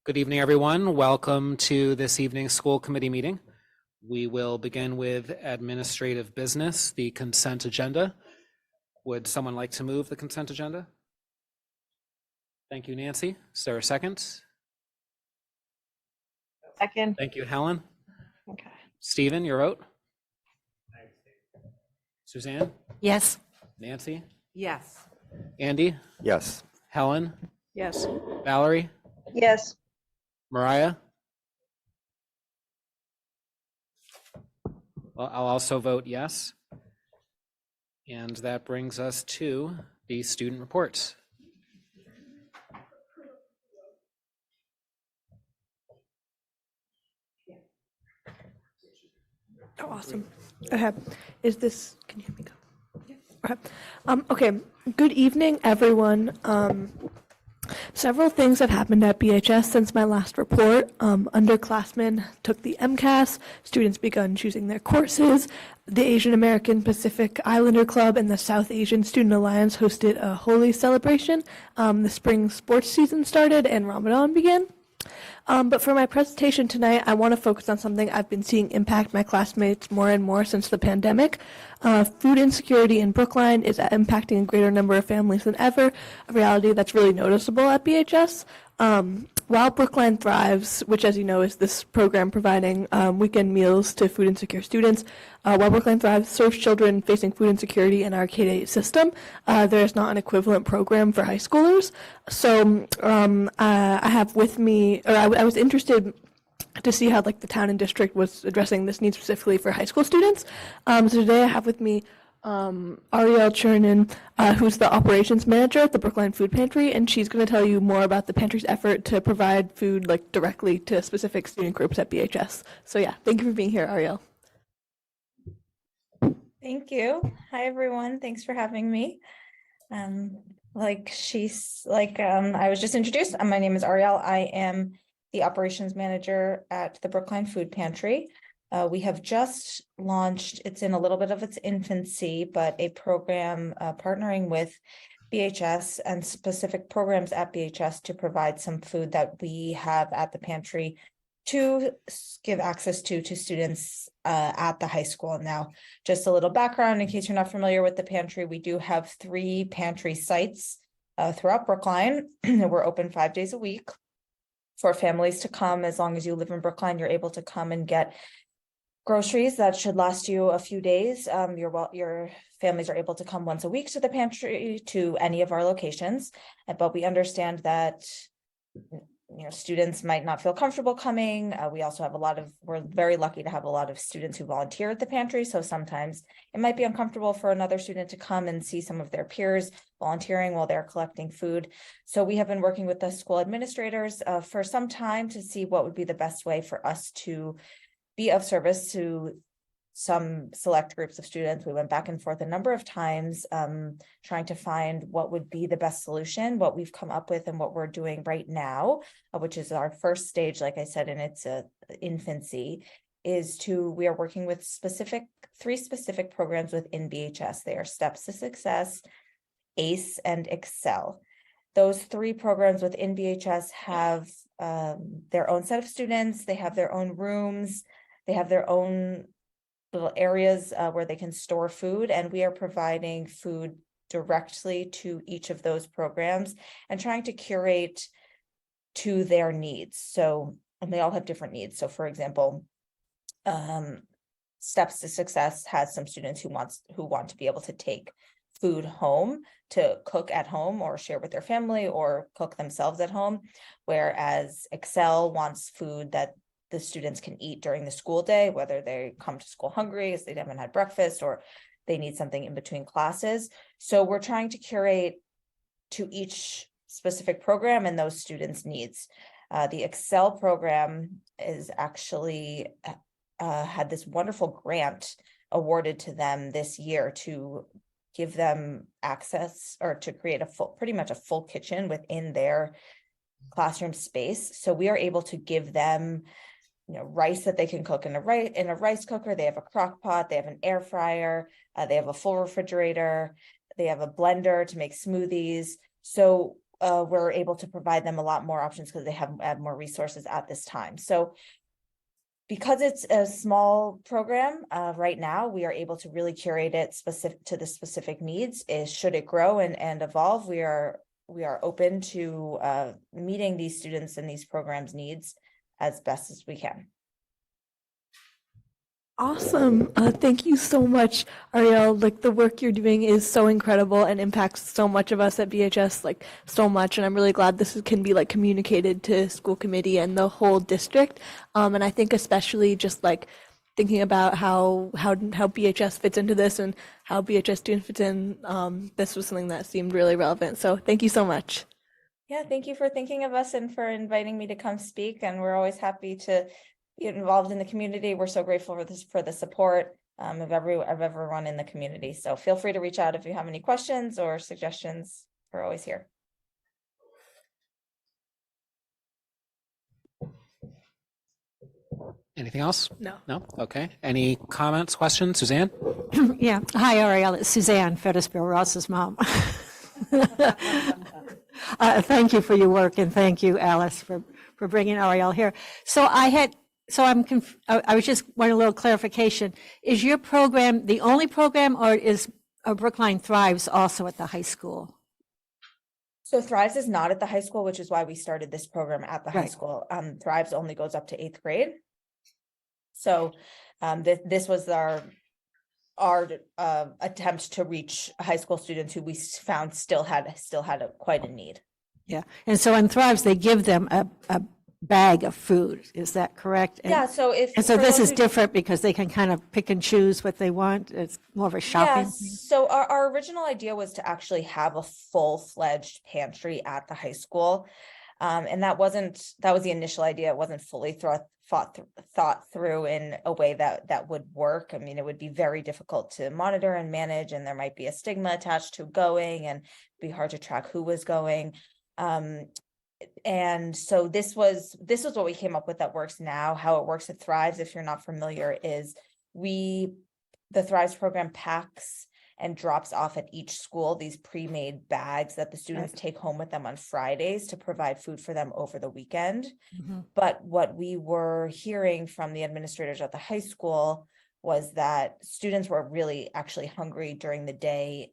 Good evening, everyone. Welcome to this evening's school committee meeting. We will begin with administrative business, the consent agenda. Would someone like to move the consent agenda? Thank you, Nancy. Is there a second? Second. Thank you, Helen. Okay. Stephen, your vote? Suzanne? Yes. Nancy? Yes. Andy? Yes. Helen? Yes. Valerie? Yes. Mariah? Well, I'll also vote yes. And that brings us to the student reports. Oh, awesome. Okay. Is this, can you hear me? Okay. Okay. Good evening, everyone. Several things have happened at BHS since my last report. Underclassmen took the MCAS, students begun choosing their courses, the Asian American Pacific Islander Club and the South Asian Student Alliance hosted a Holi celebration. The spring sports season started and Ramadan began. But for my presentation tonight, I want to focus on something I've been seeing impact my classmates more and more since the pandemic. Food insecurity in Brookline is impacting a greater number of families than ever, a reality that's really noticeable at BHS. While Brookline Thrives, which as you know is this program providing weekend meals to food insecure students, while Brookline Thrives serves children facing food insecurity in our K-8 system, there is not an equivalent program for high schoolers. So I have with me, or I was interested to see how like the town and district was addressing this need specifically for high school students. So today I have with me Ariel Chernin, who's the operations manager at the Brookline Food Pantry, and she's going to tell you more about the pantry's effort to provide food like directly to specific student groups at BHS. So yeah, thank you for being here, Ariel. Thank you. Hi, everyone. Thanks for having me. I was just introduced. My name is Ariel. I am the operations manager at the Brookline Food Pantry. We have just launched, it's in a little bit of its infancy, but a program partnering with BHS and specific programs at BHS to provide some food that we have at the pantry to give access to students at the high school. Now, just a little background in case you're not familiar with the pantry, we do have 3 pantry sites throughout Brookline. We're open 5 days a week for families to come. As long as you live in Brookline, you're able to come and get groceries that should last you a few days. Your families are able to come once a week to the pantry to any of our locations, but we understand that students might not feel comfortable coming. We also have we're very lucky to have a lot of students who volunteer at the pantry. So sometimes it might be uncomfortable for another student to come and see some of their peers volunteering while they're collecting food. So we have been working with the school administrators for some time to see what would be the best way for us to be of service to some select groups of students. We went back and forth a number of times trying to find what would be the best solution. What we've come up with and what we're doing right now, which is our first stage, like I said, in its infancy, we are working with 3 specific programs within BHS. They are Steps to Success, ACE, and Excel. Those 3 programs within BHS have their own set of students. They have their own rooms. They have their own little areas where they can store food, and we are providing food directly to each of those programs and trying to curate to their needs. So, and they all have different needs. So for example, Steps to Success has some students who want to be able to take food home to cook at home or share with their family or cook themselves at home, whereas Excel wants food that the students can eat during the school day, whether they come to school hungry as they haven't had breakfast or they need something in between classes. So we're trying to curate to each specific program and those students' needs. The Excel program is actually had this wonderful grant awarded to them this year to give them access or to create pretty much a full kitchen within their classroom space. So we are able to give them rice that they can cook in a rice cooker. They have a crock pot, they have an air fryer, they have a full refrigerator, they have a blender to make smoothies. So we're able to provide them a lot more options because they have more resources at this time. So because it's a small program, right now, we are able to really curate it specific to the specific needs. Should it grow and evolve, we are open to meeting these students and these programs' needs as best as we can. Awesome. Thank you so much, Ariel. Like the work you're doing is so incredible and impacts so much of us at BHS, like so much. And I'm really glad can be like communicated to school committee and the whole district. And I think especially just like thinking about how BHS fits into this and how BHS students fit in. This was something that seemed really relevant. So thank you so much. Yeah, thank you for thinking of us and for inviting me to come speak. And we're always happy to get involved in the community. We're so grateful for the support of everyone in the community. So feel free to reach out if you have any questions or suggestions. We're always here. Anything else? No. No? Okay. Any comments, questions? Suzanne? Yeah. Hi, Ariel. It's Suzanne, Ferrisville Ross's mom. Thank you for your work, and thank you, Alice, for bringing Ariel here. I was just wanting a little clarification. Is your program the only program, or is Brookline Thrives also at the high school? So Thrives is not at the high school, which is why we started this program at the high Right. school. Thrives only goes up to 8th grade. So this was our attempt to reach high school students who we found still had quite a need. Yeah. And so in Thrives, they give them a bag of food. Is that correct? Yeah. So And so this is different because they can kind of pick and choose what they want. It's more of a shopping. Yes. So our original idea was to actually have a full-fledged pantry at the high school. And that was the initial idea. It wasn't fully thought through in a way that would work. I mean, it would be very difficult to monitor and manage, and there might be a stigma attached to going, and it'd be hard to track who was going. And so this was what we came up with that works now. How it works at Thrives, if you're not familiar, is the Thrives program packs and drops off at each school these pre-made bags that the students take home with them on Fridays to provide food for them over the weekend. Mm-hmm. But what we were hearing from the administrators at the high school was that students were really actually hungry during the day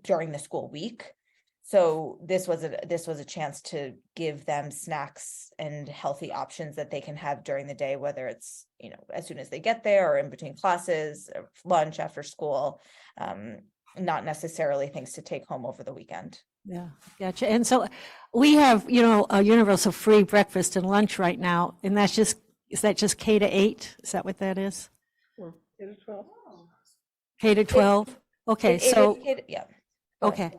during the school week. So this was a chance to give them snacks and healthy options that they can have during the day, whether it's, as soon as they get there or in between classes, or lunch after school, not necessarily things to take home over the weekend. Yeah, gotcha. And so we have, a universal free breakfast and lunch right now, and is that just K to 8? Is that what that is? K to 12. K to 12? Okay, so, Yeah. okay.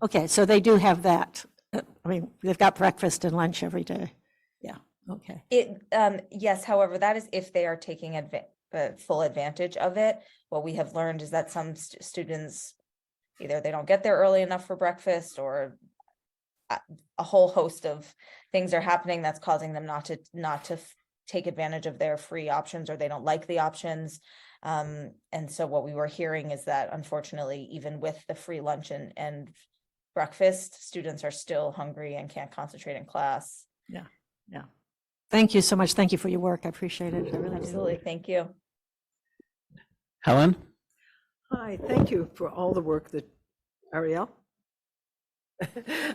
Okay, so they do have that. I mean, they've got breakfast and lunch every day. Yeah, okay. Yes, however, that is if they are taking full advantage of it. What we have learned is that some students, either they don't get there early enough for breakfast, or a whole host of things are happening that's causing them not to take advantage of their free options, or they don't like the options. And so what we were hearing is that, unfortunately, even with the free lunch and breakfast, students are still hungry and can't concentrate in class. Yeah. Thank you so much. Thank you for your work. I appreciate it. I really Absolutely. do. Thank you. Helen? Hi, thank you for all the work that, Ariel?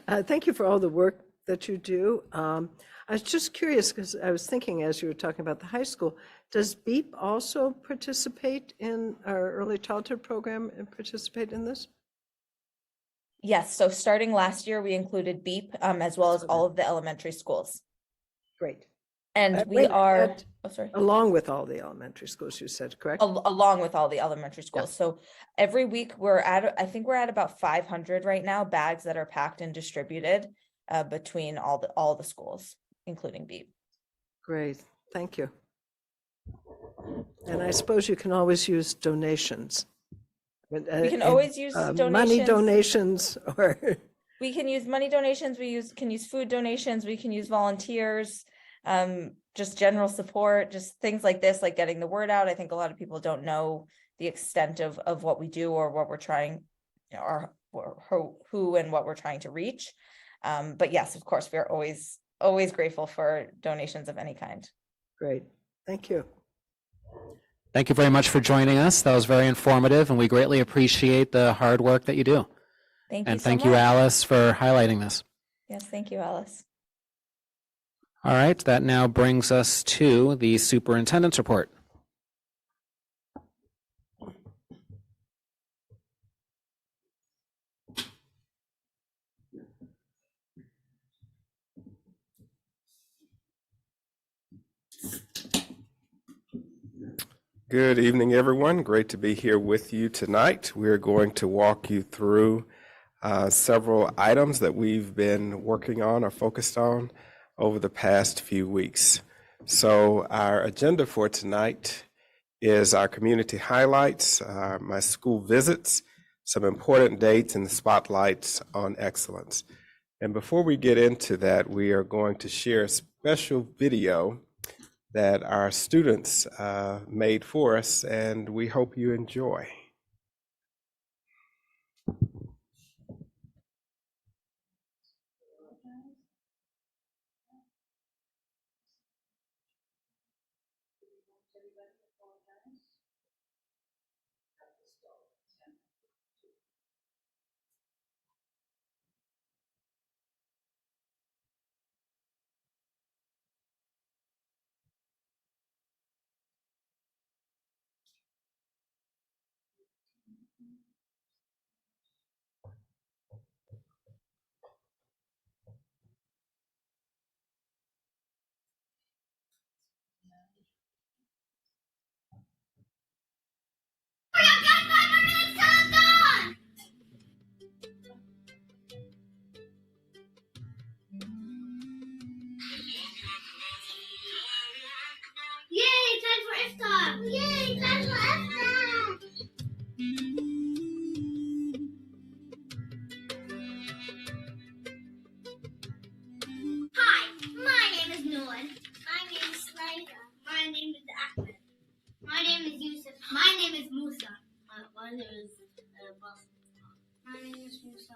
Thank you for all the work that you do. I was just curious, because I was thinking as you were talking about the high school, does BEEP also participate in our early childhood program and participate in this? Yes. So starting last year, we included BEEP as well as all of the elementary schools. Great. And we wait, are, sorry. Along with all the elementary schools, you said, correct? Along with all the elementary schools. So every week I think we're at about 500 right now, bags that are packed and distributed between all the schools, including BEEP. Great, thank you. And I suppose you can always use donations. We can always use donations. Money donations, or we can use money donations. Can use food donations. We can use volunteers, just general support, just things like this, like getting the word out. I think a lot of people don't know the extent of what we do or what we're trying, or who and what we're trying to reach. But yes, of course, we are always grateful for donations of any kind. Great, thank you. Thank you very much for joining us. That was very informative, and we greatly appreciate the hard work that you do. Thank you And so thank you, much. Alice, for highlighting this. Yes, thank you, Alice. All right, that now brings us to the superintendent's report. Good evening, everyone. Great to be here with you tonight. We're going to walk you through several items that we've been working on or focused on over the past few weeks. So our agenda for tonight is our community highlights, my school visits, some important dates, and the spotlights on excellence. And before we get into that, we are going to share a special video that our students made for us, and we hope you enjoy. Yay, time for iftar! Yay, time for iftar! Hi, my name is Noor. My name is Slaika. My name is Ahmed. My name is Yusuf. My name is Musa. My name is Basim. My name is Musa.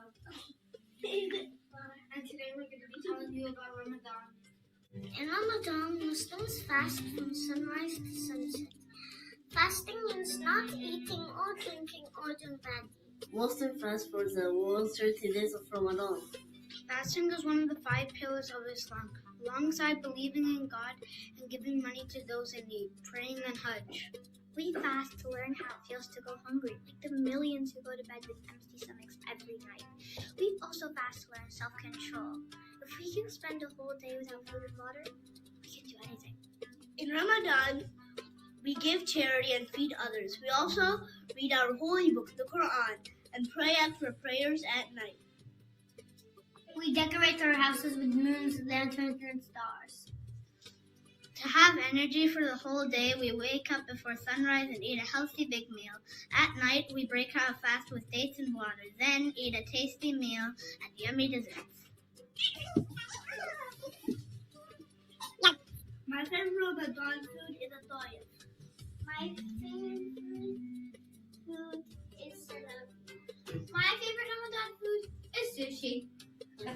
And today we're going to be telling you about Ramadan. In Ramadan, Muslims fast from sunrise to sunset. Fasting means not eating or drinking or doing bad deeds. Muslims fast for the whole 30 days of Ramadan. Fasting is one of the 5 pillars of Islam, alongside believing in God and giving money to those in need, praying and Hajj. We fast to learn how it feels to go hungry, like the millions who go to bed with empty stomachs every night. We also fast to learn self-control. If we can spend a whole day without food and water, we can do anything. In Ramadan, we give charity and feed others. We also read our holy book, the Quran, and pray extra prayers at night. We decorate our houses with moons, lanterns, and stars. To have energy for the whole day, we wake up before sunrise and eat a healthy big meal. At night, we break our fast with dates and water, then eat a tasty meal and yummy desserts. My favorite Ramadan food is a toyah. My favorite food is salad. My favorite Ramadan food is sushi. My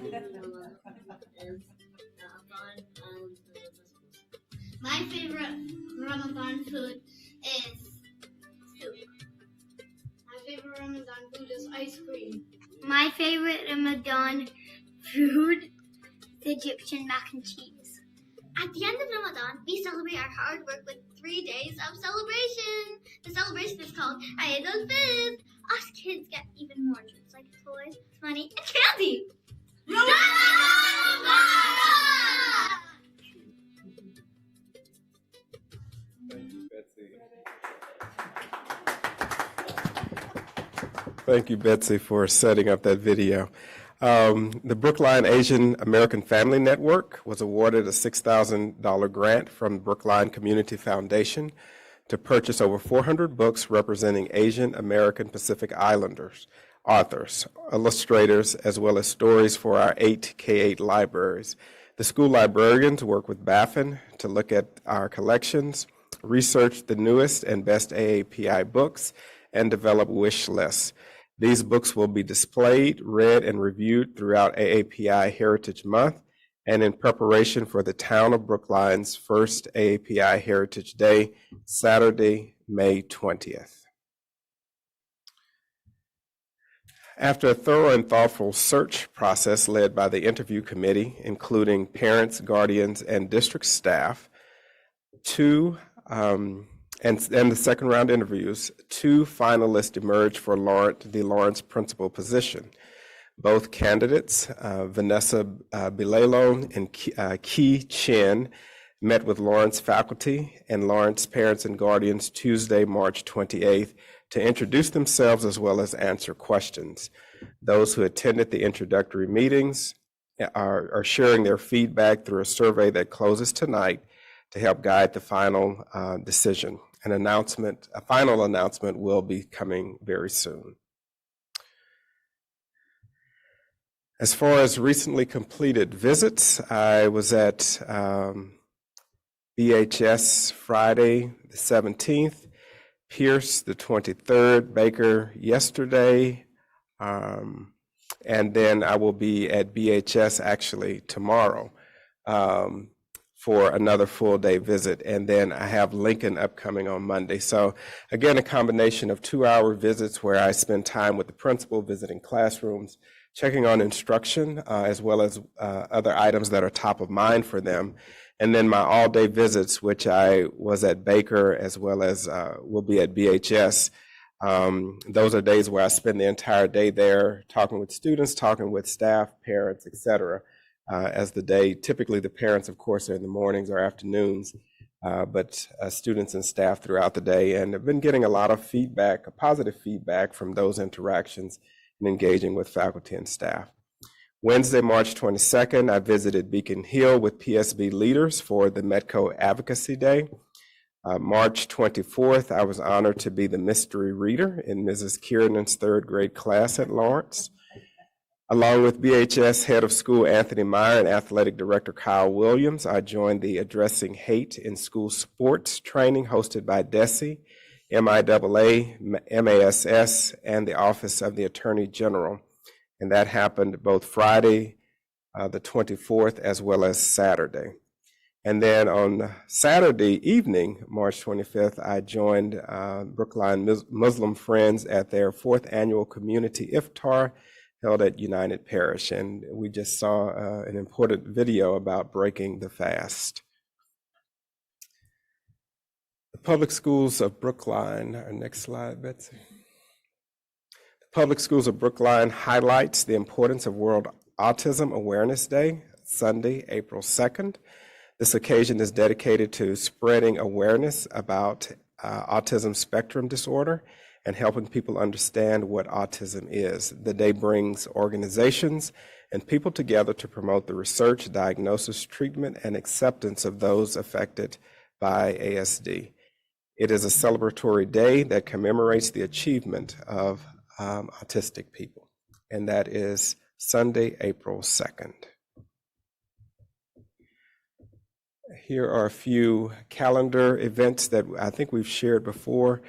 favorite Ramadan food is soup. My favorite Ramadan food is ice cream. My favorite Ramadan food is Egyptian mac and cheese. At the end of Ramadan, we celebrate our hard work with 3 days of celebration. The celebration is called Eid al-Fitr. Us kids get even more treats like toys, money, and candy. Thank you, Betsy, for setting up that video. The Brookline Asian American Family Network was awarded a $6,000 grant from Brookline Community Foundation to purchase over 400 books representing Asian American Pacific Islanders, authors, illustrators, as well as stories for our 8 K-8 libraries. The school librarians work with BAFN to look at our collections, research the newest and best AAPI books, and develop wish lists. These books will be displayed, read, and reviewed throughout AAPI Heritage Month and in preparation for the town of Brookline's first AAPI Heritage Day, Saturday, May 20th. After a thorough and thoughtful search process led by the interview committee, including parents, guardians, and district staff, and the second round interviews, 2 finalists emerged for the Lawrence principal position. Both candidates, Vanessa Bilalone and Ki Chen, met with Lawrence faculty and Lawrence parents and guardians Tuesday, March 28th, to introduce themselves as well as answer questions. Those who attended the introductory meetings are sharing their feedback through a survey that closes tonight to help guide the final decision. A final announcement will be coming very soon. As far as recently completed visits, I was at BHS Friday the 17th, Pierce the 23rd, Baker yesterday, and then I will be at BHS actually tomorrow for another full day visit, and then I have Lincoln upcoming on Monday. So again, a combination of 2-hour visits where I spend time with the principal, visiting classrooms, checking on instruction, as well as other items that are top of mind for them. And then my all-day visits, which I was at Baker as well as will be at BHS. Those are days where I spend the entire day there talking with students, talking with staff, parents, etc. As the day, typically the parents, of course, are in the mornings or afternoons, but students and staff throughout the day. And I've been getting a lot of feedback, positive feedback from those interactions and engaging with faculty and staff. Wednesday, March 22nd, I visited Beacon Hill with PSB leaders for the Metco Advocacy Day. March 24th, I was honored to be the mystery reader in Mrs. Kiernan's 3rd grade class at Lawrence. Along with BHS Head of School Anthony Meyer and Athletic Director Kyle Williams, I joined the Addressing Hate in School Sports training hosted by DESE, MIAA, MASS, and the Office of the Attorney General. And that happened both Friday, the 24th, as well as Saturday. And then on Saturday evening, March 25th, I joined Brookline Muslim Friends at their 4th annual community iftar held at United Parish. And we just saw an important video about breaking the fast. The public schools of Brookline, our next slide, Betsy. Public Schools of Brookline highlights the importance of World Autism Awareness Day, Sunday, April 2nd. This occasion is dedicated to spreading awareness about autism spectrum disorder and helping people understand what autism is. The day brings organizations and people together to promote the research, diagnosis, treatment, and acceptance of those affected by ASD. It is a celebratory day that commemorates the achievement of autistic people, and that is Sunday, April 2nd. Here are a few calendar events that I think we've shared before.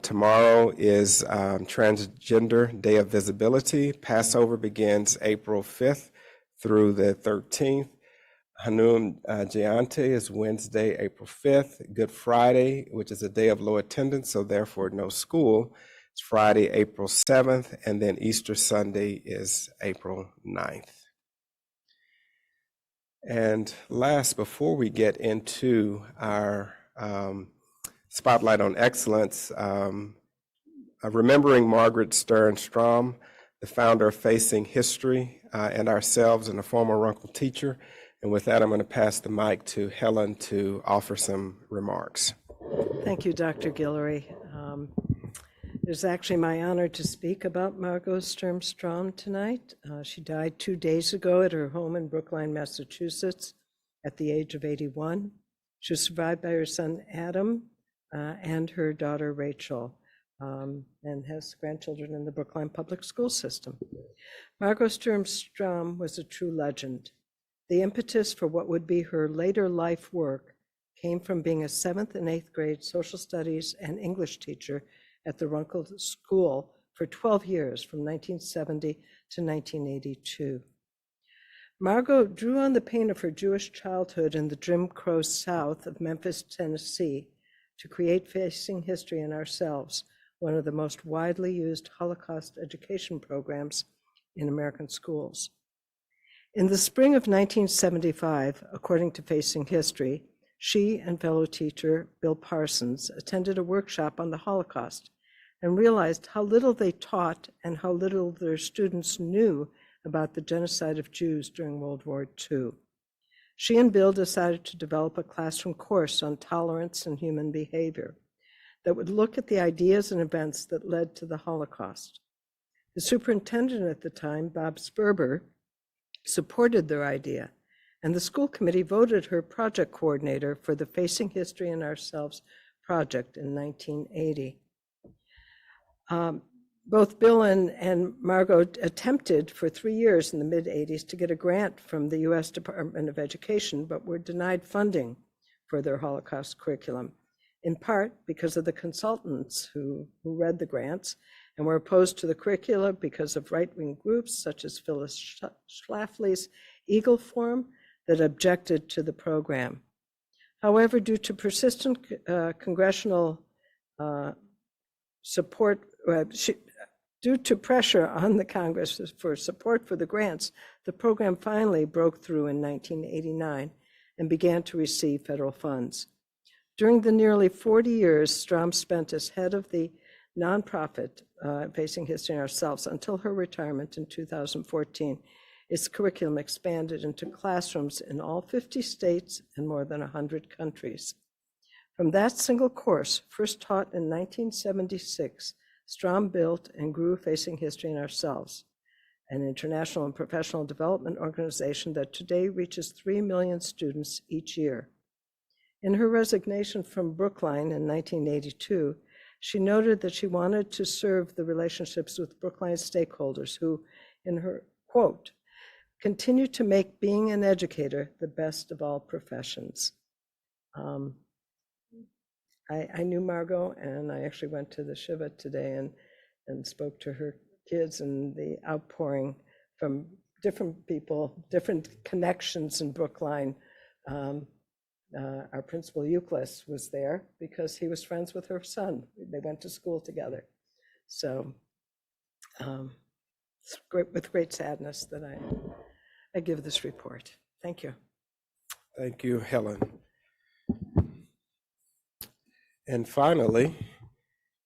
Tomorrow is Transgender Day of Visibility. Passover begins April 5th through the 13th. Hanun Jayanti is Wednesday, April 5th. Good Friday, which is a day of low attendance, so therefore no school, it's Friday, April 7th, and then Easter Sunday is April 9th. And last, before we get into our Spotlight on Excellence, remembering Margaret Stern-Strom, the founder of Facing History, and ourselves, and a former Runkle teacher. And with that, I'm going to pass the mic to Helen to offer some remarks. Thank you, Dr. Guillory. It's actually my honor to speak about Margot Stern-Strom tonight. She died 2 days ago at her home in Brookline, Massachusetts, at the age of 81. She was survived by her son, Adam, and her daughter, Rachel, and has grandchildren in the Brookline public school system. Margot Stern-Strom was a true legend. The impetus for what would be her later life work came from being a 7th and 8th grade social studies and English teacher at the Runkle School for 12 years, from 1970 to 1982. Margot drew on the pain of her Jewish childhood in the Jim Crow South of Memphis, Tennessee, to create Facing History in Ourselves, one of the most widely used Holocaust education programs in American schools. In the spring of 1975, according to Facing History, she and fellow teacher Bill Parsons attended a workshop on the Holocaust and realized how little they taught and how little their students knew about the genocide of Jews during World War II. She and Bill decided to develop a classroom course on tolerance and human behavior that would look at the ideas and events that led to the Holocaust. The superintendent at the time, Bob Sperber, supported their idea, and the school committee voted her project coordinator for the Facing History in Ourselves project in 1980. Both Bill and Margot attempted for 3 years in the mid-'80s to get a grant from the U.S. Department of Education, but were denied funding for their Holocaust curriculum, in part because of the consultants who read the grants and were opposed to the curricula because of right-wing groups such as Phyllis Schlafly's Eagle Forum that objected to the program. However, due to persistent congressional support, due to pressure on the Congress for support for the grants, the program finally broke through in 1989 and began to receive federal funds. During the nearly 40 years Strom spent as head of the nonprofit Facing History in Ourselves until her retirement in 2014, its curriculum expanded into classrooms in all 50 states and more than 100 countries. From that single course, first taught in 1976, Strom built and grew Facing History in Ourselves, an international and professional development organization that today reaches 3 million students each year. In her resignation from Brookline in 1982, she noted that she wanted to serve the relationships with Brookline stakeholders who, in her quote, continue to make being an educator the best of all professions. I knew Margot, and I actually went to the Shiva today and spoke to her kids, and the outpouring from different people, different connections in Brookline. Our principal Euclid was there because he was friends with her son. They went to school together. So it's great, with great sadness that I give this report. Thank you. Thank you, Helen. And finally,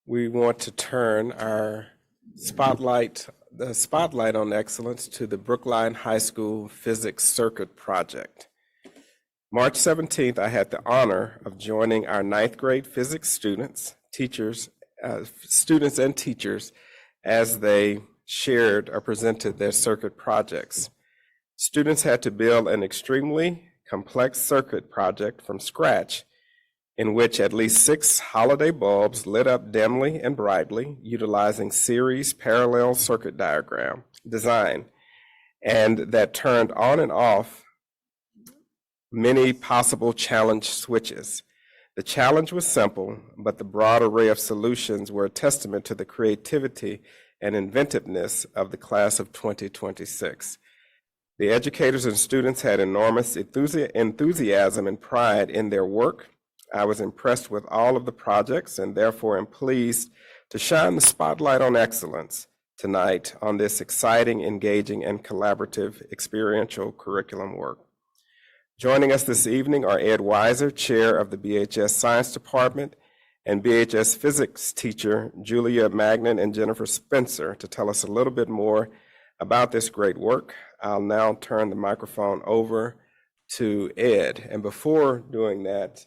we want to turn the spotlight on excellence to the Brookline High School Physics Circuit Project. March 17th, I had the honor of joining our 9th grade physics students and teachers as they shared or presented their circuit projects. Students had to build an extremely complex circuit project from scratch in which at least 6 holiday bulbs lit up dimly and brightly, utilizing series parallel circuit design, and that turned on and off many possible challenge switches. The challenge was simple, but the broad array of solutions were a testament to the creativity and inventiveness of the class of 2026. The educators and students had enormous enthusiasm and pride in their work. I was impressed with all of the projects and therefore am pleased to shine the spotlight on excellence tonight on this exciting, engaging, and collaborative experiential curriculum work. Joining us this evening are Ed Weiser, Chair of the BHS Science Department, and BHS Physics teacher Julia Magnan and Jennifer Spencer to tell us a little bit more about this great work. I'll now turn the microphone over to Ed. And before doing that,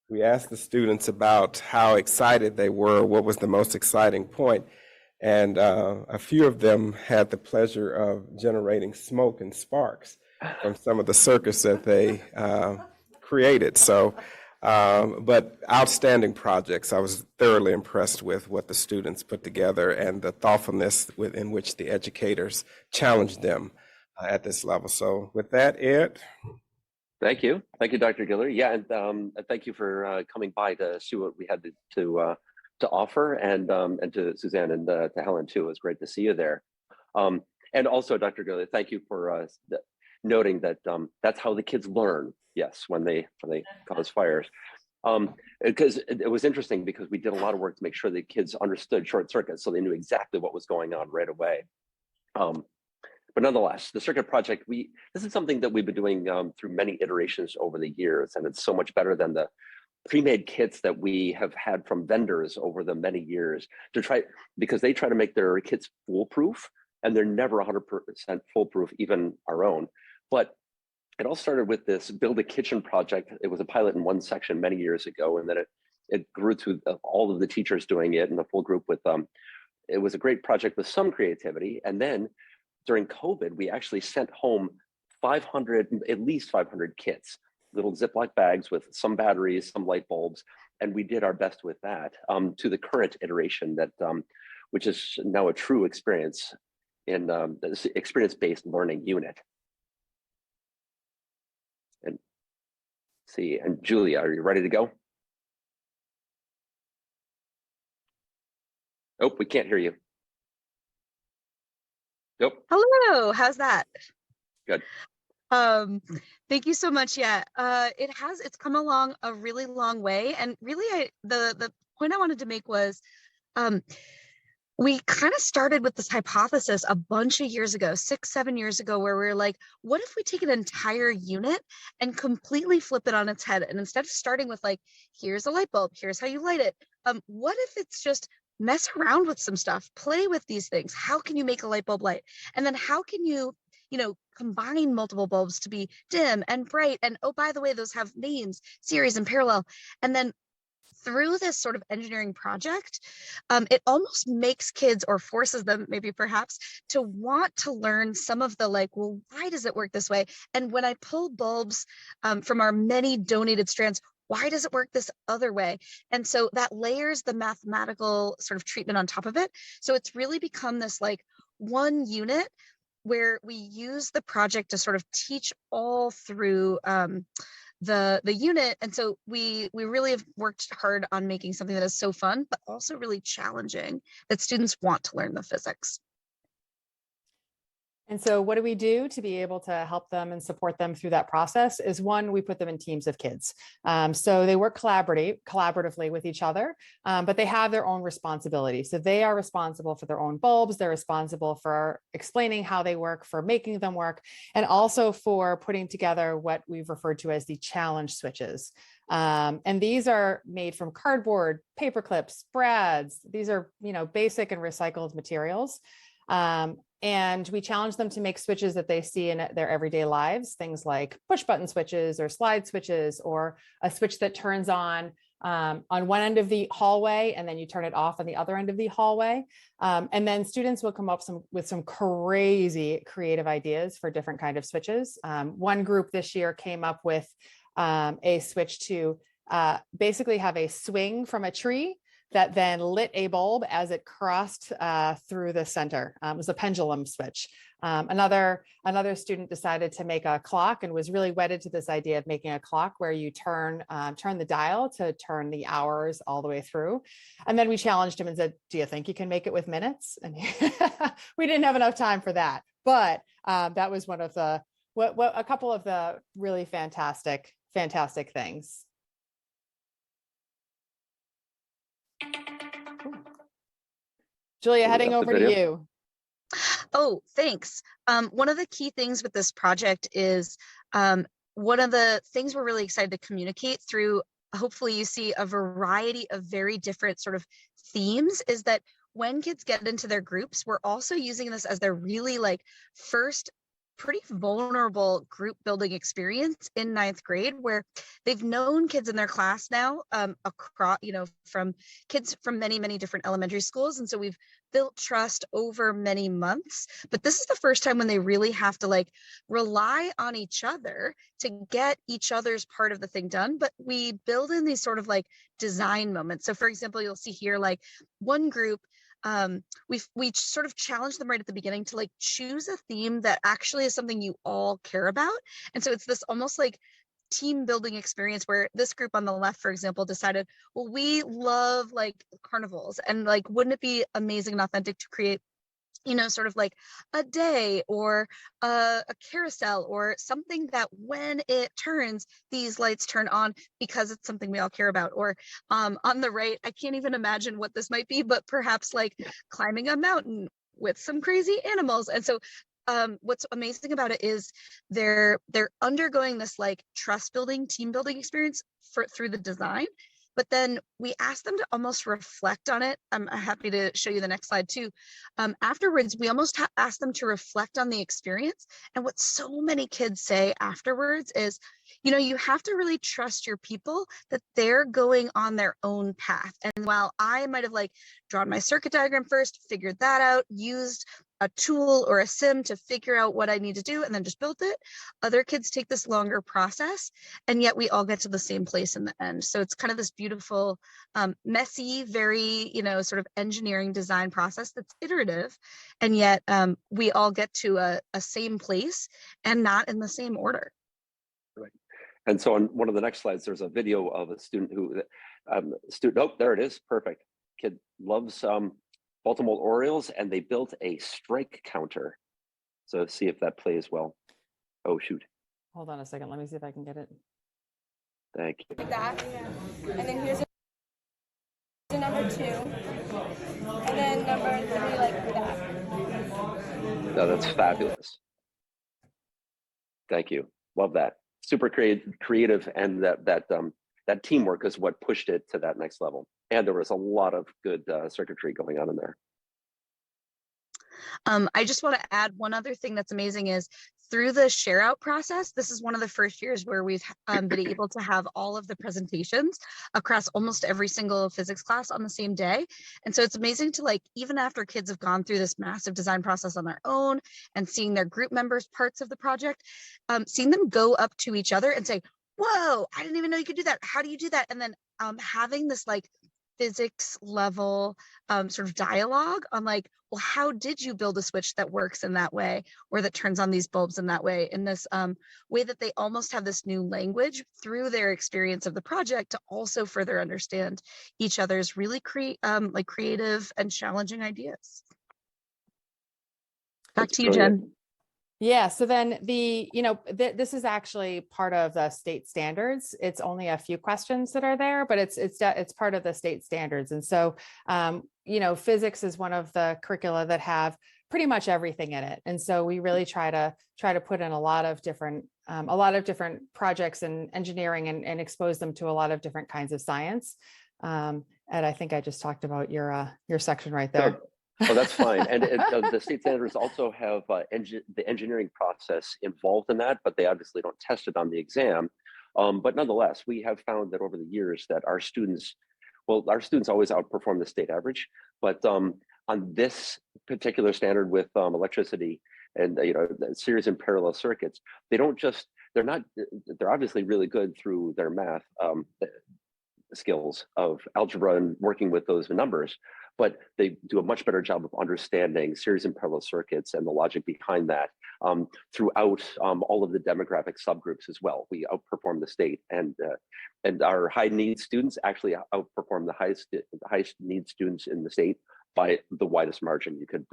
we asked the students about how excited they were, what was the most exciting point. And a few of them had the pleasure of generating smoke and sparks from some of the circuits that they created. So, but outstanding projects. I was thoroughly impressed with what the students put together and the thoughtfulness in which the educators challenged them at this level. So with that, Ed. Thank you, Dr. Guillory. Yeah, and thank you for coming by to see what we had to to offer, and to Suzanne and to Helen too. It was great to see you there. And also, Dr. Gurley, thank you for noting that that's how the kids learn. Yes, when they cause fires. Because it was interesting because we did a lot of work to make sure that kids understood short circuits, so they knew exactly what was going on right away. But nonetheless, the circuit project, this is something that we've been doing through many iterations over the years, and it's so much better than the pre-made kits that we have had from vendors over the many years because they try to make their kits foolproof, and they're never 100% foolproof, even our own. But it all started with this Build a Kitchen project. It was a pilot in one section many years ago, and then it grew to all of the teachers doing it in a full group with them. It was a great project with some creativity. And then during COVID, we actually sent home at least 500 kits, little Ziploc bags with some batteries, some light bulbs, and we did our best with that to the current iteration which is now a true experience in this experience-based learning unit. And see, and Julia, are you ready to go? Oh, we can't hear you. Nope. Hello, how's that? Good. Thank you so much. Yeah, it's come along a really long way, and really the point I wanted to make was we kind of started with this hypothesis a bunch of years ago, 6-7 years ago, where we were like, what if we take an entire unit and completely flip it on its head, and instead of starting with like, here's a light bulb, here's how you light it, what if it's just mess around with some stuff, play with these things. How can you make a light bulb light? And then how can you combine multiple bulbs to be dim and bright? And oh, by the way, those have names, series and parallel. And then through this sort of engineering project, it almost makes kids, or forces them maybe perhaps, to want to learn some of the well, why does it work this way? And when I pull bulbs from our many donated strands, why does it work this other way? And so that layers the mathematical sort of treatment on top of it. So it's really become this one unit where we use the project to sort of teach all through the unit. And so we really have worked hard on making something that is so fun, but also really challenging, that students want to learn the physics. And so what do we do to be able to help them and support them through that process is, one, we put them in teams of kids. So they work collaboratively with each other, but they have their own responsibility. So they are responsible for their own bulbs. They're responsible for explaining how they work, for making them work, and also for putting together what we've referred to as the challenge switches. And these are made from cardboard, paper clips, brads. These are, basic and recycled materials. And we challenge them to make switches that they see in their everyday lives, things like push button switches or slide switches, or a switch that turns on one end of the hallway, and then you turn it off on the other end of the hallway. And then students will come up with some crazy creative ideas for different kinds of switches. One group this year came up with a switch to basically have a swing from a tree that then lit a bulb as it crossed through the center. It was a pendulum switch. Another student decided to make a clock and was really wedded to this idea of making a clock where you turn the dial to turn the hours all the way through. And then we challenged him and said, do you think you can make it with minutes? And we didn't have enough time for that. But that was one of a couple of the really fantastic things. Julia, heading over to you. Oh, thanks. One of the key things with this project is one of the things we're really excited to communicate through, hopefully you see a variety of very different sort of themes, is that when kids get into their groups, we're also using this as their really first pretty vulnerable group building experience in 9th grade, where they've known kids in their class now across, from kids from many, many different elementary schools. And so we've built trust over many months, but this is the first time when they really have to rely on each other to get each other's part of the thing done. But we build in these sort of design moments. So for example, you'll see here, one group, we sort of challenged them right at the beginning to choose a theme that actually is something you all care about. And so it's this almost team building experience where this group on the left, for example, decided, well, we love like carnivals, and like, wouldn't it be amazing and authentic to create, sort of like a day or a carousel or something that when it turns, these lights turn on because it's something we all care about. Or on the right, I can't even imagine what this might be, but perhaps like climbing a mountain with some crazy animals. And so what's amazing about it is they're undergoing this like trust building, team building experience through the design. But then we asked them to almost reflect on it. I'm happy to show you the next slide too. Afterwards, we almost asked them to reflect on the experience. And what so many kids say afterwards is, you have to really trust your people that they're going on their own path. And while I might have like drawn my circuit diagram first, figured that out, used a tool or a sim to figure out what I need to do and then just built it, other kids take this longer process, and yet we all get to the same place in the end. So it's kind of this beautiful, messy, very, sort of engineering design process that's iterative, and yet we all get to a same place and not in the same order. Right. And so on one of the next slides, there's a video of a student who, oh, there it is, perfect. Kid loves Baltimore Orioles, and they built a strike counter. So see if that plays well. Oh, shoot. Hold on a second. Let me see if I can get it. Thank you. Like that. And then here's a number 2. And then number 3 like that. No, that's fabulous. Thank you. Love that. Super creative, and that teamwork is what pushed it to that next level. And there was a lot of good circuitry going on in there. I just want to add one other thing that's amazing is through the share out process, this is one of the first years where we've been able to have all of the presentations across almost every single physics class on the same day. And so it's amazing to like, even after kids have gone through this massive design process on their own and seeing their group members parts of the project, seeing them go up to each other and say, whoa, I didn't even know you could do that. How do you do that? And then having this like physics level sort of dialogue on like, well, how did you build a switch that works in that way, or that turns on these bulbs in that way, in this way that they almost have this new language through their experience of the project to also further understand each other's really like creative and challenging ideas. Back to you, Jen. Yeah, so then this is actually part of the state standards. It's only a few questions that are there, but it's part of the state standards. And so, physics is one of the curricula that have pretty much everything in it. And so we really try to put in a lot of different projects and engineering and expose them to a lot of different kinds of science. And I think I just talked about your section right there. Oh, that's fine. And the state standards also have the engineering process involved in that, but they obviously don't test it on the exam. But nonetheless, we have found that over the years that our students always outperform the state average. But on this particular standard with electricity and series and parallel circuits, they're obviously really good through their math skills of algebra and working with those numbers, but they do a much better job of understanding series and parallel circuits and the logic behind that throughout all of the demographic subgroups as well. We outperform the state, and our high need students actually outperform the highest need students in the state by the widest margin you could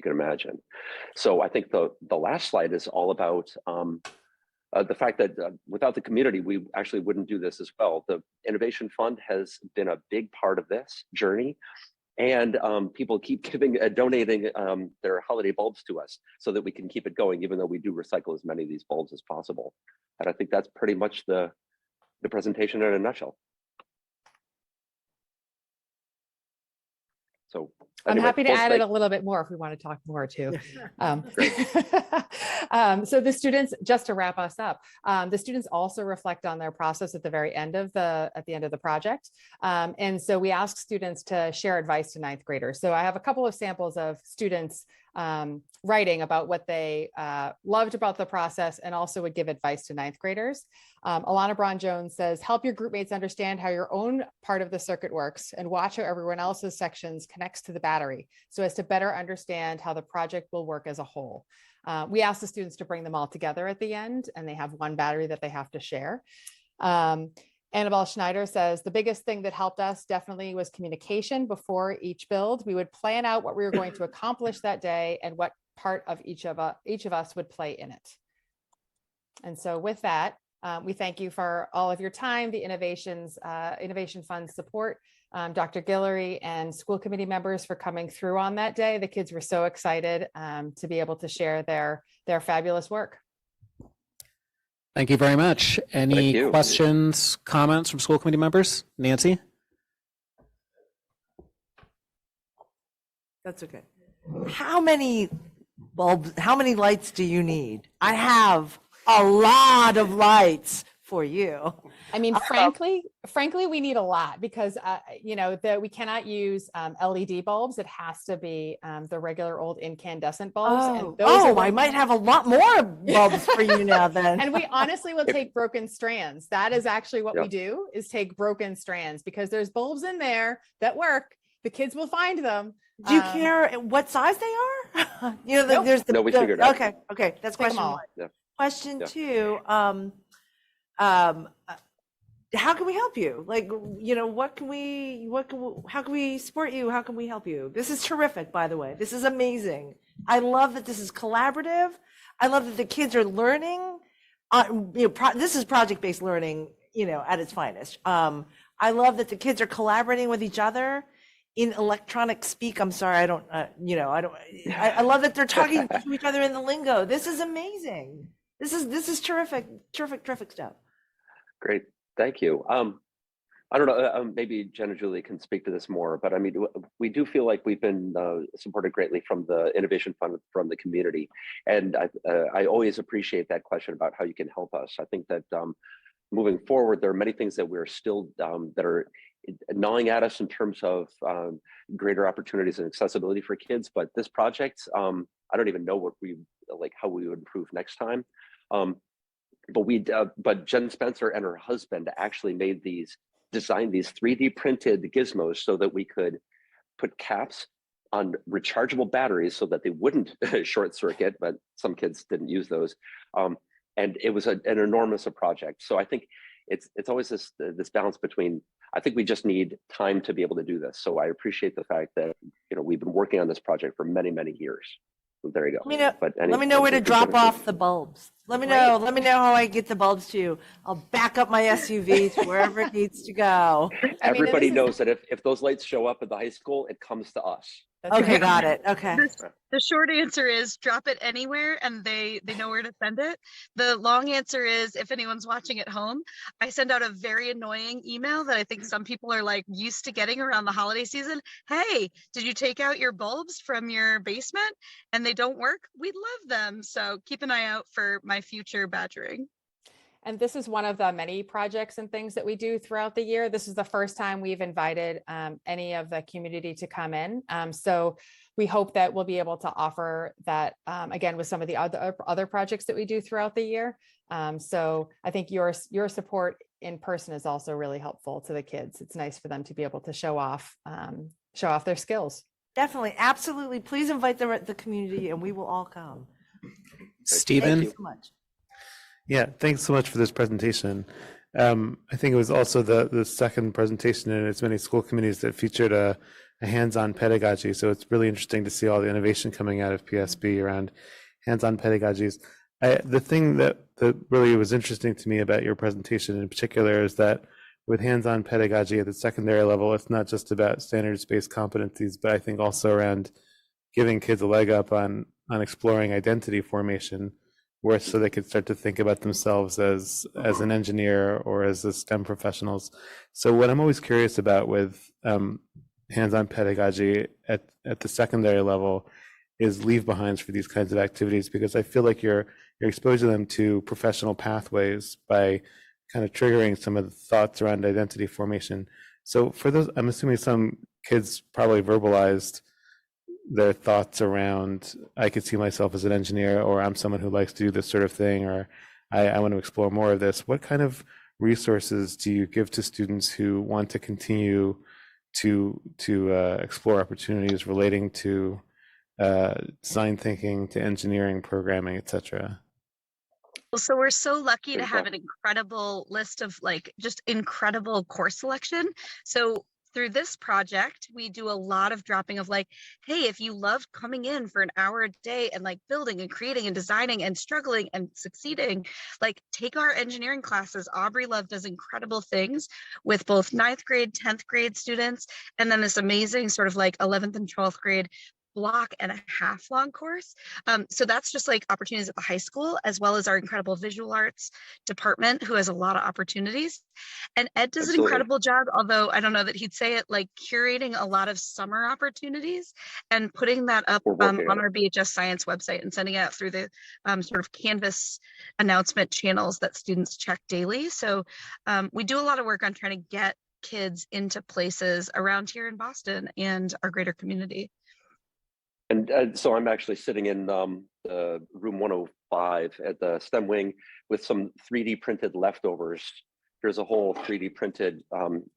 imagine. So I think the last slide is all about the fact that without the community, we actually wouldn't do this as well. The Innovation Fund has been a big part of this journey, and people keep donating their holiday bulbs to us so that we can keep it going, even though we do recycle as many of these bulbs as possible. And I think that's pretty much the presentation in a nutshell. So I'm anyway, happy to add it a little bit more if we want to talk more too. So the students, just to wrap us up, the students also reflect on their process at the very end of the project. And so we ask students to share advice to ninth graders. So I have a couple of samples of students writing about what they loved about the process and also would give advice to ninth graders. Alana Braun-Jones says, help your group mates understand how your own part of the circuit works and watch how everyone else's sections connects to the battery so as to better understand how the project will work as a whole. We ask the students to bring them all together at the end, and they have one battery that they have to share. Annabelle Schneider says, the biggest thing that helped us definitely was communication before each build. We would plan out what we were going to accomplish that day and what part of each of us would play in it. And so with that, we thank you for all of your time, the Innovation Fund support, Dr. Guillory and school committee members for coming through on that day. The kids were so excited to be able to share their fabulous work. Thank you very much. Any questions, comments from school committee members? Nancy? That's okay. How many bulbs, how many lights do you need? I have a lot of lights for you. I mean, frankly, we need a lot because, we cannot use LED bulbs. It has to be the regular old incandescent bulbs. I might have a lot more bulbs for you now then. And we honestly will take broken strands. That is actually what we do, is take broken strands, because there's bulbs in there that work. The kids will find them. Do you care what size they are? Nope. There's No, we figured out. Okay. That's question one. Yeah. Question two, how can we help you? How can we support you? How can we help you? This is terrific, by the way. This is amazing. I love that this is collaborative. I love that the kids are learning. This is project-based learning, at its finest. I love that the kids are collaborating with each other in electronic speak. I'm sorry, I love that they're talking to each other in the lingo. This is amazing. This is terrific stuff. Great, thank you. I don't know, maybe Jen and Julie can speak to this more, but I mean, we do feel like we've been supported greatly from the Innovation Fund, from the community. And I always appreciate that question about how you can help us. I think that moving forward, there are many things that we're still, that are gnawing at us in terms of greater opportunities and accessibility for kids. But this project, I don't even know how we would improve next time. But Jen Spencer and her husband actually designed these 3D printed gizmos so that we could put caps on rechargeable batteries so that they wouldn't short circuit, but some kids didn't use those. And it was an enormous project. So I think it's always this balance between, I think we just need time to be able to do this. So I appreciate the fact that, we've been working on this project for many, many years. So there you go. Let me know where to drop off the bulbs. Let me know how I get the bulbs to you. I'll back up my SUV to wherever it needs to go. Everybody knows that if those lights show up at the high school, it comes to us. Okay, got it. Okay. The short answer is drop it anywhere and they know where to send it. The long answer is, if anyone's watching at home, I send out a very annoying email that I think some people are used to getting around the holiday season. Hey, did you take out your bulbs from your basement and they don't work? We'd love them. So keep an eye out for my future badgering. And this is one of the many projects and things that we do throughout the year. This is the first time we've invited any of the community to come in. So we hope that we'll be able to offer that again with some of the other projects that we do throughout the year. So I think your support in person is also really helpful to the kids. It's nice for them to be able to show off their skills. Definitely, absolutely. Please invite the community, and we will all come. Stephen, thank you so much. Yeah, thanks so much for this presentation. I think it was also the second presentation in as many school committees that featured a hands-on pedagogy. So it's really interesting to see all the innovation coming out of PSB around hands-on pedagogies. The thing that really was interesting to me about your presentation in particular is that with hands-on pedagogy at the secondary level, it's not just about standards-based competencies, but I think also around giving kids a leg up on exploring identity formation, where so they could start to think about themselves as an engineer or as a STEM professionals. So what I'm always curious about with hands-on pedagogy at the secondary level is leave-behinds for these kinds of activities, because I feel like you're exposing them to professional pathways by kind of triggering some of the thoughts around identity formation. So for those, I'm assuming some kids probably verbalized their thoughts around, I could see myself as an engineer, or I'm someone who likes to do this sort of thing, or I want to explore more of this. What kind of resources do you give to students who want to continue to explore opportunities relating to design thinking to engineering, programming, etc. Well, so we're so lucky to Very have cool. an incredible list of like just incredible course selection. So through this project, we do a lot of dropping of like, hey, if you love coming in for an hour a day and like building and creating and designing and struggling and succeeding, like take our engineering classes. Aubrey Love does incredible things with both 9th grade, 10th grade students, and then this amazing sort of like 11th and 12th grade block and a half long course. So that's just like opportunities at the high school, as well as our incredible visual arts department, who has a lot of opportunities. And Ed does an Absolutely. incredible job, although I don't know that he'd say it, like curating a lot of summer opportunities and putting that up We're working on on it. our BHS Science website and sending it out through the sort of Canvas announcement channels that students check daily. So we do a lot of work on trying to get kids into places around here in Boston and our greater community. And so I'm actually sitting in room 105 at the STEM wing with some 3D printed leftovers. Here's a whole 3D printed,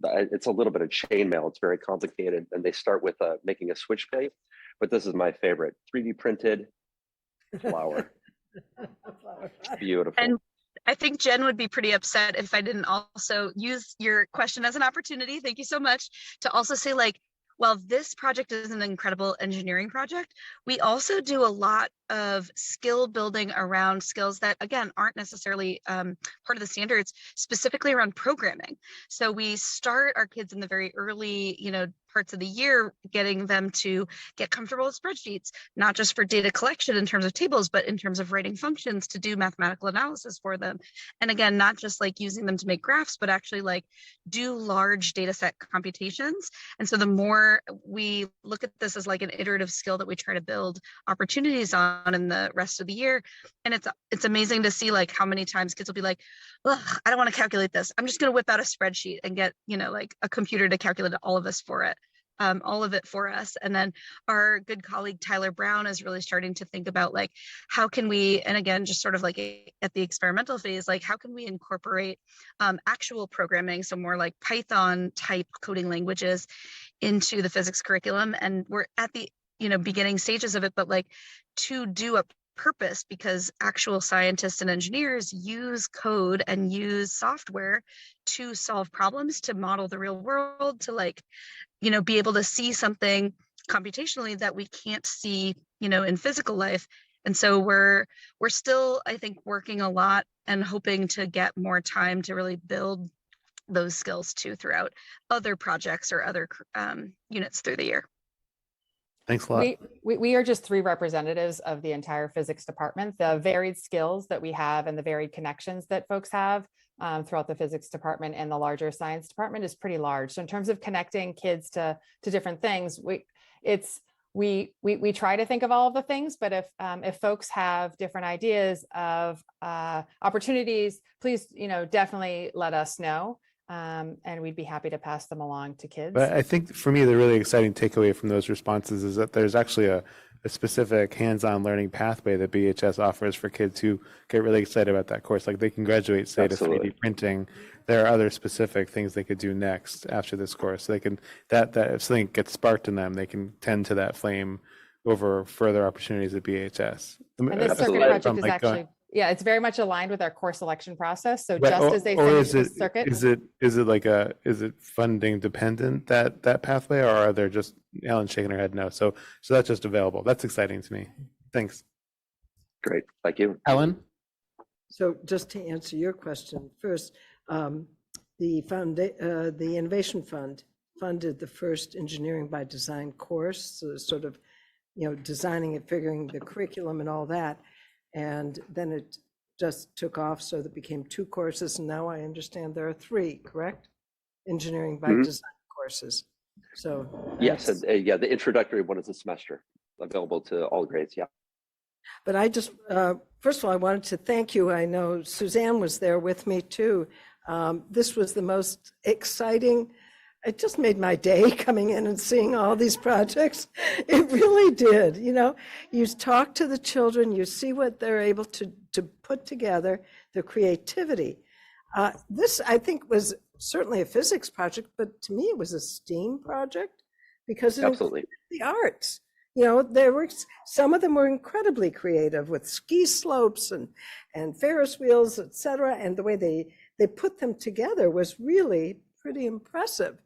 it's a little bit of chainmail. It's very complicated. And they start with making a switch plate, but this is my favorite, 3D printed flower. It's beautiful. And I think Jen would be pretty upset if I didn't also use your question as an opportunity. Thank you so much to also say, like, while this project is an incredible engineering project, we also do a lot of skill building around skills that, again, aren't necessarily part of the standards, specifically around programming. So we start our kids in the very early, parts of the year, getting them to get comfortable with spreadsheets, not just for data collection in terms of tables, but in terms of writing functions to do mathematical analysis for them. And again, not just like using them to make graphs, but actually like do large data set computations. And so the more we look at this as like an iterative skill that we try to build opportunities on in the rest of the year. And it's amazing to see like how many times kids will be like, ugh, I don't want to calculate this. I'm just going to whip out a spreadsheet and get, like a computer to calculate all of this for it. All of it for us. And then our good colleague Tyler Brown is really starting to think about like, how can we, and again, just sort of like at the experimental phase, like how can we incorporate actual programming, so more like Python type coding languages into the physics curriculum. And we're at the beginning stages of it, but like to do a purpose, because actual scientists and engineers use code and use software to solve problems, to model the real world, to like be able to see something computationally that we can't see, in physical life. And so we're still, I think, working a lot and hoping to get more time to really build those skills too throughout other projects or other units through the year. Thanks a lot. We are just 3 representatives of the entire physics department. The varied skills that we have and the varied connections that folks have throughout the physics department and the larger science department is pretty large. So in terms of connecting kids to different things, we try to think of all of the things, but if folks have different ideas of opportunities, please, definitely let us know. And we'd be happy to pass them along to kids. But I think for me, the really exciting takeaway from those responses is that there's actually a specific hands-on learning pathway that BHS offers for kids who get really excited about that course. Like they can graduate, say, Absolutely. to 3D printing. There are other specific things they could do next after this course. So they can, that if something gets sparked in them, they can tend to that flame over further opportunities at BHS. And this circuit Absolutely. project is actually, it's very much aligned with our course selection process. So But- just as they or finish is the it circuit. is it funding dependent, that pathway, or are there just, Alan's shaking her head no, so that's just available? That's exciting to me. Thanks. Great, thank you. Ellen? So just to answer your question first, the Innovation Fund funded the first Engineering by Design course, so sort of, designing it, figuring the curriculum and all that. And then it just took off, so that became 2 courses, and now I understand there are 3, correct? Engineering by Design courses. So Yes, and, the introductory one is a semester, available to all grades, yeah. But I just, first of all, I wanted to thank you. I know Suzanne was there with me too. This was the most exciting, it just made my day coming in and seeing all these projects. It really did. You talk to the children, you see what they're able to put together, the creativity. This, I think, was certainly a physics project, but to me it was a STEAM project because it Absolutely. included the arts. You know, some of them were incredibly creative with ski slopes and Ferris wheels, et cetera. And the way they put them together was really pretty impressive.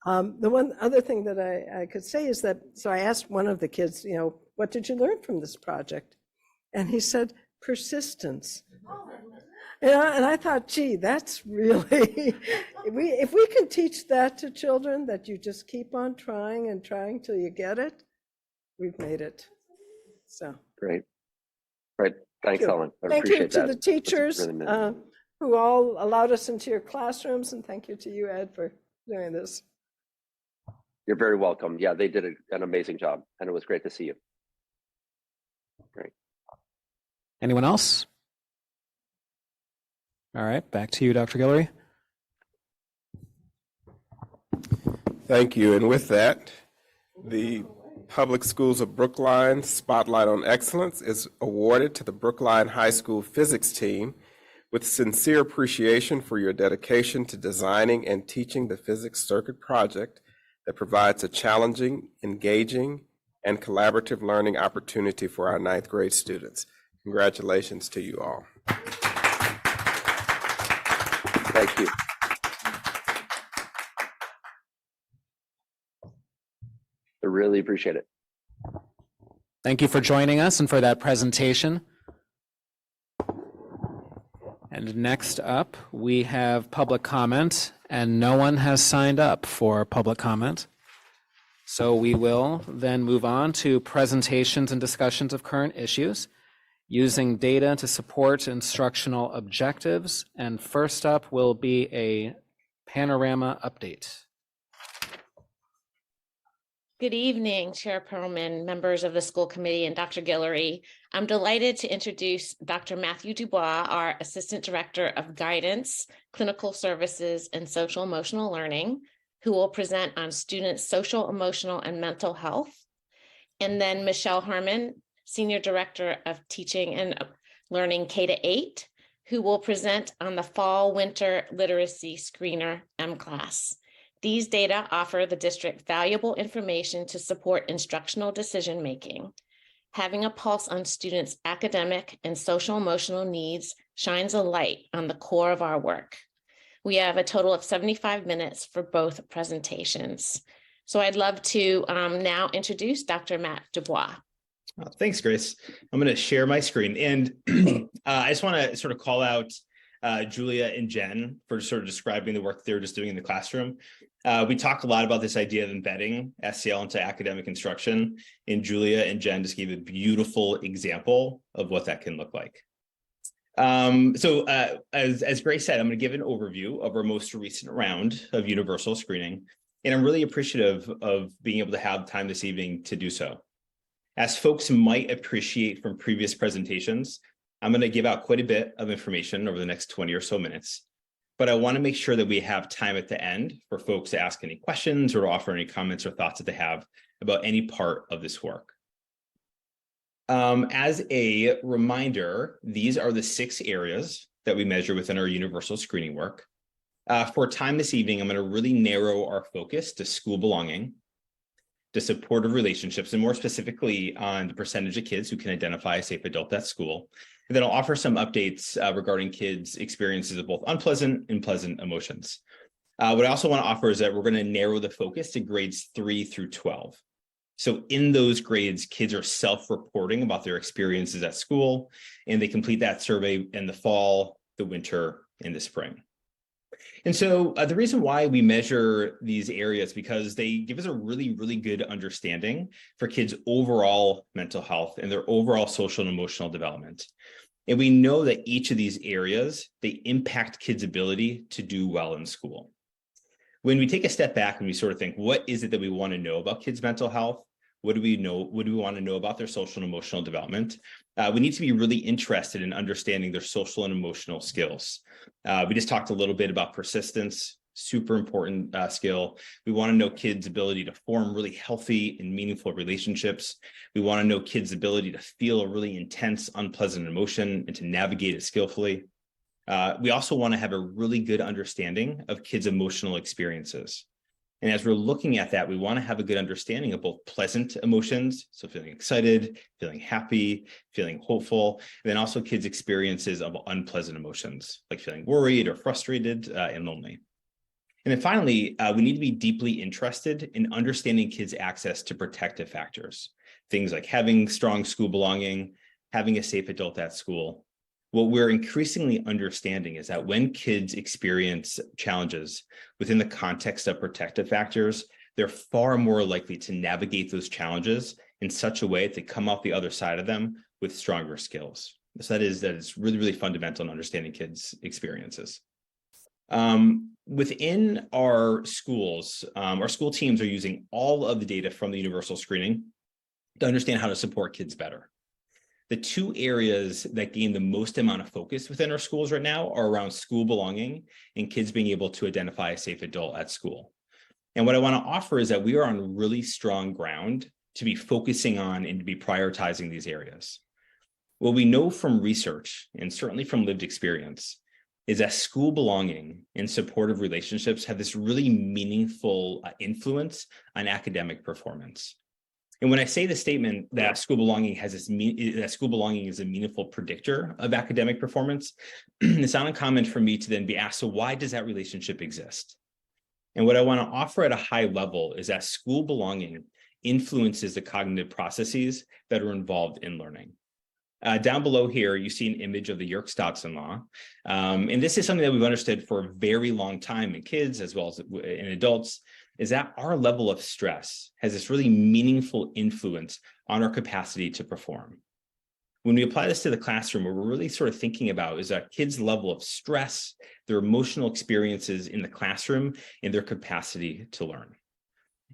The one other thing that I could say is that, so I asked one of the kids, you know, what did you learn from this project? And he said, persistence. You know, and I thought, gee, that's really, if we can teach that to children, that you just keep on trying and trying till you get it, we've made it. So. Great. Thanks, Thank you. Helen. I Thank you appreciate to that. the teachers That's really nice. who all allowed us into your classrooms, and thank you to you, Ed, for doing this. You're very welcome. Yeah, they did an amazing job, and it was great to see you. Great. Anyone else? All right, back to you, Dr. Guillory. Thank you. And with that, the Public Schools of Brookline Spotlight on Excellence is awarded to the Brookline High School physics team with sincere appreciation for your dedication to designing and teaching the physics circuit project that provides a challenging, engaging, and collaborative learning opportunity for our 9th grade students. Congratulations to you all. Thank you. I really appreciate it. Thank you for joining us and for that presentation. And next up, we have public comment, and no one has signed up for public comment. So we will then move on to presentations and discussions of current issues, using data to support instructional objectives. And first up will be a panorama update. Good evening, Chair Perlman, members of the school committee, and Dr. Guillory. I'm delighted to introduce Dr. Matthew Dubois, our Assistant Director of Guidance, Clinical Services, and Social Emotional Learning, who will present on students' social, emotional, and mental health. And then Michelle Herman, Senior Director of Teaching and Learning K-8, who will present on the Fall-Winter Literacy Screener M-Class. These data offer the district valuable information to support instructional decision-making. Having a pulse on students' academic and social emotional needs shines a light on the core of our work. We have a total of 75 minutes for both presentations. So I'd love to now introduce Dr. Matt Dubois. Thanks, Grace. I'm going to share my screen. And I just want to sort of call out Julia and Jen for sort of describing the work they're just doing in the classroom. We talk a lot about this idea of embedding SEL into academic instruction, and Julia and Jen just gave a beautiful example of what that can look like. As Grace said, I'm going to give an overview of our most recent round of universal screening, and I'm really appreciative of being able to have time this evening to do so. As folks might appreciate from previous presentations, I'm going to give out quite a bit of information over the next 20 or so minutes, but I want to make sure that we have time at the end for folks to ask any questions or offer any comments or thoughts that they have about any part of this work. As a reminder, these are the 6 areas that we measure within our universal screening work. For time this evening, I'm going to really narrow our focus to school belonging, to supportive relationships, and more specifically on the percentage of kids who can identify a safe adult at school. And then I'll offer some updates regarding kids' experiences of both unpleasant and pleasant emotions. What I also want to offer is that we're going to narrow the focus to grades 3 through 12. So in those grades, kids are self-reporting about their experiences at school, and they complete that survey in the fall, the winter, and the spring. And so the reason why we measure these areas, because they give us a really, really good understanding for kids' overall mental health and their overall social and emotional development. And we know that each of these areas, they impact kids' ability to do well in school. When we take a step back and we sort of think, what is it that we want to know about kids' mental health? What do we know? What do we want to know about their social and emotional development? We need to be really interested in understanding their social and emotional skills. We just talked a little bit about persistence, super important skill. We want to know kids' ability to form really healthy and meaningful relationships. We want to know kids' ability to feel a really intense, unpleasant emotion and to navigate it skillfully. We also want to have a really good understanding of kids' emotional experiences. And as we're looking at that, we want to have a good understanding of both pleasant emotions, so feeling excited, feeling happy, feeling hopeful, and then also kids' experiences of unpleasant emotions, like feeling worried or frustrated and lonely. And then finally, we need to be deeply interested in understanding kids' access to protective factors, things like having strong school belonging, having a safe adult at school. What we're increasingly understanding is that when kids experience challenges within the context of protective factors, they're far more likely to navigate those challenges in such a way that they come out the other side of them with stronger skills. So that is really, really fundamental in understanding kids' experiences. Within our schools, our school teams are using all of the data from the universal screening to understand how to support kids better. The two areas that gain the most amount of focus within our schools right now are around school belonging and kids being able to identify a safe adult at school. And what I want to offer is that we are on really strong ground to be focusing on and to be prioritizing these areas. What we know from research, and certainly from lived experience, is that school belonging and supportive relationships have this really meaningful influence on academic performance. And when I say the statement that school belonging that school belonging is a meaningful predictor of academic performance, it's not uncommon for me to then be asked, so why does that relationship exist? And what I want to offer at a high level is that school belonging influences the cognitive processes that are involved in learning. Down below here, you see an image of the Yerkes-Dodson law. And this is something that we've understood for a very long time in kids as well as in adults, is that our level of stress has this really meaningful influence on our capacity to perform. When we apply this to the classroom, what we're really sort of thinking about is that kids' level of stress, their emotional experiences in the classroom, and their capacity to learn.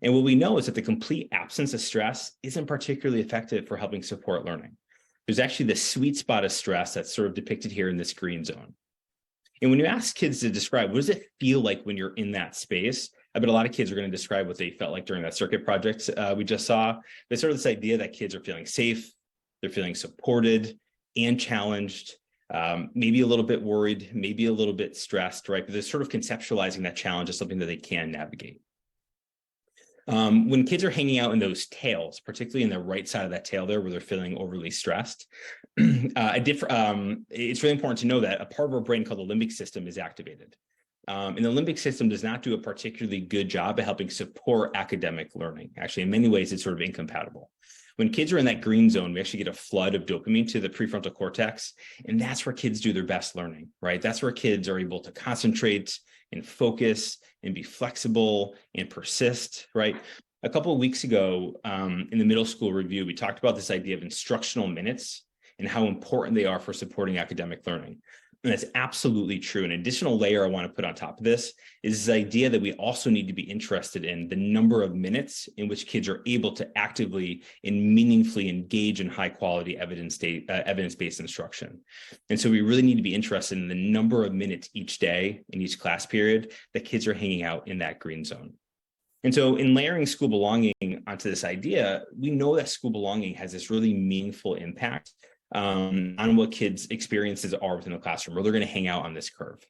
And what we know is that the complete absence of stress isn't particularly effective for helping support learning. There's actually this sweet spot of stress that's sort of depicted here in this green zone. And when you ask kids to describe, what does it feel like when you're in that space? I bet a lot of kids are going to describe what they felt like during that circuit project we just saw. There's sort of this idea that kids are feeling safe, they're feeling supported and challenged, maybe a little bit worried, maybe a little bit stressed, right? But they're sort of conceptualizing that challenge as something that they can navigate. When kids are hanging out in those tails, particularly in the right side of that tail there where they're feeling overly stressed, it's really important to know that a part of our brain called the limbic system is activated. And the limbic system does not do a particularly good job at helping support academic learning. Actually, in many ways, it's sort of incompatible. When kids are in that green zone, we actually get a flood of dopamine to the prefrontal cortex, and that's where kids do their best learning, right? That's where kids are able to concentrate and focus and be flexible and persist, right? A couple of weeks ago in the middle school review, we talked about this idea of instructional minutes and how important they are for supporting academic learning. And that's absolutely true. An additional layer I want to put on top of this is this idea that we also need to be interested in the number of minutes in which kids are able to actively and meaningfully engage in high quality evidence-based instruction. And so we really need to be interested in the number of minutes each day in each class period that kids are hanging out in that green zone. And so in layering school belonging onto this idea, we know that school belonging has this really meaningful impact on what kids' experiences are within the classroom, where they're going to hang out on this curve.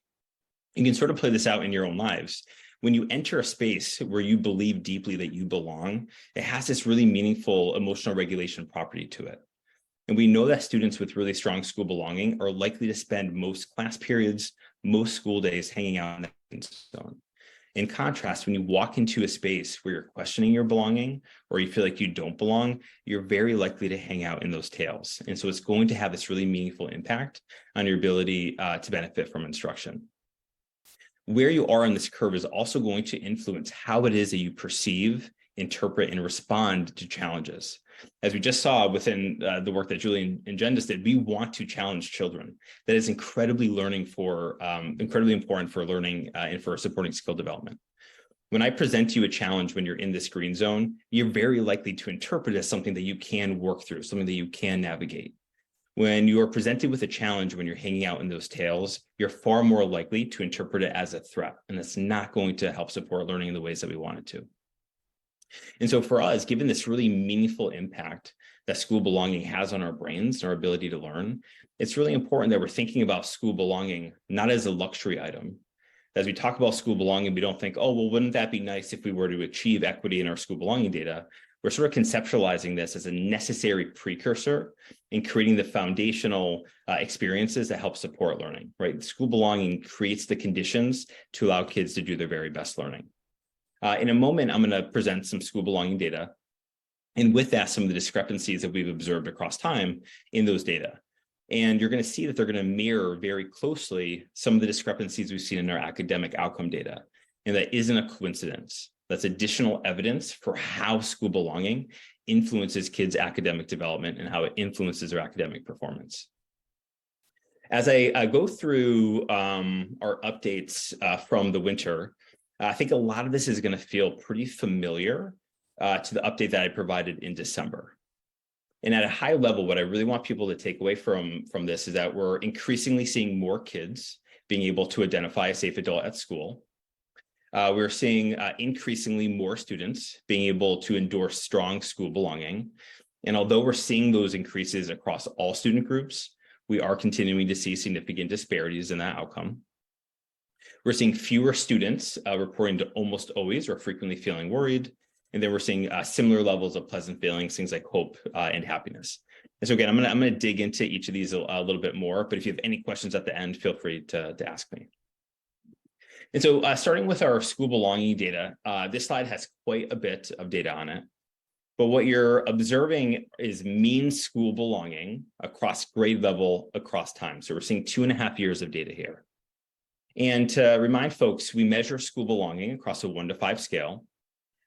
You can sort of play this out in your own lives. When you enter a space where you believe deeply that you belong, it has this really meaningful emotional regulation property to it. And we know that students with really strong school belonging are likely to spend most class periods, most school days hanging out in that zone. In contrast, when you walk into a space where you're questioning your belonging or you feel like you don't belong, you're very likely to hang out in those tails. And so it's going to have this really meaningful impact on your ability to benefit from instruction. Where you are on this curve is also going to influence how it is that you perceive, interpret, and respond to challenges. As we just saw within the work that Julie and Jen just did, we want to challenge children. That is incredibly important for learning and for supporting skill development. When I present to you a challenge when you're in this green zone, you're very likely to interpret it as something that you can work through, something that you can navigate. When you are presented with a challenge when you're hanging out in those tails, you're far more likely to interpret it as a threat, and it's not going to help support learning in the ways that we want it to. And so for us, given this really meaningful impact that school belonging has on our brains and our ability to learn, it's really important that we're thinking about school belonging not as a luxury item, As we talk about school belonging, we don't think, oh, well, wouldn't that be nice if we were to achieve equity in our school belonging data? We're sort of conceptualizing this as a necessary precursor in creating the foundational experiences that help support learning, right? School belonging creates the conditions to allow kids to do their very best learning. In a moment, I'm going to present some school belonging data. And with that, some of the discrepancies that we've observed across time in those data. And you're going to see that they're going to mirror very closely some of the discrepancies we've seen in our academic outcome data. And that isn't a coincidence. That's additional evidence for how school belonging influences kids' academic development and how it influences their academic performance. As I go through our updates from the winter, I think a lot of this is going to feel pretty familiar to the update that I provided in December. And at a high level, what I really want people to take away from this is that we're increasingly seeing more kids being able to identify a safe adult at school. We're seeing increasingly more students being able to endorse strong school belonging. And although we're seeing those increases across all student groups, we are continuing to see significant disparities in that outcome. We're seeing fewer students reporting to almost always or frequently feeling worried. And then we're seeing similar levels of pleasant feelings, things like hope and happiness. And so again, I'm gonna dig into each of these a little bit more, but if you have any questions at the end, feel free to ask me. And so starting with our school belonging data, this slide has quite a bit of data on it. But what you're observing is mean school belonging across grade level across time. So we're seeing 2.5 years of data here. And to remind folks, we measure school belonging across a 1 to 5 scale.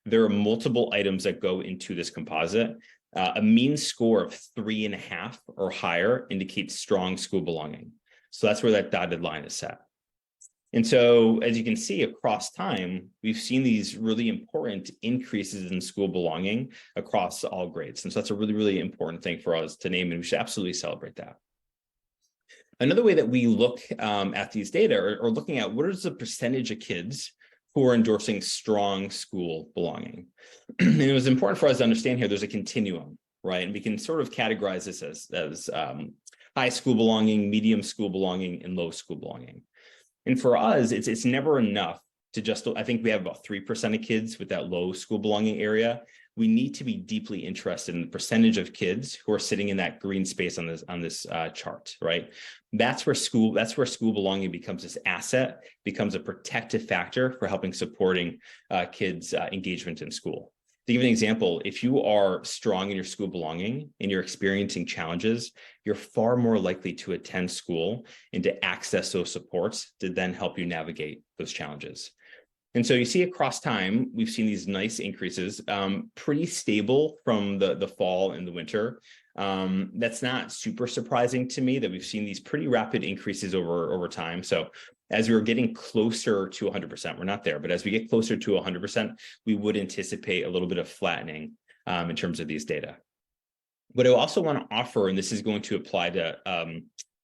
There are multiple items that go into this composite. A mean score of 3.5 or higher indicates strong school belonging. So that's where that dotted line is set. And so, as you can see across time, we've seen these really important increases in school belonging across all grades. And so that's a really, really important thing for us to name, and we should absolutely celebrate that. Another way that we look at these data or looking at what is the percentage of kids who are endorsing strong school belonging. And it was important for us to understand here, there's a continuum, right? And we can sort of categorize this as high school belonging, medium school belonging, and low school belonging. And for us, it's never enough to just, I think we have about 3% of kids with that low school belonging area. We need to be deeply interested in the percentage of kids who are sitting in that green space on this chart, right? That's where school belonging becomes this asset, becomes a protective factor for helping supporting kids' engagement in school. To give an example, if you are strong in your school belonging and you're experiencing challenges, you're far more likely to attend school and to access those supports to then help you navigate those challenges. And so you see across time, we've seen these nice increases, pretty stable from the fall and the winter. That's not super surprising to me that we've seen these pretty rapid increases over time. So as we're getting closer to 100%, we're not there, but as we get closer to 100%, we would anticipate a little bit of flattening in terms of these data. What I also want to offer, and this is going to apply to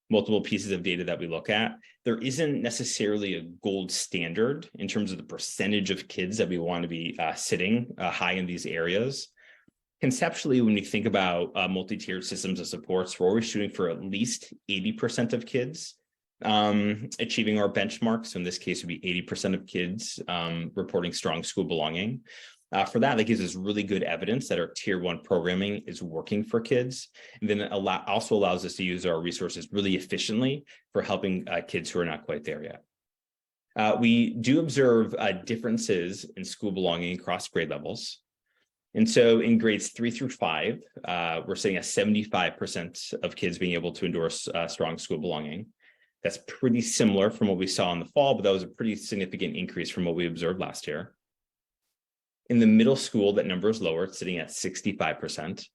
multiple pieces of data that we look at, there isn't necessarily a gold standard in terms of the percentage of kids that we want to be sitting high in these areas. Conceptually, when we think about multi-tiered systems of supports, we're always shooting for at least 80% of kids achieving our benchmark. So in this case, it would be 80% of kids reporting strong school belonging. For that gives us really good evidence that our tier 1 programming is working for kids. And then it also allows us to use our resources really efficiently for helping kids who are not quite there yet. We do observe differences in school belonging across grade levels. And so in grades 3 through 5, we're seeing a 75% of kids being able to endorse strong school belonging. That's pretty similar from what we saw in the fall, but that was a pretty significant increase from what we observed last year. In the middle school, that number is lower, it's sitting at 65%.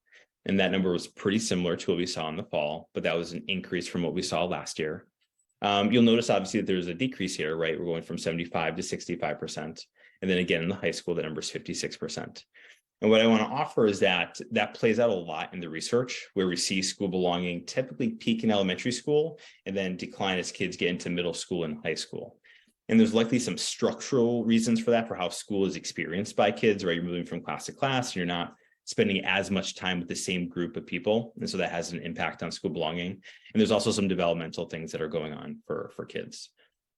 And that number was pretty similar to what we saw in the fall, but that was an increase from what we saw last year. You'll notice, obviously, that there's a decrease here, right? We're going from 75 to 65%. And then again, in the high school, the number is 56%. And what I want to offer is that plays out a lot in the research, where we see school belonging typically peak in elementary school and then decline as kids get into middle school and high school. And there's likely some structural reasons for that, for how school is experienced by kids, right? You're moving from class to class, and you're not spending as much time with the same group of people. And so that has an impact on school belonging. And there's also some developmental things that are going on for kids.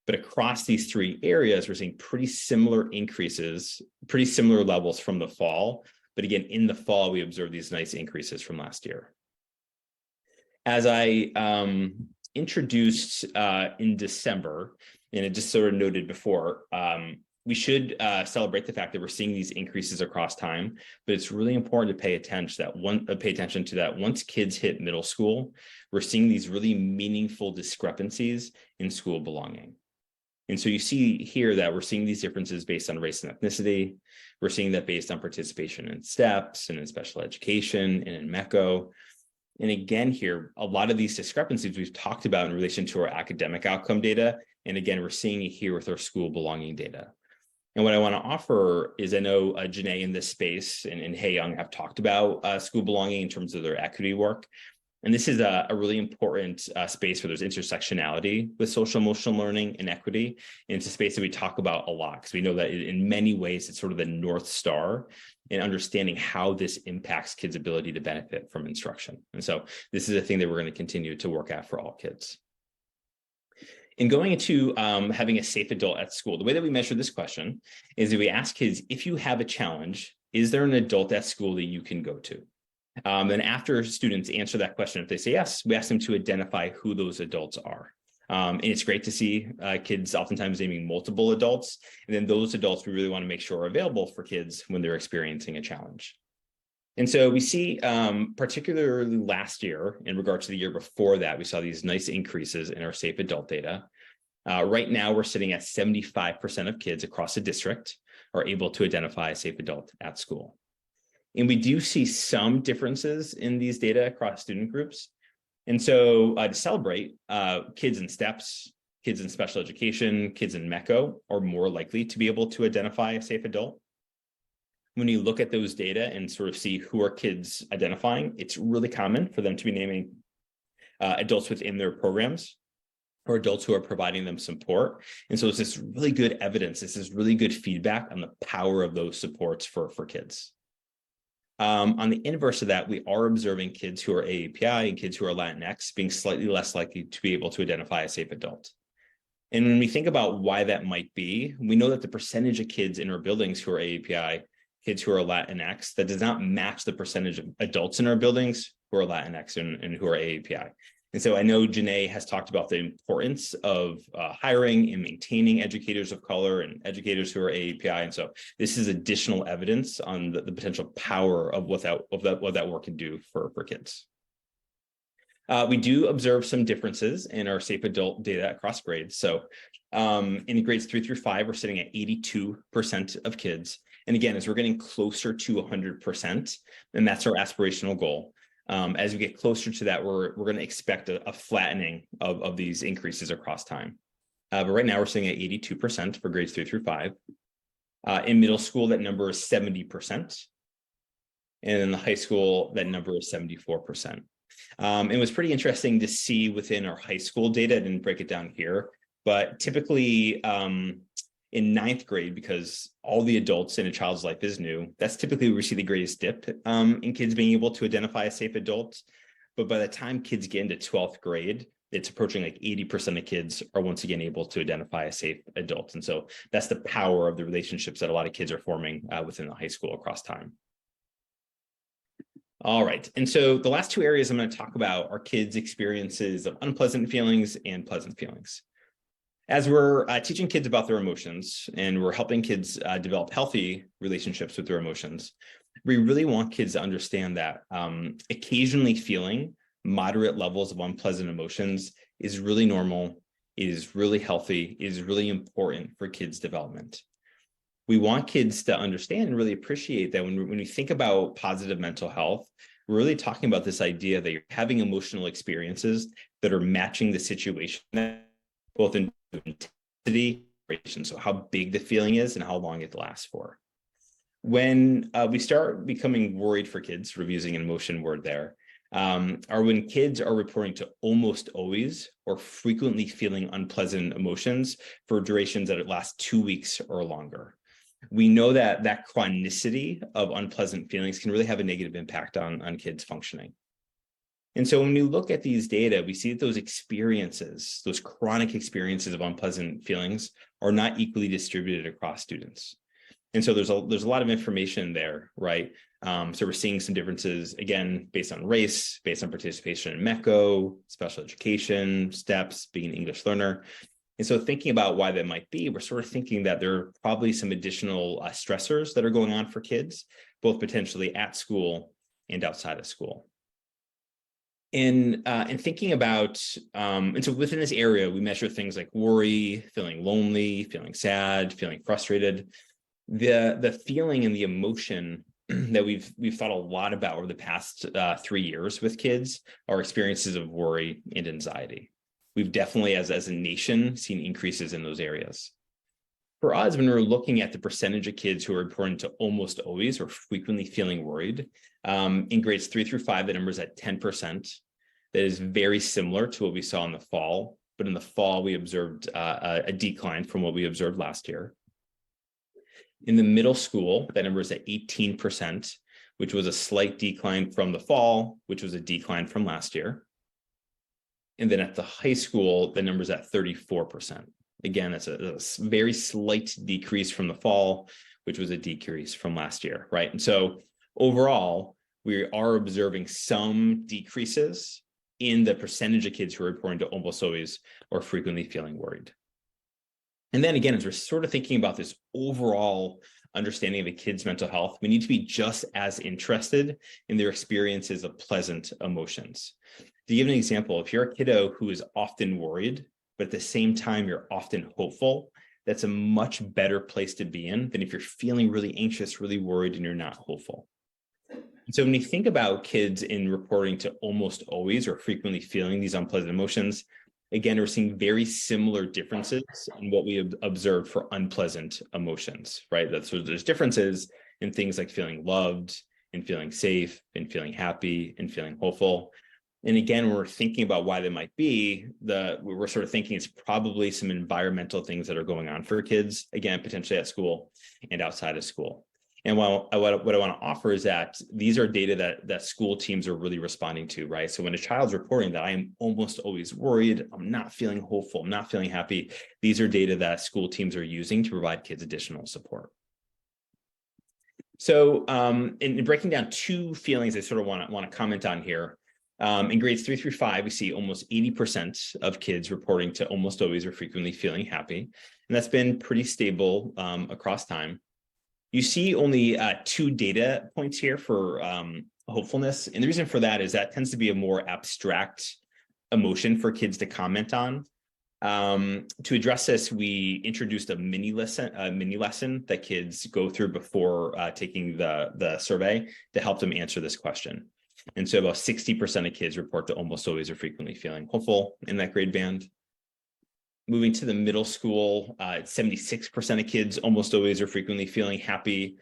But across these 3 areas, we're seeing pretty similar increases, pretty similar levels from the fall. But again, in the fall, we observed these nice increases from last year. As I introduced in December, and it just sort of noted before, we should celebrate the fact that we're seeing these increases across time, but it's really important to pay attention to that once kids hit middle school, we're seeing these really meaningful discrepancies in school belonging. And so you see here that we're seeing these differences based on race and ethnicity. We're seeing that based on participation in STEPS and in special education and in MECO. And again, here, a lot of these discrepancies we've talked about in relation to our academic outcome data. And again, we're seeing it here with our school belonging data. And what I want to offer is, I know Janae in this space and Hey Young have talked about school belonging in terms of their equity work. And this is a really important space where there's intersectionality with social emotional learning and equity. And it's a space that we talk about a lot because we know that in many ways, it's sort of the North Star in understanding how this impacts kids' ability to benefit from instruction. And so this is a thing that we're going to continue to work at for all kids. In going into having a safe adult at school, the way that we measure this question is that we ask kids, if you have a challenge, is there an adult at school that you can go to? And after students answer that question, if they say yes, we ask them to identify who those adults are. And it's great to see kids oftentimes naming multiple adults. And then those adults we really want to make sure are available for kids when they're experiencing a challenge. And so we see, particularly last year, in regard to the year before that, we saw these nice increases in our safe adult data. Right now, we're sitting at 75% of kids across the district are able to identify a safe adult at school. And we do see some differences in these data across student groups. And so to celebrate, kids in STEPS, kids in special education, kids in MECO are more likely to be able to identify a safe adult. When you look at those data and sort of see who are kids identifying, it's really common for them to be naming adults within their programs or adults who are providing them support. And so it's this really good evidence, this is really good feedback on the power of those supports for kids. On the inverse of that, we are observing kids who are AAPI and kids who are Latinx being slightly less likely to be able to identify a safe adult. And when we think about why that might be, we know that the percentage of kids in our buildings who are AAPI, kids who are Latinx, that does not match the percentage of adults in our buildings who are Latinx and who are AAPI. And so I know Janae has talked about the importance of hiring and maintaining educators of color and educators who are AAPI. And so this is additional evidence on the potential power of what that work can do for kids. We do observe some differences in our safe adult data across grades. So in grades 3 through 5, we're sitting at 82% of kids. And again, as we're getting closer to 100%, and that's our aspirational goal, as we get closer to that, we're going to expect a flattening of these increases across time. But right now, we're sitting at 82% for grades 3 through 5. In middle school, that number is 70%. And in the high school, that number is 74%. It was pretty interesting to see within our high school data. I didn't break it down here, but typically in 9th grade, because all the adults in a child's life is new, that's typically where we see the greatest dip in kids being able to identify a safe adult. But by the time kids get into 12th grade, it's approaching like 80% of kids are once again able to identify a safe adult. And so that's the power of the relationships that a lot of kids are forming within the high school across time. All right, and so the last 2 areas I'm going to talk about are kids' experiences of unpleasant feelings and pleasant feelings. As we're teaching kids about their emotions and we're helping kids develop healthy relationships with their emotions, we really want kids to understand that occasionally feeling moderate levels of unpleasant emotions is really normal, it is really healthy, it is really important for kids' development. We want kids to understand and really appreciate that when we think about positive mental health, we're really talking about this idea that you're having emotional experiences that are matching the situation, both in intensity, so how big the feeling is and how long it lasts for. When we start becoming worried for kids, sort of using an emotion word there, are when kids are reporting to almost always or frequently feeling unpleasant emotions for durations that last 2 weeks or longer. We know that that chronicity of unpleasant feelings can really have a negative impact on kids' functioning. And so when we look at these data, we see that those experiences, those chronic experiences of unpleasant feelings, are not equally distributed across students. And so there's a lot of information there, right? So we're seeing some differences, again, based on race, based on participation in MECO, special education, STEPS, being an English learner. And so thinking about why that might be, we're sort of thinking that there are probably some additional stressors that are going on for kids, both potentially at school and outside of school. In thinking about, and so within this area, we measure things like worry, feeling lonely, feeling sad, feeling frustrated. The feeling and the emotion that we've thought a lot about over the past 3 years with kids are experiences of worry and anxiety. We've definitely, as a nation, seen increases in those areas. For us, when we're looking at the percentage of kids who are reporting to almost always or frequently feeling worried, in grades 3 through 5, the number is at 10%. That is very similar to what we saw in the fall, but in the fall, we observed a decline from what we observed last year. In the middle school, that number is at 18%, which was a slight decline from the fall, which was a decline from last year. And then at the high school, the number is at 34%. Again, it's a very slight decrease from the fall, which was a decrease from last year, right? And so overall, we are observing some decreases in the percentage of kids who are reporting to almost always or frequently feeling worried. And then again, as we're sort of thinking about this overall understanding of a kid's mental health, we need to be just as interested in their experiences of pleasant emotions. To give an example, if you're a kiddo who is often worried, but at the same time, you're often hopeful, that's a much better place to be in than if you're feeling really anxious, really worried, and you're not hopeful. So when you think about kids in reporting to almost always or frequently feeling these unpleasant emotions, again, we're seeing very similar differences in what we observed for unpleasant emotions, right? So there's differences in things like feeling loved and feeling safe and feeling happy and feeling hopeful. And again, when we're thinking about why they might be, we're sort of thinking it's probably some environmental things that are going on for kids, again, potentially at school and outside of school. And what I want to offer is that these are data that school teams are really responding to, right? So when a child's reporting that I am almost always worried, I'm not feeling hopeful, I'm not feeling happy, these are data that school teams are using to provide kids additional support. So in breaking down two feelings I sort of want to comment on here, in grades 3 through 5, we see almost 80% of kids reporting to almost always or frequently feeling happy. And that's been pretty stable across time. You see only 2 data points here for hopefulness. And the reason for that is that tends to be a more abstract emotion for kids to comment on. To address this, we introduced a mini lesson that kids go through before taking the survey to help them answer this question. And so about 60% of kids report to almost always or frequently feeling hopeful in that grade band. Moving to the middle school, 76% of kids almost always or frequently feeling happy.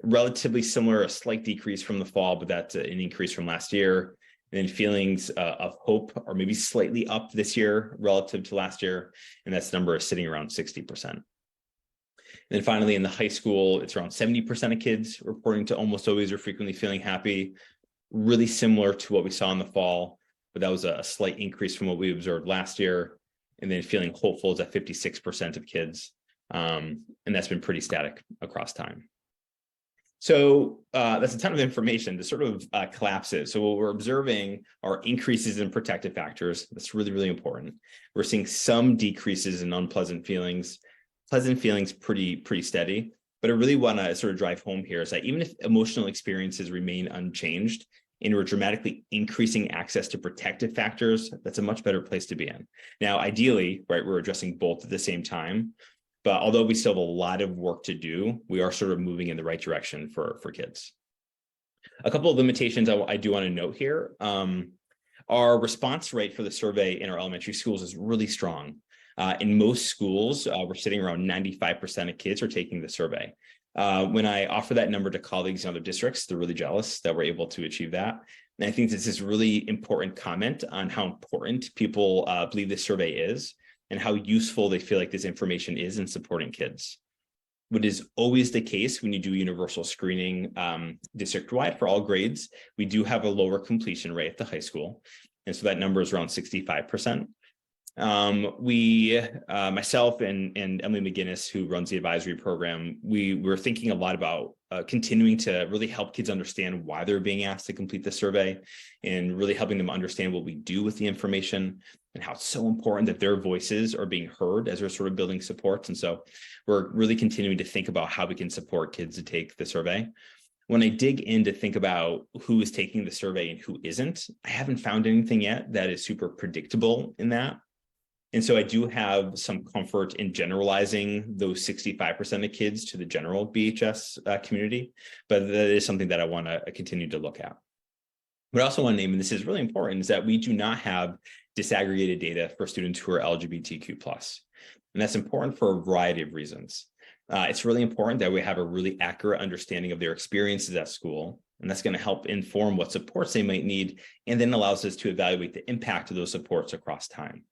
Relatively similar, a slight decrease from the fall, but that's an increase from last year. And then feelings of hope are maybe slightly up this year relative to last year. And that's number is sitting around 60%. And then finally, in the high school, it's around 70% of kids reporting to almost always or frequently feeling happy. Really similar to what we saw in the fall, but that was a slight increase from what we observed last year. And then feeling hopeful is at 56% of kids. And that's been pretty static across time. So that's a ton of information to sort of collapse it. So what we're observing are increases in protective factors. That's really, really important. We're seeing some decreases in unpleasant feelings. Pleasant feelings pretty steady. But I really want to sort of drive home here is that even if emotional experiences remain unchanged, and we're dramatically increasing access to protective factors, that's a much better place to be in. Now, ideally, right, we're addressing both at the same time, but although we still have a lot of work to do, we are sort of moving in the right direction for kids. A couple of limitations I do want to note here. Our response rate for the survey in our elementary schools is really strong. In most schools, we're sitting around 95% of kids are taking the survey. When I offer that number to colleagues in other districts, they're really jealous that we're able to achieve that. And I think this is really important comment on how important people believe this survey is and how useful they feel like this information is in supporting kids. What is always the case when you do universal screening district-wide for all grades, we do have a lower completion rate at the high school. And so that number is around 65%. Myself and Emily McGinnis, who runs the advisory program, we were thinking a lot about continuing to really help kids understand why they're being asked to complete the survey, and really helping them understand what we do with the information and how it's so important that their voices are being heard as we're sort of building supports. And so we're really continuing to think about how we can support kids to take the survey. When I dig in to think about who is taking the survey and who isn't, I haven't found anything yet that is super predictable in that. And so I do have some comfort in generalizing those 65% of kids to the general BHS community, but that is something that I want to continue to look at. What I also want to name, and this is really important, is that we do not have disaggregated data for students who are LGBTQ+. And that's important for a variety of reasons. It's really important that we have a really accurate understanding of their experiences at school, and that's going to help inform what supports they might need, and then allows us to evaluate the impact of those supports across time.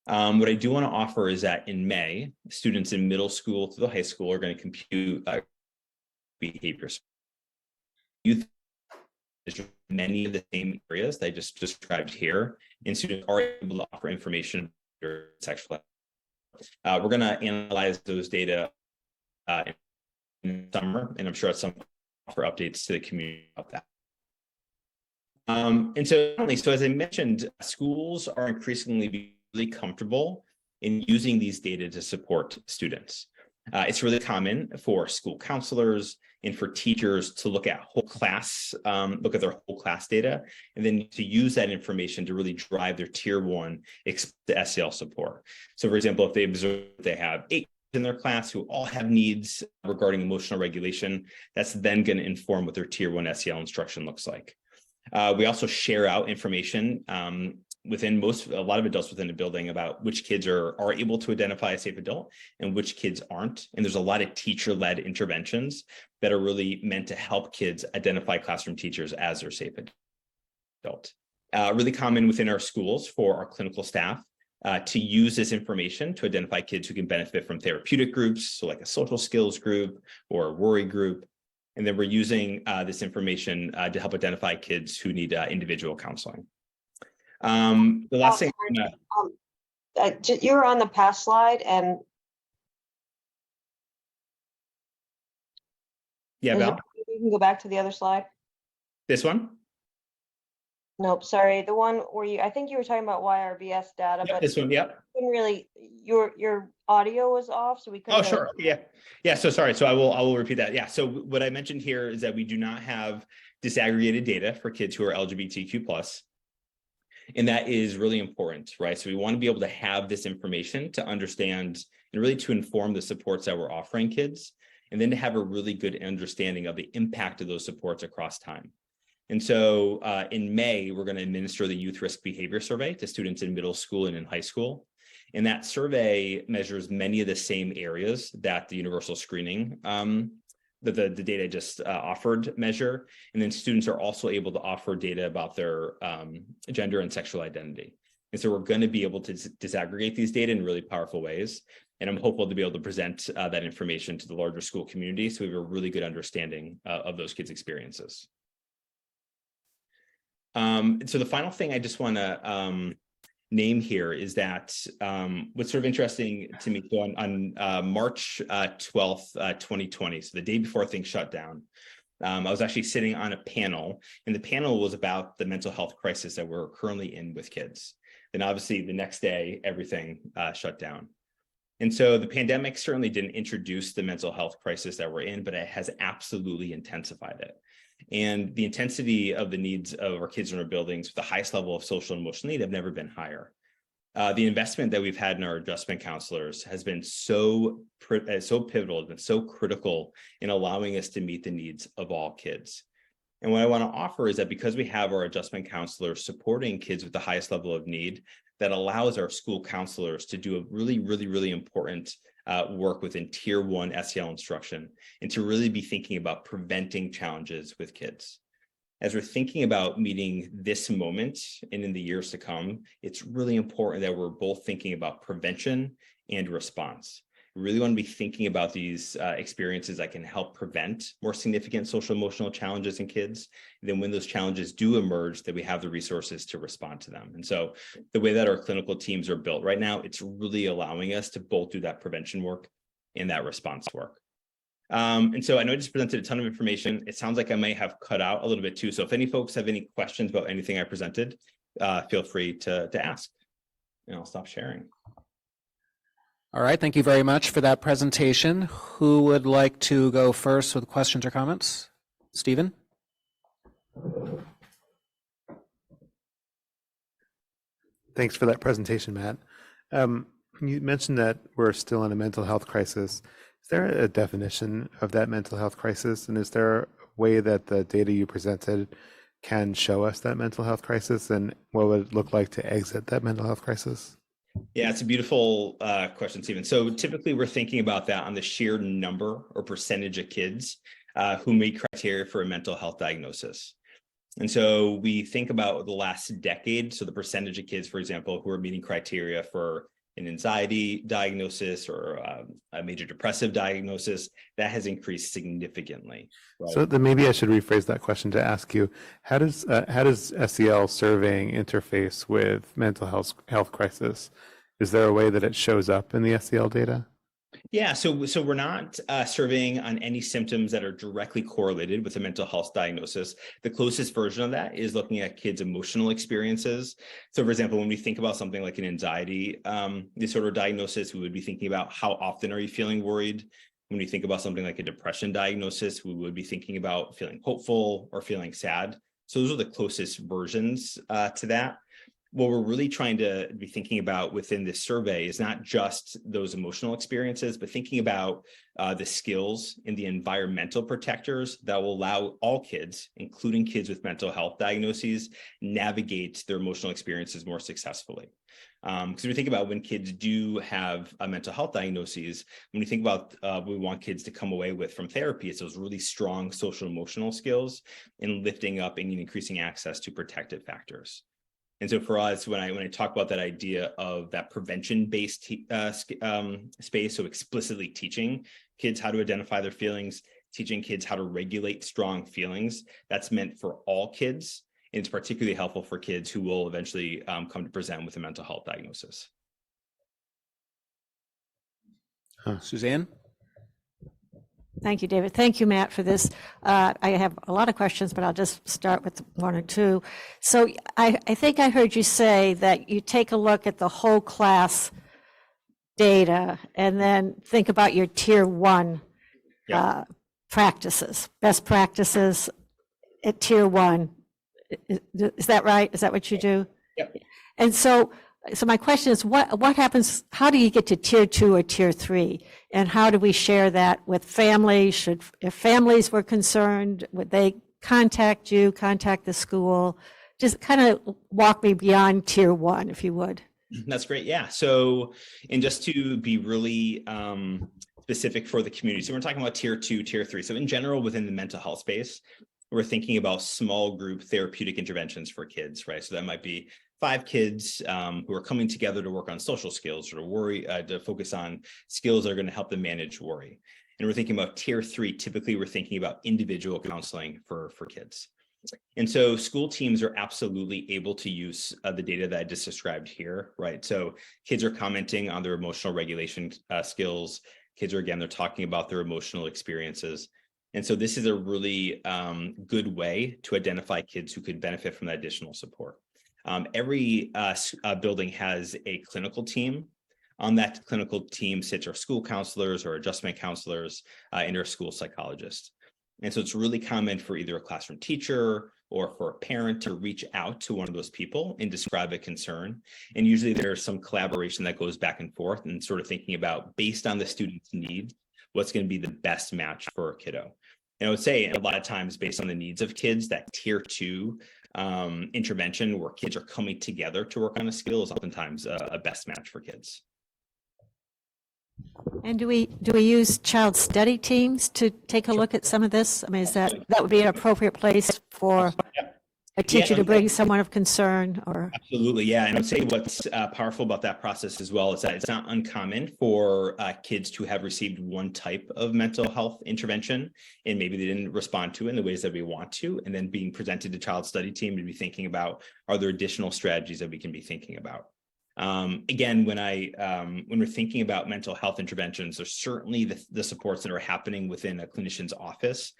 What I do want to offer is that in May, students in middle school to the high school are going to compute behaviors. Youth is many of the same areas that I just described here, and students are able to offer information about sexual. We're going to analyze those data in summer, and I'm sure at some point offer updates to the community about that. And so as I mentioned, schools are increasingly really comfortable in using these data to support students. It's really common for school counselors and for teachers to look at look at their whole class data, and then to use that information to really drive their tier 1 SEL support. So for example, if they observe they have 8 in their class who all have needs regarding emotional regulation, that's then going to inform what their tier 1 SEL instruction looks like. We also share out information within a lot of adults within the building about which kids are able to identify a safe adult and which kids aren't. And there's a lot of teacher-led interventions that are really meant to help kids identify classroom teachers as their safe adult. Really common within our schools for our clinical staff to use this information to identify kids who can benefit from therapeutic groups, so like a social skills group or a worry group. And then we're using this information to help identify kids who need individual counseling. The last thing. You're on the past slide, and yeah, Val? You can go back to the other slide. This one? Nope, sorry. The one where I think you were talking about YRBS data, Yep, but this one, yep. couldn't really, your audio was off, so we couldn't. Oh, sure. Yeah. So sorry. So I will repeat that. Yeah. So what I mentioned here is that we do not have disaggregated data for kids who are LGBTQ+. And that is really important, right? So we want to be able to have this information to understand and really to inform the supports that we're offering kids, and then to have a really good understanding of the impact of those supports across time. And so in May, we're going to administer the Youth Risk Behavior Survey to students in middle school and in high school. And that survey measures many of the same areas that the universal screening the data I just offered measure. And then students are also able to offer data about their gender and sexual identity. And so we're going to be able to disaggregate these data in really powerful ways. And I'm hopeful to be able to present that information to the larger school community so we have a really good understanding of those kids' experiences. So the final thing I just want to name here is that what's sort of interesting to me, so on March 12th, 2020, so the day before things shut down, I was actually sitting on a panel, and the panel was about the mental health crisis that we're currently in with kids. Then obviously the next day, everything shut down. And so the pandemic certainly didn't introduce the mental health crisis that we're in, but it has absolutely intensified it. And the intensity of the needs of our kids in our buildings with the highest level of social and emotional need have never been higher. The investment that we've had in our adjustment counselors has been so pivotal, and so critical in allowing us to meet the needs of all kids. And what I want to offer is that because we have our adjustment counselors supporting kids with the highest level of need, that allows our school counselors to do a really important work within tier 1 SEL instruction, and to really be thinking about preventing challenges with kids. As we're thinking about meeting this moment and in the years to come, it's really important that we're both thinking about prevention and response. really want to be thinking about these experiences that can help prevent more significant social emotional challenges in kids. Then when those challenges do emerge, that we have the resources to respond to them. And so the way that our clinical teams are built right now, it's really allowing us to both do that prevention work and that response work. And so I know I just presented a ton of information. It sounds like I may have cut out a little bit too. So if any folks have any questions about anything I presented, feel free to ask, and I'll stop sharing. All right, thank you very much for that presentation. Who would like to go first with questions or comments? Stephen? Thanks for that presentation, Matt. You mentioned that we're still in a mental health crisis. Is there a definition of that mental health crisis? And is there a way that the data you presented can show us that mental health crisis, and what would it look like to exit that mental health crisis? Yeah, it's a beautiful question, Stephen. So typically we're thinking about that on the sheer number or percentage of kids who meet criteria for a mental health diagnosis. And so we think about the last decade, so the percentage of kids, for example, who are meeting criteria for an anxiety diagnosis or a major depressive diagnosis, that has increased significantly. Right? So then maybe I should rephrase that question to ask you, how does SEL surveying interface with mental health crisis? Is there a way that it shows up in the SEL data? Yeah, so we're not surveying on any symptoms that are directly correlated with a mental health diagnosis. The closest version of that is looking at kids' emotional experiences. So for example, when we think about something like an anxiety disorder diagnosis, we would be thinking about how often are you feeling worried? When we think about something like a depression diagnosis, we would be thinking about feeling hopeful or feeling sad. So those are the closest versions to that. What we're really trying to be thinking about within this survey is not just those emotional experiences, but thinking about the skills and the environmental protectors that will allow all kids, including kids with mental health diagnoses, navigate their emotional experiences more successfully. Because we think about when kids do have a mental health diagnoses, when we think about what we want kids to come away with from therapy, it's those really strong social emotional skills in lifting up and increasing access to protective factors. And so for us, when I talk about that idea of that prevention-based space, so explicitly teaching kids how to identify their feelings, teaching kids how to regulate strong feelings, that's meant for all kids. And it's particularly helpful for kids who will eventually come to present with a mental health diagnosis. Suzanne? Thank you, David. Thank you, Matt, for this. I have a lot of questions, but I'll just start with one or two. So I think I heard you say that you take a look at the whole class data and then think about your tier one practices, best practices at tier one. Is that right? Is that what you do? Yep. And so my question is, what happens, how do you get to tier two or tier three? And how do we share that with families? If families were concerned, would they contact you, contact the school? Just kind of walk me beyond tier one, if you would. That's great. Yeah. So, and just to be really specific for the community. So we're talking about tier two, tier three. So in general, within the mental health space, we're thinking about small group therapeutic interventions for kids, right? So that might be 5 kids who are coming together to work on social skills or to focus on skills that are going to help them manage worry. And we're thinking about tier 3, typically we're thinking about individual counseling for kids. And so school teams are absolutely able to use the data that I just described here, right? So kids are commenting on their emotional regulation skills. Kids are, again, they're talking about their emotional experiences. And so this is a really good way to identify kids who could benefit from that additional support. Every building has a clinical team. On that clinical team sits our school counselors or adjustment counselors and our school psychologists. And so it's really common for either a classroom teacher or for a parent to reach out to one of those people and describe a concern. And usually there's some collaboration that goes back and forth and sort of thinking about, based on the student's needs, what's going to be the best match for a kiddo. And I would say a lot of times based on the needs of kids, that tier 2 intervention where kids are coming together to work on a skill is oftentimes a best match for kids. And do we use child study teams to take a look at some of this? I mean, is that would be an appropriate place for? a teacher to Yeah. bring someone of concern or? Absolutely, yeah. And I would say what's powerful about that process as well is that it's not uncommon for kids to have received one type of mental health intervention, and maybe they didn't respond to it in the ways that we want to, and then being presented to child study team to be thinking about, are there additional strategies that we can be thinking about? Again, when we're thinking about mental health interventions, there's certainly the supports that are happening within a clinician's office.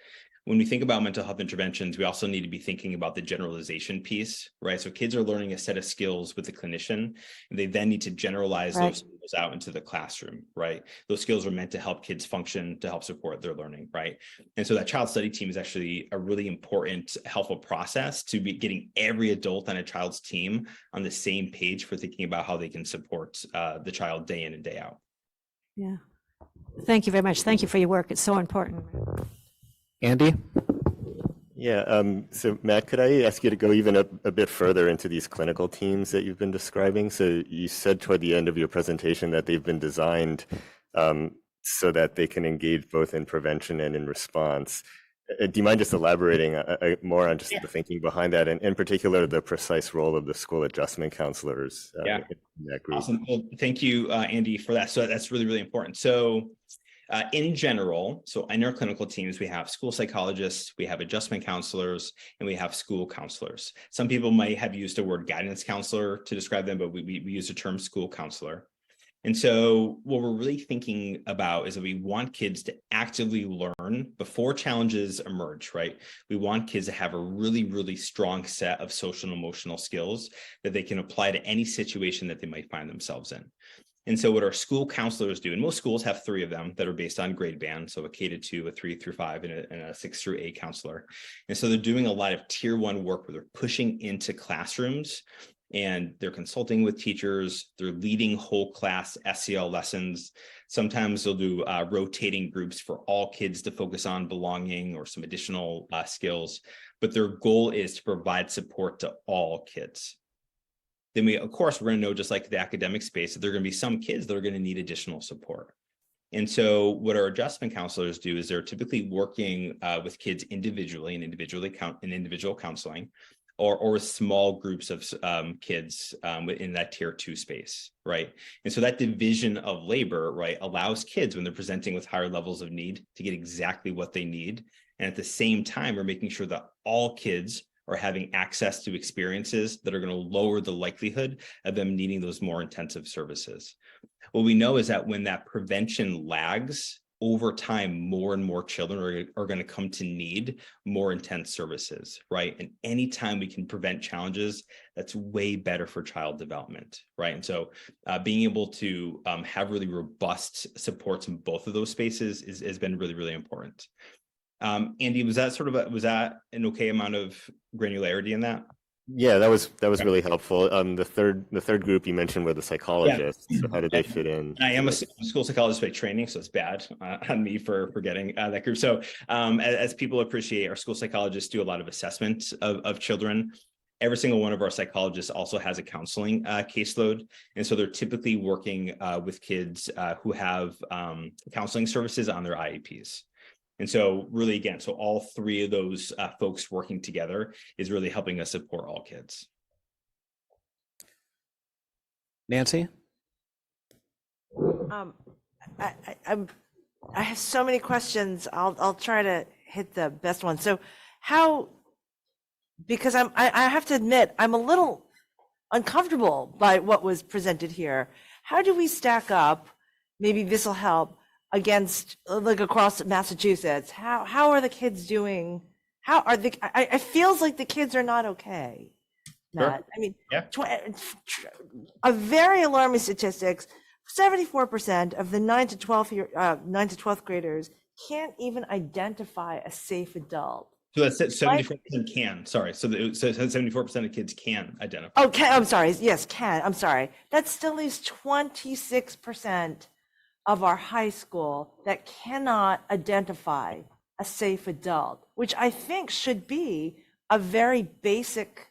When we think about mental health interventions, we also need to be thinking about the generalization piece, right? So kids are learning a set of skills with the clinician, and they then need to generalize those skills out into the classroom, right? Those skills are meant to help kids function, to help support their learning, right? And so that child study team is actually a really important, helpful process to be getting every adult on a child's team on the same page for thinking about how they can support the child day in and day out. Yeah. Thank you very much. Thank you for your work. It's so important. Andy? Yeah, so Matt, could I ask you to go even a bit further into these clinical teams that you've been describing? So you said toward the end of your presentation that they've been designed so that they can engage both in prevention and in response. Do you mind just elaborating more on just the thinking behind that, and in particular, the precise role of the school adjustment counselors in that group? Awesome. Well, thank you, Andy, for that. So that's really, really important. So in general, so in our clinical teams, we have school psychologists, we have adjustment counselors, and we have school counselors. Some people might have used the word guidance counselor to describe them, but we use the term school counselor. And so what we're really thinking about is that we want kids to actively learn before challenges emerge, right? We want kids to have a really, really strong set of social and emotional skills that they can apply to any situation that they might find themselves in. And so what our school counselors do, and most schools have 3 of them that are based on grade band, so a K-2, a 3 through 5, and a 6 through 8 counselor. And so they're doing a lot of tier 1 work where they're pushing into classrooms and they're consulting with teachers, they're leading whole class SEL lessons. Sometimes they'll do rotating groups for all kids to focus on belonging or some additional skills, but their goal is to provide support to all kids. Then of course, we're going to know, just like the academic space, that there are going to be some kids that are going to need additional support. And so what our adjustment counselors do is they're typically working with kids individually in individual counseling, or small groups of kids in that tier 2 space, right? And so that division of labor, right, allows kids, when they're presenting with higher levels of need, to get exactly what they need. And at the same time, we're making sure that all kids are having access to experiences that are going to lower the likelihood of them needing those more intensive services. What we know is that when that prevention lags, over time, more and more children are going to come to need more intense services, right? And anytime we can prevent challenges, that's way better for child development, right? And so being able to have really robust supports in both of those spaces has been really, really important. Andy, was that an okay amount of granularity in that? Yeah, that was really helpful. The third group you mentioned were the psychologists. So how did they fit in? I am a school psychologist by training, so it's bad on me for forgetting that group. So as people appreciate, our school psychologists do a lot of assessment of children. Every single one of our psychologists also has a counseling caseload. And so they're typically working with kids who have counseling services on their IEPs. And so really, again, so all 3 of those folks working together is really helping us support all kids. Nancy? I have so many questions. I'll try to hit the best one. So because I have to admit, I'm a little uncomfortable by what was presented here. How do we stack up? Maybe this will help. Against, like, across Massachusetts, how are the kids doing? How are I feels like the kids are not okay, Matt. Sure. I mean, yeah. A very alarming statistics: 74% of the 9 to 12th graders can't even identify a safe adult. So that's 74% can. Sorry, so 74% of kids can identify. Oh, I'm sorry. Yes, can. I'm sorry. That still leaves 26% of our high school that cannot identify a safe adult, which I think should be a very basic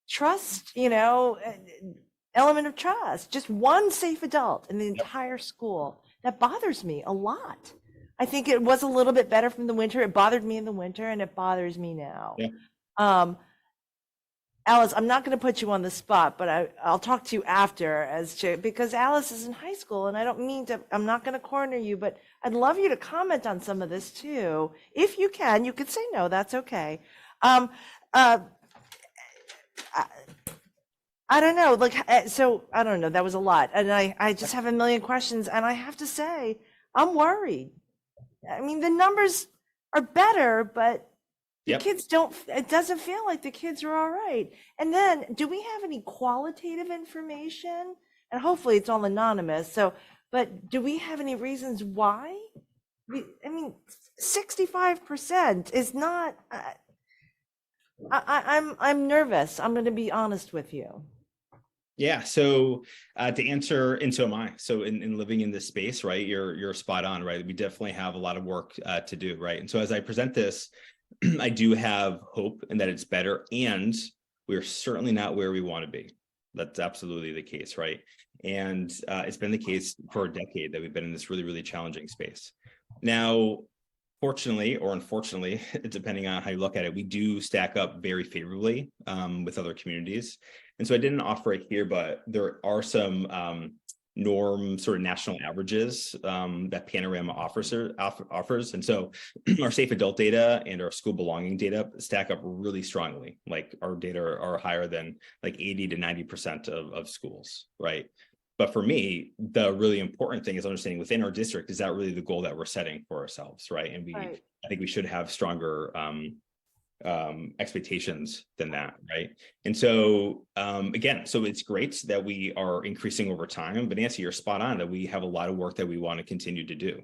trust, element of trust. Just one safe adult in the entire school. That bothers me a lot. I think it was a little bit better from the winter. It bothered me in the winter, and it bothers me now. Yeah. Alice, I'm not going to put you on the spot, but I'll talk to you after as chair, because Alice is in high school and I don't mean to, I'm not going to corner you, but I'd love you to comment on some of this too. If you can, you could say no, that's okay. I don't know, like, so I don't know, that was a lot. And I just have a million questions and I have to say, I'm worried. I mean, the numbers are better, but the kids don't, it doesn't feel like the kids are all right. And then, do we have any qualitative information? And hopefully it's all anonymous. So, but do we have any reasons why? I mean, 65% is not, I'm nervous. I'm going to be honest with you. Yeah. So to answer, and so am I. So in living in this space, right, you're spot on, right? We definitely have a lot of work to do, right? And so as I present this, I do have hope in that it's better, and we're certainly not where we want to be. That's absolutely the case, right? And it's been the case for a decade that we've been in this really, really challenging space. Now, fortunately or unfortunately, depending on how you look at it, we do stack up very favorably with other communities. And so I didn't offer it here, but there are some norm sort of national averages that Panorama offers. And so our safe adult data and our school belonging data stack up really strongly. Like our data are higher than like 80 to 90% of schools, right? But for me, the really important thing is understanding within our district, is that really the goal that we're setting for ourselves, right? And I think we should have stronger expectations than that, right? And so again, so it's great that we are increasing over time, but Nancy, you're spot on that we have a lot of work that we want to continue to do.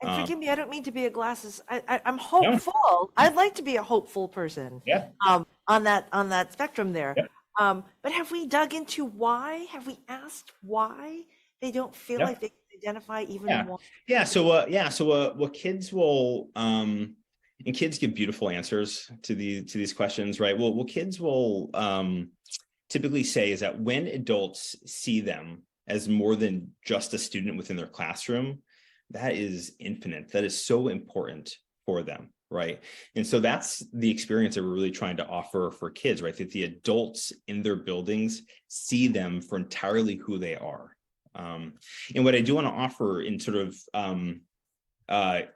And forgive me, I don't mean to be a glasses. I'm hopeful. No. I'd like to be a hopeful person. Yeah. On that spectrum there. Yeah. But have we dug into why? Have we asked why they don't feel like they can identify even one? Yeah. So what kids will and kids give beautiful answers to these questions, right? Well, what kids will typically say is that when adults see them as more than just a student within their classroom, that is infinite. That is so important for them, right? And so that's the experience that we're really trying to offer for kids, right? That the adults in their buildings see them for entirely who they are. And what I do want to offer in sort of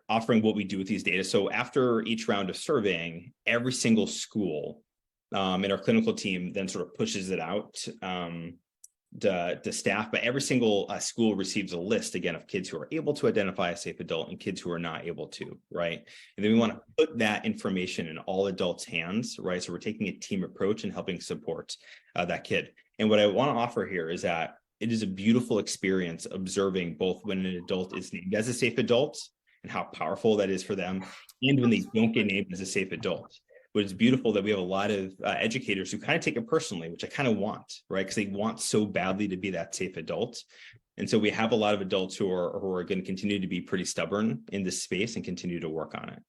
offering what we do with these data. So after each round of surveying, every single school and our clinical team then sort of pushes it out to staff, but every single school receives a list again of kids who are able to identify a safe adult and kids who are not able to, right? And then we want to put that information in all adults' hands, right? So we're taking a team approach and helping support that kid. And what I want to offer here is that it is a beautiful experience observing both when an adult is named as a safe adult and how powerful that is for them, and when they don't get named as a safe adult. But it's beautiful that we have a lot of educators who kind of take it personally, which I kind of want, right? Because they want so badly to be that safe adult. And so we have a lot of adults who are going to continue to be pretty stubborn in this space and continue to work on it.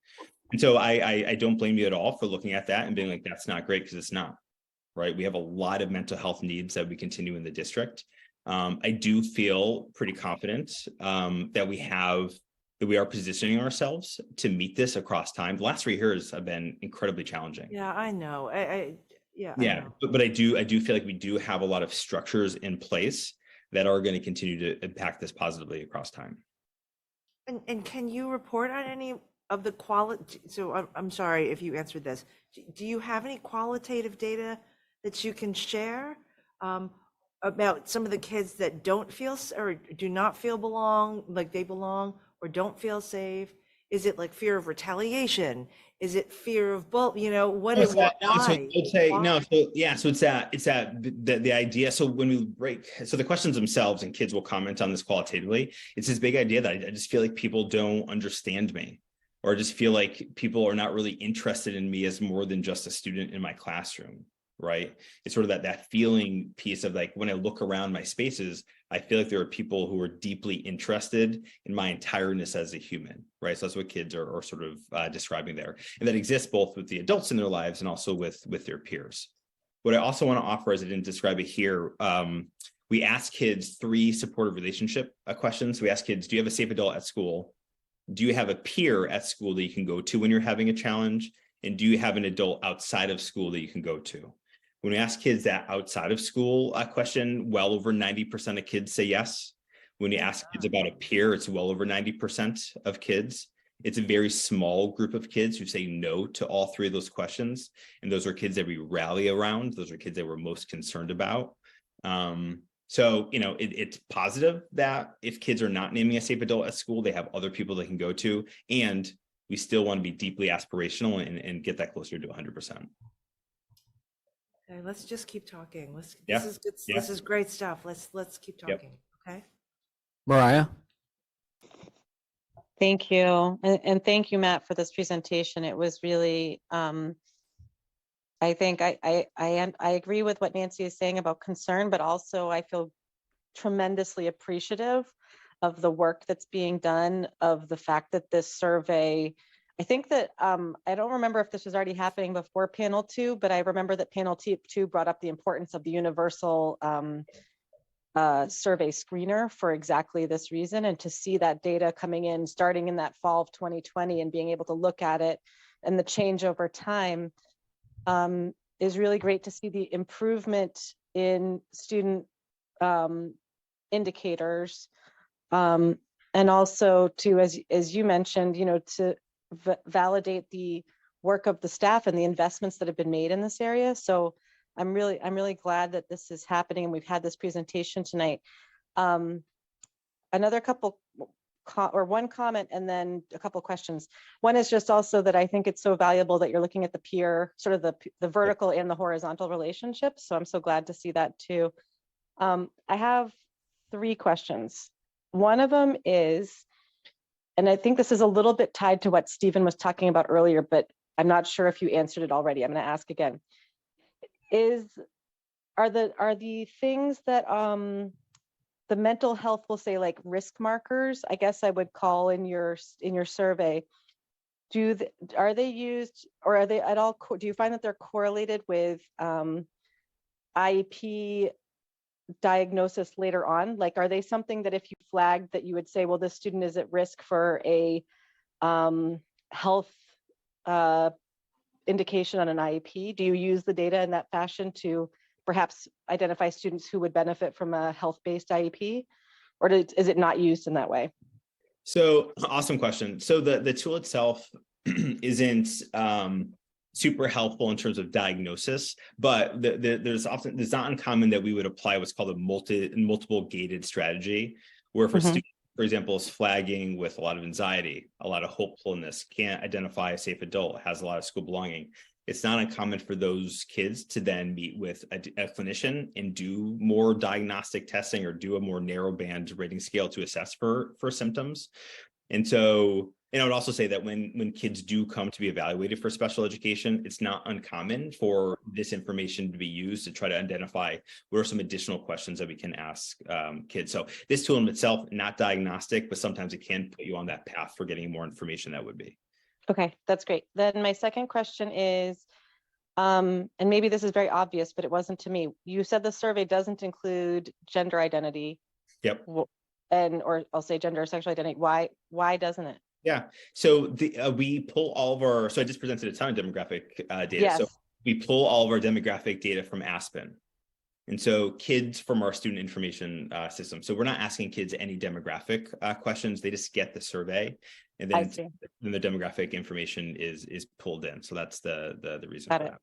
And so I don't blame you at all for looking at that and being like, that's not great, because it's not, right? We have a lot of mental health needs that we continue in the district. I do feel pretty confident that we are positioning ourselves to meet this across time. The last 3 years have been incredibly challenging. Yeah, I know. I know. But I do feel like we do have a lot of structures in place that are going to continue to impact this positively across time. And can you report on any of the quality? So I'm sorry if you answered this. Do you have any qualitative data that you can share about some of the kids that don't feel or do not feel like they belong, or don't feel safe? Is it like fear of retaliation? Is it fear of what is that? So it's the idea. So when we break, so the questions themselves, and kids will comment on this qualitatively, it's this big idea that I just feel like people don't understand me, or I just feel like people are not really interested in me as more than just a student in my classroom. Right? It's sort of that feeling piece of like, when I look around my spaces, I feel like there are people who are deeply interested in my entireness as a human, right? So that's what kids are sort of describing there. And that exists both with the adults in their lives and also with their peers. What I also want to offer, as I didn't describe it here, we ask kids 3 supportive relationship questions. We ask kids, do you have a safe adult at school? Do you have a peer at school that you can go to when you're having a challenge? And do you have an adult outside of school that you can go to? When we ask kids that outside of school question, well over 90% of kids say yes. When you ask kids about a peer, it's well over 90% of kids. It's a very small group of kids who say no to all three of those questions. And those are kids that we rally around. Those are kids that we're most concerned about. So, it's positive that if kids are not naming a safe adult at school, they have other people they can go to. And we still want to be deeply aspirational and get that closer to 100%. Okay, let's just keep talking. Yeah. This is good. Yeah. This is great stuff. Let's keep talking. Okay. Mariah? Thank you. And thank you, Matt, for this presentation. It was really, I think I agree with what Nancy is saying about concern, but also I feel tremendously appreciative of the work that's being done, of the fact that this survey, I think that, I don't remember if this was already happening before panel 2, but I remember that panel 2 brought up the importance of the universal survey screener for exactly this reason. And to see that data coming in, starting in that fall of 2020 and being able to look at it and the change over time is really great to see the improvement in student indicators. And also to, as you mentioned, to validate the work of the staff and the investments that have been made in this area. So I'm really glad that this is happening and we've had this presentation tonight. Another couple one comment and then a couple questions. One is just also that I think it's so valuable that you're looking at the peer, sort of the vertical and the horizontal relationships. So I'm so glad to see that too. I have 3 questions. One of them is, and I think this is a little bit tied to what Stephen was talking about earlier, but I'm not sure if you answered it already. I'm going to ask again. Are the things that the mental health will say, like risk markers, I guess I would call in your survey, are they used, or are they at all, do you find that they're correlated with IEP diagnosis later on? Like, are they something that if you flagged that you would say, well, this student is at risk for a health indication on an IEP? Do you use the data in that fashion to perhaps identify students who would benefit from a health-based IEP, or is it not used in that way? So awesome question. So the tool itself isn't super helpful in terms of diagnosis, but there's not uncommon that we would apply what's called a multiple gated strategy, where if a student, for example, is flagging with a lot of anxiety, a lot of hopefulness, can't identify a safe adult, has a lot of school belonging, it's not uncommon for those kids to then meet with a clinician and do more diagnostic testing or do a more narrow band rating scale to assess for symptoms. And so, and I would also say that when kids do come to be evaluated for special education, it's not uncommon for this information to be used to try to identify what are some additional questions that we can ask kids. So this tool in itself, not diagnostic, but sometimes it can put you on that path for getting more information that would be. Okay, that's great. Then my second question is, and maybe this is very obvious, but it wasn't to me. You said the survey doesn't include gender identity. Yep. Or I'll say gender or sexual identity. Why doesn't it? Yeah. So we pull all of our, so I just presented a ton of demographic data. Yes. So we pull all of our demographic data from Aspen. And so kids from our student information system. So we're not asking kids any demographic questions. They just get the survey, and then the demographic information is pulled in. So that's the reason for that.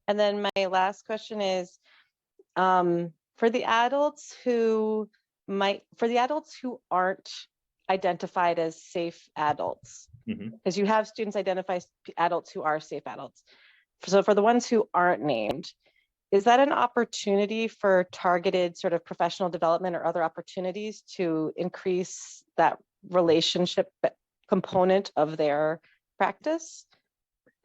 And then my last question is, for the adults who aren't identified as safe adults, because you have students identify adults who are safe adults. So for the ones who aren't named, is that an opportunity for targeted sort of professional development or other opportunities to increase that relationship component of their practice?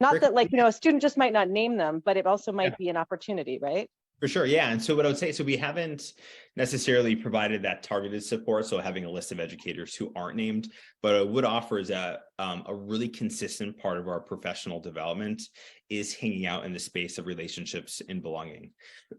Not that, like, a student just might not name them, but it also might be an opportunity, right? For sure, yeah. And so what I would say, so we haven't necessarily provided that targeted support, so having a list of educators who aren't named, but I would offer is that a really consistent part of our professional development is hanging out in the space of relationships and belonging.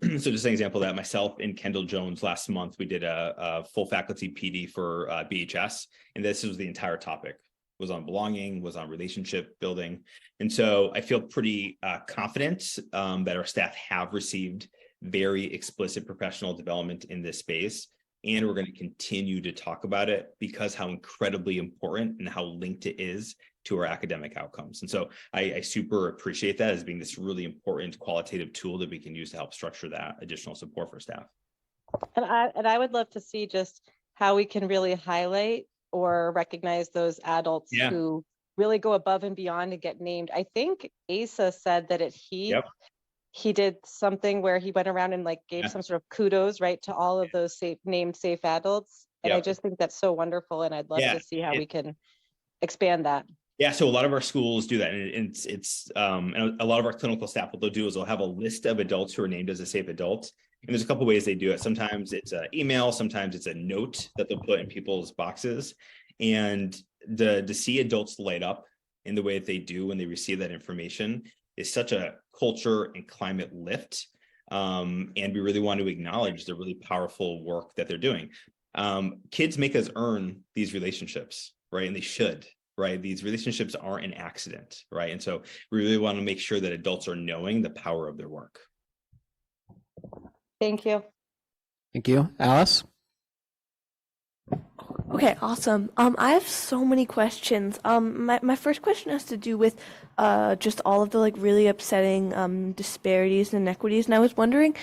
So just an example of that, myself and Kendall Jones last month, we did a full faculty PD for BHS, and this was the entire topic. was on belonging, was on relationship building. And so I feel pretty confident that our staff have received very explicit professional development in this space. And we're going to continue to talk about it because how incredibly important and how linked it is to our academic outcomes. And so I super appreciate that as being this really important qualitative tool that we can use to help structure that additional support for staff. And I would love to see just how we can really highlight or recognize those adults who really go above and beyond and get named. I think Asa said that he did something where he went around and like gave some sort of kudos, right, to all of those named safe adults. And I just think that's so wonderful. And I'd love to see how we can expand that. Yeah, so a lot of our schools do that, and it's and a lot of our clinical staff, what they'll do is they'll have a list of adults who are named as a safe adult, and there's a couple ways they do it. Sometimes it's an email, sometimes it's a note that they'll put in people's boxes, and to see adults light up in the way that they do when they receive that information is such a culture and climate lift, and we really want to acknowledge the really powerful work that they're doing. Kids make us earn these relationships, right, and they should. Right? These relationships aren't an accident, right? And so we really want to make sure that adults are knowing the power of their work. Thank you. Thank you. Alice? Okay, awesome. I have so many questions. My first question has to do with just all of the like really upsetting disparities and inequities. And I was wondering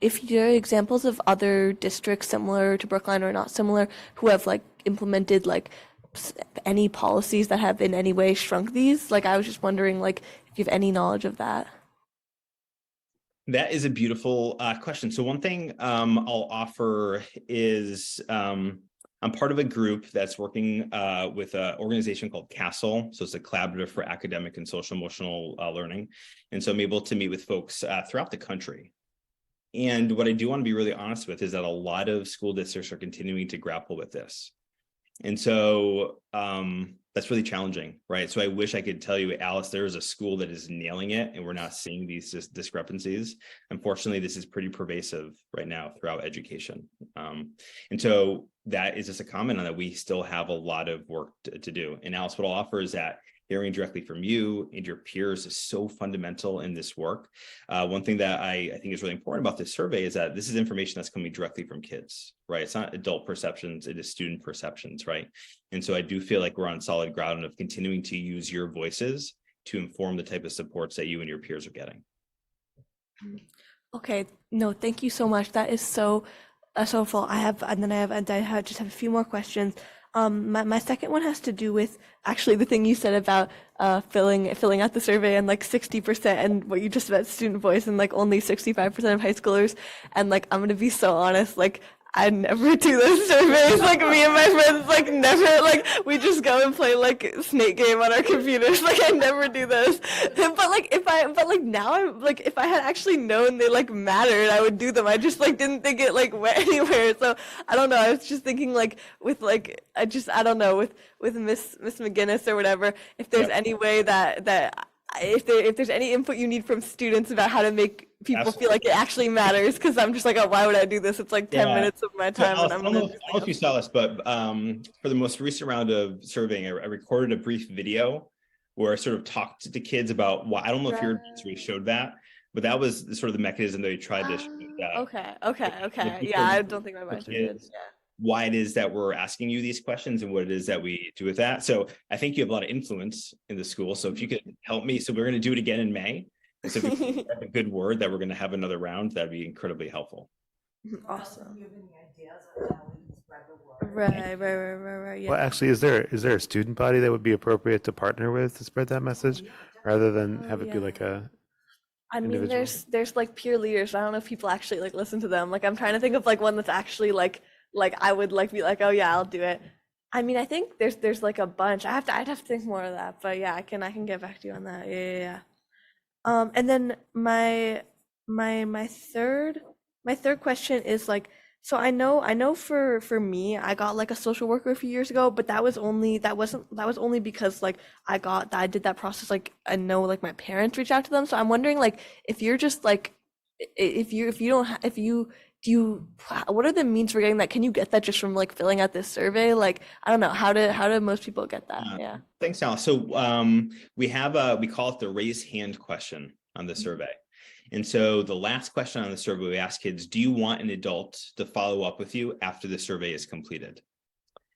if there are examples of other districts similar to Brookline or not similar who have like implemented like any policies that have in any way shrunk these. Like I was just wondering like if you have any knowledge of that. That is a beautiful question. So one thing I'll offer is I'm part of a group that's working with an organization called CASTLE. So it's a collaborative for academic and social emotional learning. And so I'm able to meet with folks throughout the country. And what I do want to be really honest with is that a lot of school districts are continuing to grapple with this. And so that's really challenging, right? So I wish I could tell you, Alice, there's a school that is nailing it and we're not seeing these discrepancies. Unfortunately, this is pretty pervasive right now throughout education. And so that is just a comment on that. We still have a lot of work to do. And Alice, what I'll offer is that hearing directly from you and your peers is so fundamental in this work. One thing that I think is really important about this survey is that this is information that's coming directly from kids, right? It's not adult perceptions, it is student perceptions, right? And so I do feel like we're on solid ground of continuing to use your voices to inform the type of supports that you and your peers are getting. Okay, no, thank you so much. That is so full. I just have a few more questions. My second one has to do with actually the thing you said about filling out the survey and like 60% and what you just said about student voice and like only 65% of high schoolers. And like, I'm gonna be so honest, like I never do those surveys. Like me and my friends, like never, like we just go and play like Snake Game on our computers. Like I never do those. But now I'm like, if I had actually known they like mattered, I would do them. I just like didn't think it like went anywhere. So I don't know. I was just thinking like with like, I don't know, with Miss McGinnis or whatever, if there's any way that if there's any input you need from students about how to make people feel like it actually matters, because I'm just like, oh, why would I do this? It's like 10 minutes of my time. So I don't know if you saw this, but for the most recent round of surveying, I recorded a brief video where I sort of talked to the kids about why. I don't know if your survey showed that, but that was sort of the mechanism that we tried to show. Okay. Yeah, I don't think my master did. Yeah. Why it is that we're asking you these questions and what it is that we do with that. So I think you have a lot of influence in the school. So if you could help me, so we're going to do it again in May. And so if you have a good word that we're going to have another round, that'd be incredibly helpful. Awesome. Right. Yeah. Well, actually, is there a student body that would be appropriate to partner with to spread that message, rather than have it be like a? I mean, there's like peer leaders. I don't know if people actually like listen to them. Like I'm trying to think of like one that's actually like I would like be like, oh yeah, I'll do it. I mean, I think there's like a bunch. I'd have to think more of that, but yeah, I can get back to you on that. Yeah. And then my third question is like, so I know for me, I got like a social worker a few years ago, but that was only because like I did that process. Like I know like my parents reached out to them. So I'm wondering like if you're just like, if you what are the means for getting that? Can you get that just from like filling out this survey? Like, I don't know, how do most people get that? Yeah. Thanks, Al. So we call it the raise hand question on the survey. And so the last question on the survey, we ask kids, do you want an adult to follow up with you after the survey is completed?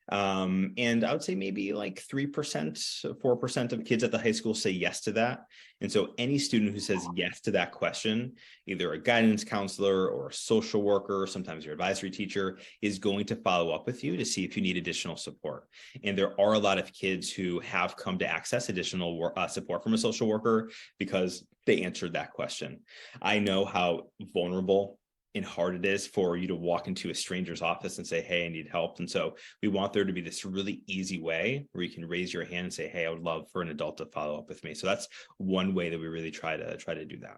And I would say maybe like 3%, 4% of kids at the high school say yes to that. And so any student who says yes to that question, either a guidance counselor or a social worker, sometimes your advisory teacher, is going to follow up with you to see if you need additional support. And there are a lot of kids who have come to access additional support from a social worker because they answered that question. I know how vulnerable and hard it is for you to walk into a stranger's office and say, hey, I need help. And so we want there to be this really easy way where you can raise your hand and say, hey, I would love for an adult to follow up with me. So that's one way that we really try to do that.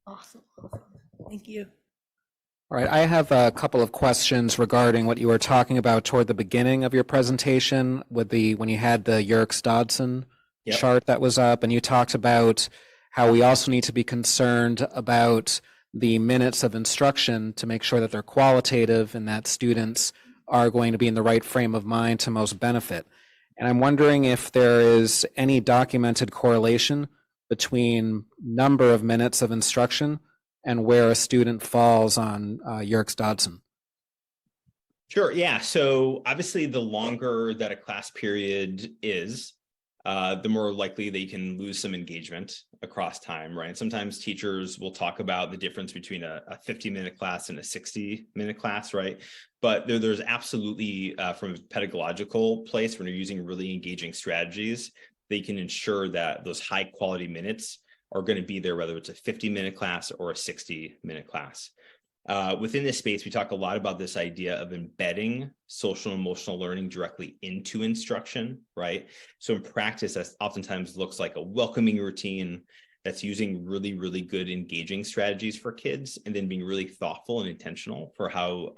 Awesome. Thank you. All right, I have a couple of questions regarding what you were talking about toward the beginning of your presentation with when you had the Yerkes-Dodson chart that was up, and you talked about how we also need to be concerned about the minutes of instruction to make sure that they're qualitative and that students are going to be in the right frame of mind to most benefit. And I'm wondering if there is any documented correlation between number of minutes of instruction and where a student falls on Yerkes-Dodson. Sure, yeah. So obviously the longer that a class period is, the more likely they can lose some engagement across time, right? And sometimes teachers will talk about the difference between a 50-minute class and a 60-minute class, right? But there's absolutely, from a pedagogical place, when you're using really engaging strategies, they can ensure that those high quality minutes are going to be there, whether it's a 50-minute class or a 60-minute class. Within this space, we talk a lot about this idea of embedding social and emotional learning directly into instruction, right? So in practice, that oftentimes looks like a welcoming routine that's using really, really good engaging strategies for kids, and then being really thoughtful and intentional for how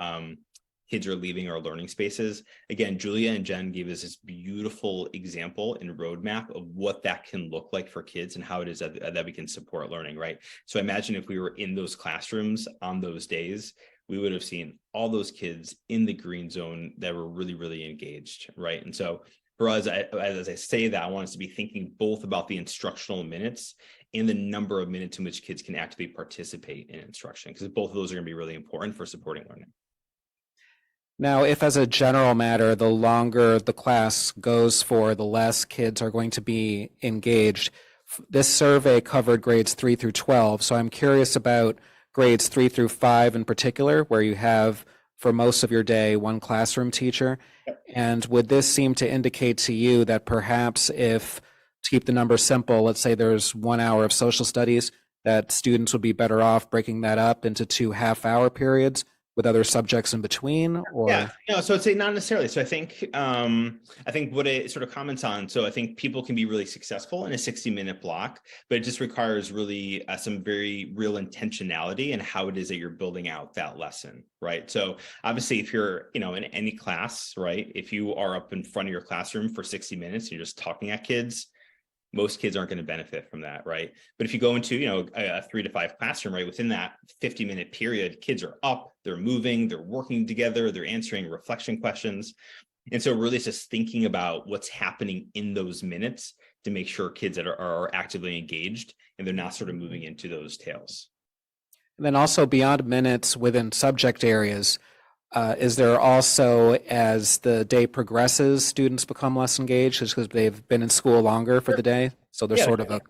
kids are leaving our learning spaces. Again, Julia and Jen gave us this beautiful example and roadmap of what that can look like for kids and how it is that we can support learning, right? So imagine if we were in those classrooms on those days, we would have seen all those kids in the green zone that were really, really engaged, right? And so for us, as I say that, I want us to be thinking both about the instructional minutes and the number of minutes in which kids can actively participate in instruction, because both of those are going to be really important for supporting learning. Now, if as a general matter, the longer the class goes for, the less kids are going to be engaged. This survey covered grades 3 through 12, so I'm curious about grades 3 through 5 in particular, where you have, for most of your day, one classroom teacher. And would this seem to indicate to you that perhaps if, to keep the numbers simple, let's say there's 1 hour of social studies, that students would be better off breaking that up into 2 half-hour periods with other subjects in between? Or yeah, no, so I'd say not necessarily. So I think what it sort of comments on, so I think people can be really successful in a 60-minute block, but it just requires really some very real intentionality in how it is that you're building out that lesson, right? So obviously if you're, in any class, right, if you are up in front of your classroom for 60 minutes and you're just talking at kids, most kids aren't going to benefit from that, right? But if you go into, a 3 to 5 classroom, right, within that 50-minute period, kids are up, they're moving, they're working together, they're answering reflection questions. And so really it's just thinking about what's happening in those minutes to make sure kids that are actively engaged and they're not sort of moving into those tails. And then also beyond minutes within subject areas, is there also, as the day progresses, students become less engaged just because they've been in school longer for the day? So there's sort of a...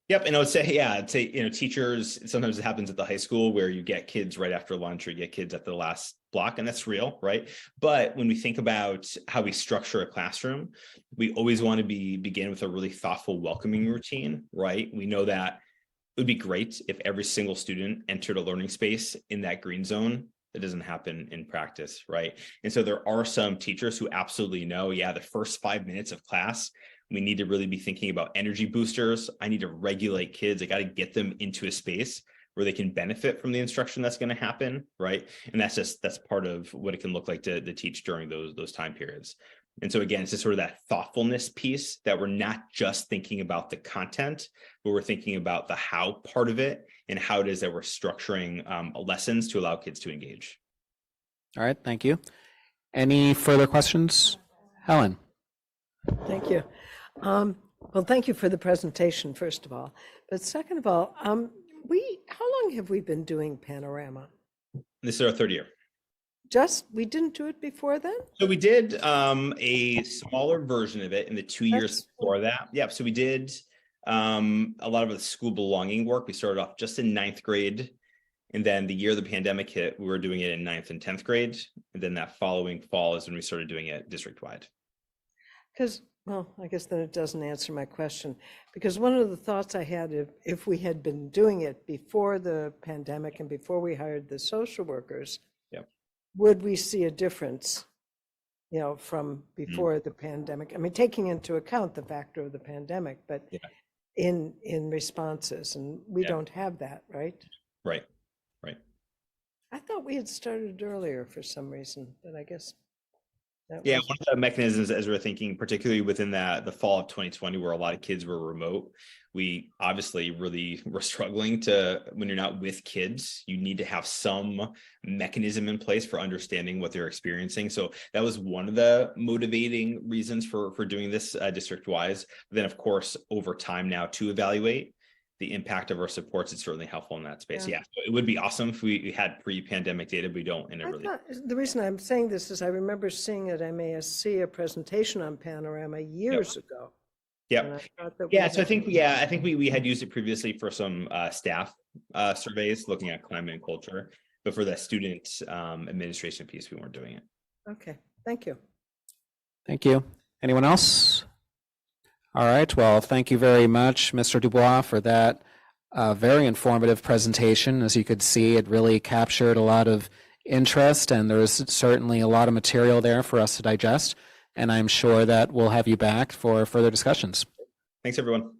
Yep, and I'd say, teachers, sometimes it happens at the high school where you get kids right after lunch or you get kids at the last block, and that's real, right? But when we think about how we structure a classroom, we always want to begin with a really thoughtful welcoming routine, right? We know that it would be great if every single student entered a learning space in that green zone. It doesn't happen in practice, right? And so there are some teachers who absolutely know, the first 5 minutes of class, we need to really be thinking about energy boosters. I need to regulate kids. I got to get them into a space where they can benefit from the instruction that's going to happen, right? And that's part of what it can look like to teach during those time periods. And so again, it's just sort of that thoughtfulness piece that we're not just thinking about the content, but we're thinking about the how part of it and how it is that we're structuring lessons to allow kids to engage. All right, thank you. Any further questions? Helen? Thank you. Well, thank you for the presentation, first of all. But second of all, how long have we been doing Panorama? This is our third year. We didn't do it before then? So we did a smaller version of it in the 2 years before that. Yeah, so we did a lot of the school belonging work. We started off just in 9th grade. And then the year the pandemic hit, we were doing it in 9th and 10th grade. And then that following fall is when we started doing it district-wide. Because, well, I guess then it doesn't answer my question. Because one of the thoughts I had, if we had been doing it before the pandemic and before we hired the social workers, would we see a difference, from before the pandemic? I mean, taking into account the factor of the pandemic, but in responses, and we don't have that, right? Right. I thought we had started earlier for some reason, but I guess one of the mechanisms, as we're thinking, particularly within the fall of 2020, where a lot of kids were remote, we obviously really were struggling when you're not with kids, you need to have some mechanism in place for understanding what they're experiencing. So that was one of the motivating reasons for doing this district-wise. Then, of course, over time now to evaluate the impact of our supports, it's certainly helpful in that space. Yeah, so it would be awesome if we had pre-pandemic data, but we don't. The reason I'm saying this is I remember seeing at MASC a presentation on Panorama years ago. So I think we had used it previously for some staff surveys looking at climate and culture, but for the student administration piece, we weren't doing it. Okay, thank you. Thank you. Anyone else? All right, well, thank you very much, Mr. Dubois, for that very informative presentation. As you could see, it really captured a lot of interest, and there's certainly a lot of material there for us to digest. And I'm sure that we'll have you back for further discussions. Thanks, everyone.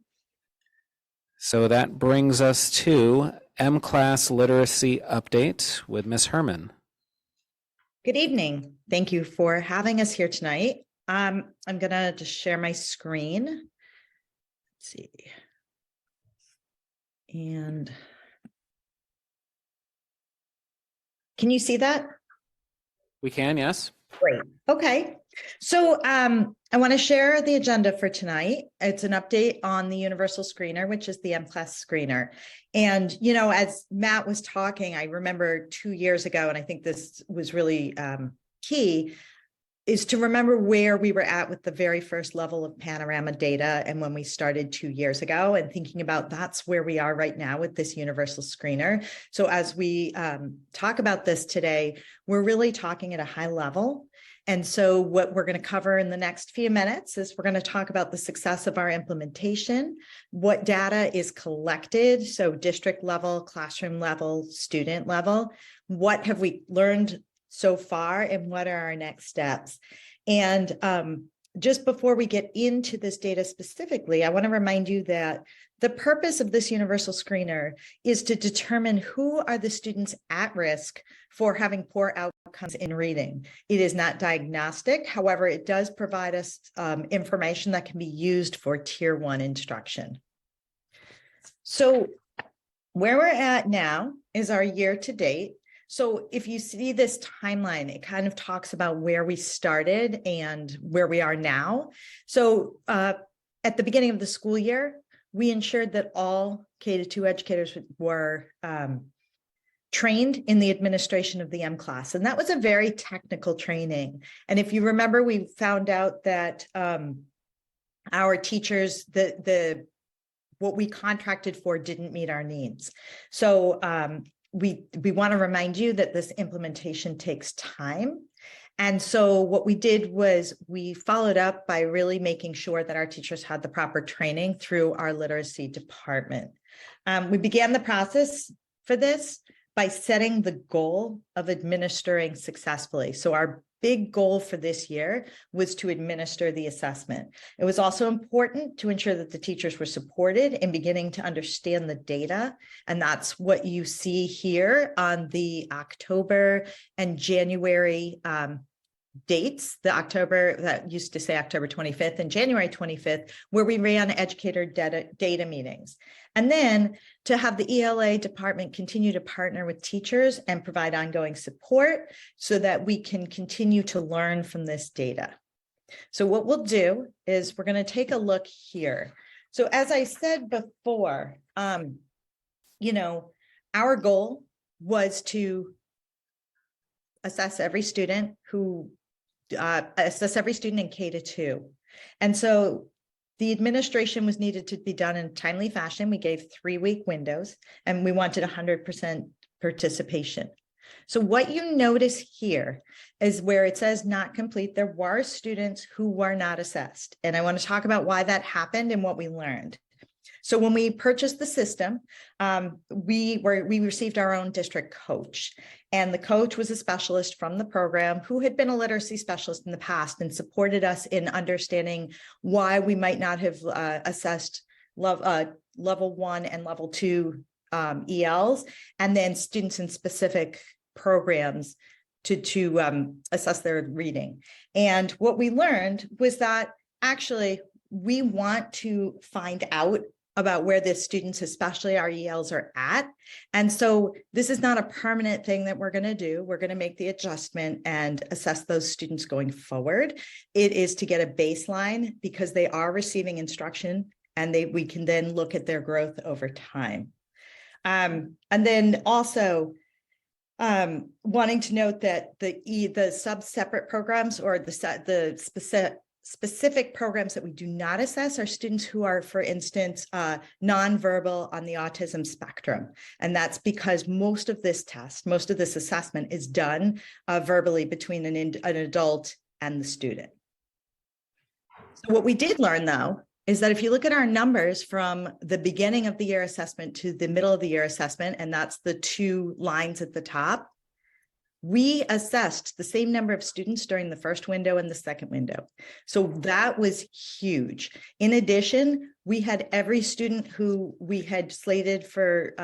So that brings us to M-Class Literacy Update with Ms. Herman. Good evening. Thank you for having us here tonight. I'm going to just share my screen. Let's see. And can you see that? We can, yes. Great. Okay. So I want to share the agenda for tonight. It's an update on the Universal Screener, which is the M-Class Screener. And, as Matt was talking, I remember 2 years ago, and I think this was really key, is to remember where we were at with the very first level of Panorama data and when we started 2 years ago, and thinking about that's where we are right now with this Universal Screener. So as we talk about this today, we're really talking at a high level. And so what we're going to cover in the next few minutes is we're going to talk about the success of our implementation, what data is collected, so district level, classroom level, student level, what have we learned so far, and what are our next steps. And just before we get into this data specifically, I want to remind you that the purpose of this Universal Screener is to determine who are the students at risk for having poor outcomes in reading. It is not diagnostic. However, it does provide us information that can be used for Tier 1 instruction. So where we're at now is our year to date. So if you see this timeline, it kind of talks about where we started and where we are now. So at the beginning of the school year, we ensured that all K-2 educators were trained in the administration of the M-Class. And that was a very technical training. And if you remember, we found out that our teachers, what we contracted for didn't meet our needs. So we want to remind you that this implementation takes time. And so what we did was we followed up by really making sure that our teachers had the proper training through our literacy department. We began the process for this by setting the goal of administering successfully. So our big goal for this year was to administer the assessment. It was also important to ensure that the teachers were supported in beginning to understand the data. And that's what you see here on the October and January dates, that used to say October 25th and January 25th, where we ran educator data meetings. And then to have the ELA department continue to partner with teachers and provide ongoing support so that we can continue to learn from this data. So what we'll do is we're going to take a look here. So as I said before, you know, our goal was to assess every student in K-2. And so the administration was needed to be done in a timely fashion. We gave 3-week windows and we wanted 100% participation. So what you notice here is where it says not complete, there were students who were not assessed. And I want to talk about why that happened and what we learned. So when we purchased the system, we received our own district coach, and the coach was a specialist from the program who had been a literacy specialist in the past and supported us in understanding why we might not have assessed level 1 and level 2 ELs, and then students in specific programs to assess their reading. And what we learned was that actually we want to find out about where the students, especially our ELs, are at. And so this is not a permanent thing that we're going to do. We're going to make the adjustment and assess those students going forward. It is to get a baseline because they are receiving instruction, and we can then look at their growth over time. And then also wanting to note that the sub-separate programs or the specific programs that we do not assess are students who are, for instance, nonverbal on the autism spectrum. And that's because most of this assessment is done verbally between an adult and the student. So what we did learn, though, is that if you look at our numbers from the beginning of the year assessment to the middle of the year assessment, and that's the 2 lines at the top, we assessed the same number of students during the first window and the second window. So that was huge. In addition, we had every student who we had slated for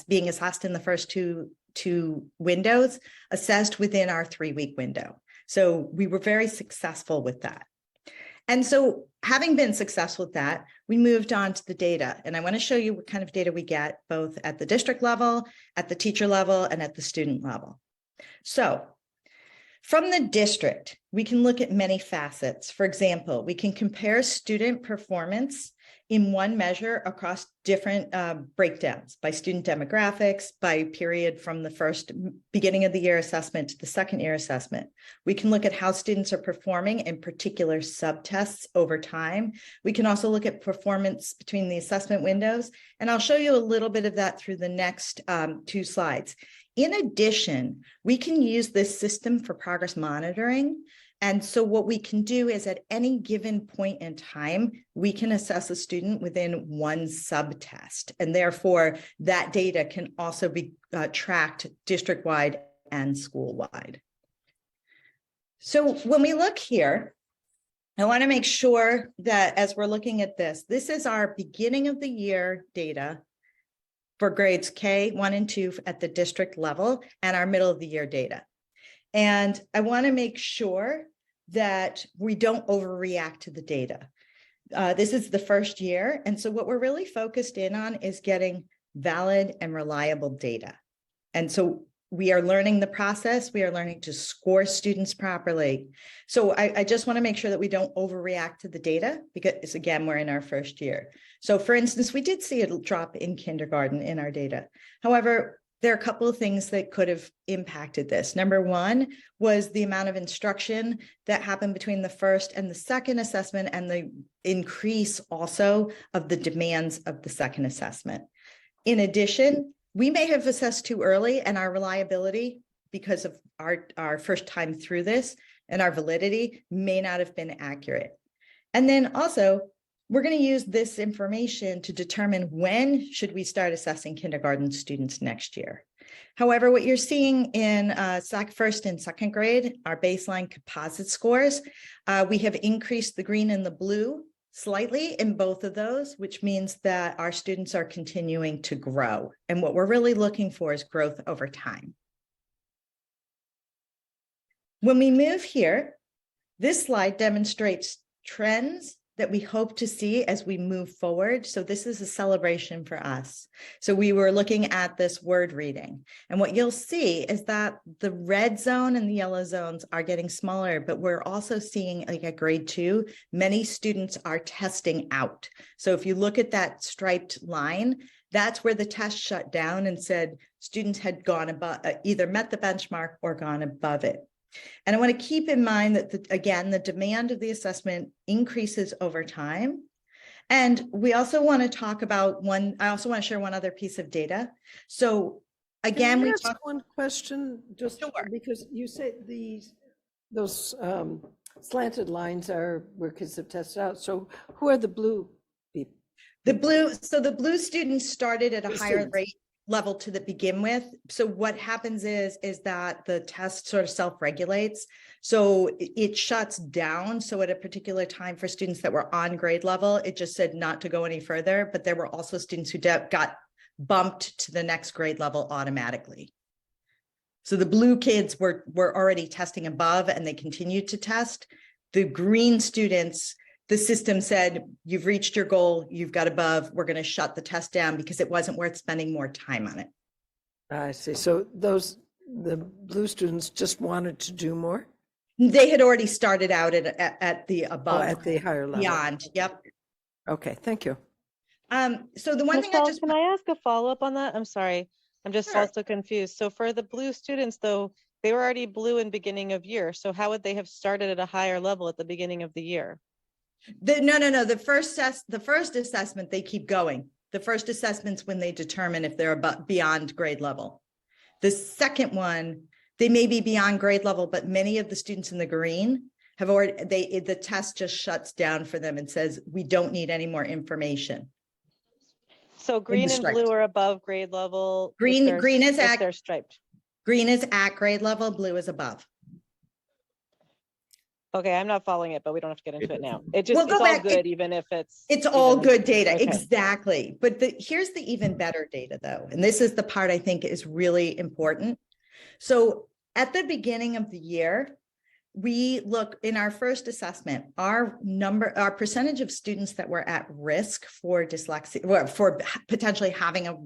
being assessed in the first two windows assessed within our 3-week window. So we were very successful with that. And so having been successful with that, we moved on to the data. And I want to show you what kind of data we get both at the district level, at the teacher level, and at the student level. So from the district, we can look at many facets. For example, we can compare student performance in one measure across different breakdowns by student demographics, by period from the first beginning of the year assessment to the second year assessment. We can look at how students are performing in particular subtests over time. We can also look at performance between the assessment windows, and I'll show you a little bit of that through the next 2 slides. In addition, we can use this system for progress monitoring. And so what we can do is at any given point in time, we can assess a student within one subtest. And therefore, that data can also be tracked district-wide and school-wide. So when we look here, I want to make sure that as we're looking at this is our beginning of the year data for grades K, 1 and 2 at the district level, and our middle of the year data. And I want to make sure that we don't overreact to the data. This is the first year. And so what we're really focused in on is getting valid and reliable data. And so we are learning the process. We are learning to score students properly. So I just want to make sure that we don't overreact to the data because, again, we're in our first year. So for instance, we did see a drop in kindergarten in our data. However, there are a couple of things that could have impacted this. Number one was the amount of instruction that happened between the first and the second assessment and the increase also of the demands of the second assessment. In addition, we may have assessed too early, and our reliability, because of our first time through this, and our validity may not have been accurate. And then also, we're going to use this information to determine when should we start assessing kindergarten students next year. However, what you're seeing in first and second grade, our baseline composite scores, we have increased the green and the blue slightly in both of those, which means that our students are continuing to grow. And what we're really looking for is growth over time. When we move here, this slide demonstrates trends that we hope to see as we move forward. So this is a celebration for us. So we were looking at this word reading, and what you'll see is that the red zone and the yellow zones are getting smaller, but we're also seeing, like at grade 2, many students are testing out. So if you look at that striped line, that's where the test shut down and said students had gone above, either met the benchmark or gone above it. And I want to keep in mind that, again, the demand of the assessment increases over time. And we also want to talk about I also want to share one other piece of data. So again, Can I we ask talk one question, just because you say those slanted lines are where kids have tested out. So who are the blue people? the blue students started at a higher rate level to begin with. So what happens is that the test sort of self-regulates. So it shuts down. So at a particular time for students that were on grade level, it just said not to go any further. But there were also students who got bumped to the next grade level automatically. So the blue kids were already testing above and they continued to test. The green students, the system said, you've reached your goal, you've got above, we're going to shut the test down because it wasn't worth spending more time on it. I see. So the blue students just wanted to do more? They had already started out at the above. Oh, at the higher level. Beyond, yep. Okay, thank you. So the one thing I just... Can I ask a follow-up on that? I'm sorry. I'm just Sure. also confused. So for the blue students, though, they were already blue in beginning of year. So how would they have started at a higher level at the beginning of the year? No. The first assessment, they keep going. The first assessment's when they determine if they're beyond grade level. The second one, they may be beyond grade level, but many of the students in the green have already, the test just shuts down for them and says, we don't need any more information. So green and blue are above grade level. Green is if they're striped. Green is at grade level, blue is above. Okay, I'm not following it, but we don't have to get into it now. It's all good, even if it's all good data. Okay. Exactly. But here's the even better data though. And this is the part I think is really important. So at the beginning of the year, we look in our first assessment, our percentage of students that were at risk for dyslexia, or for potentially having a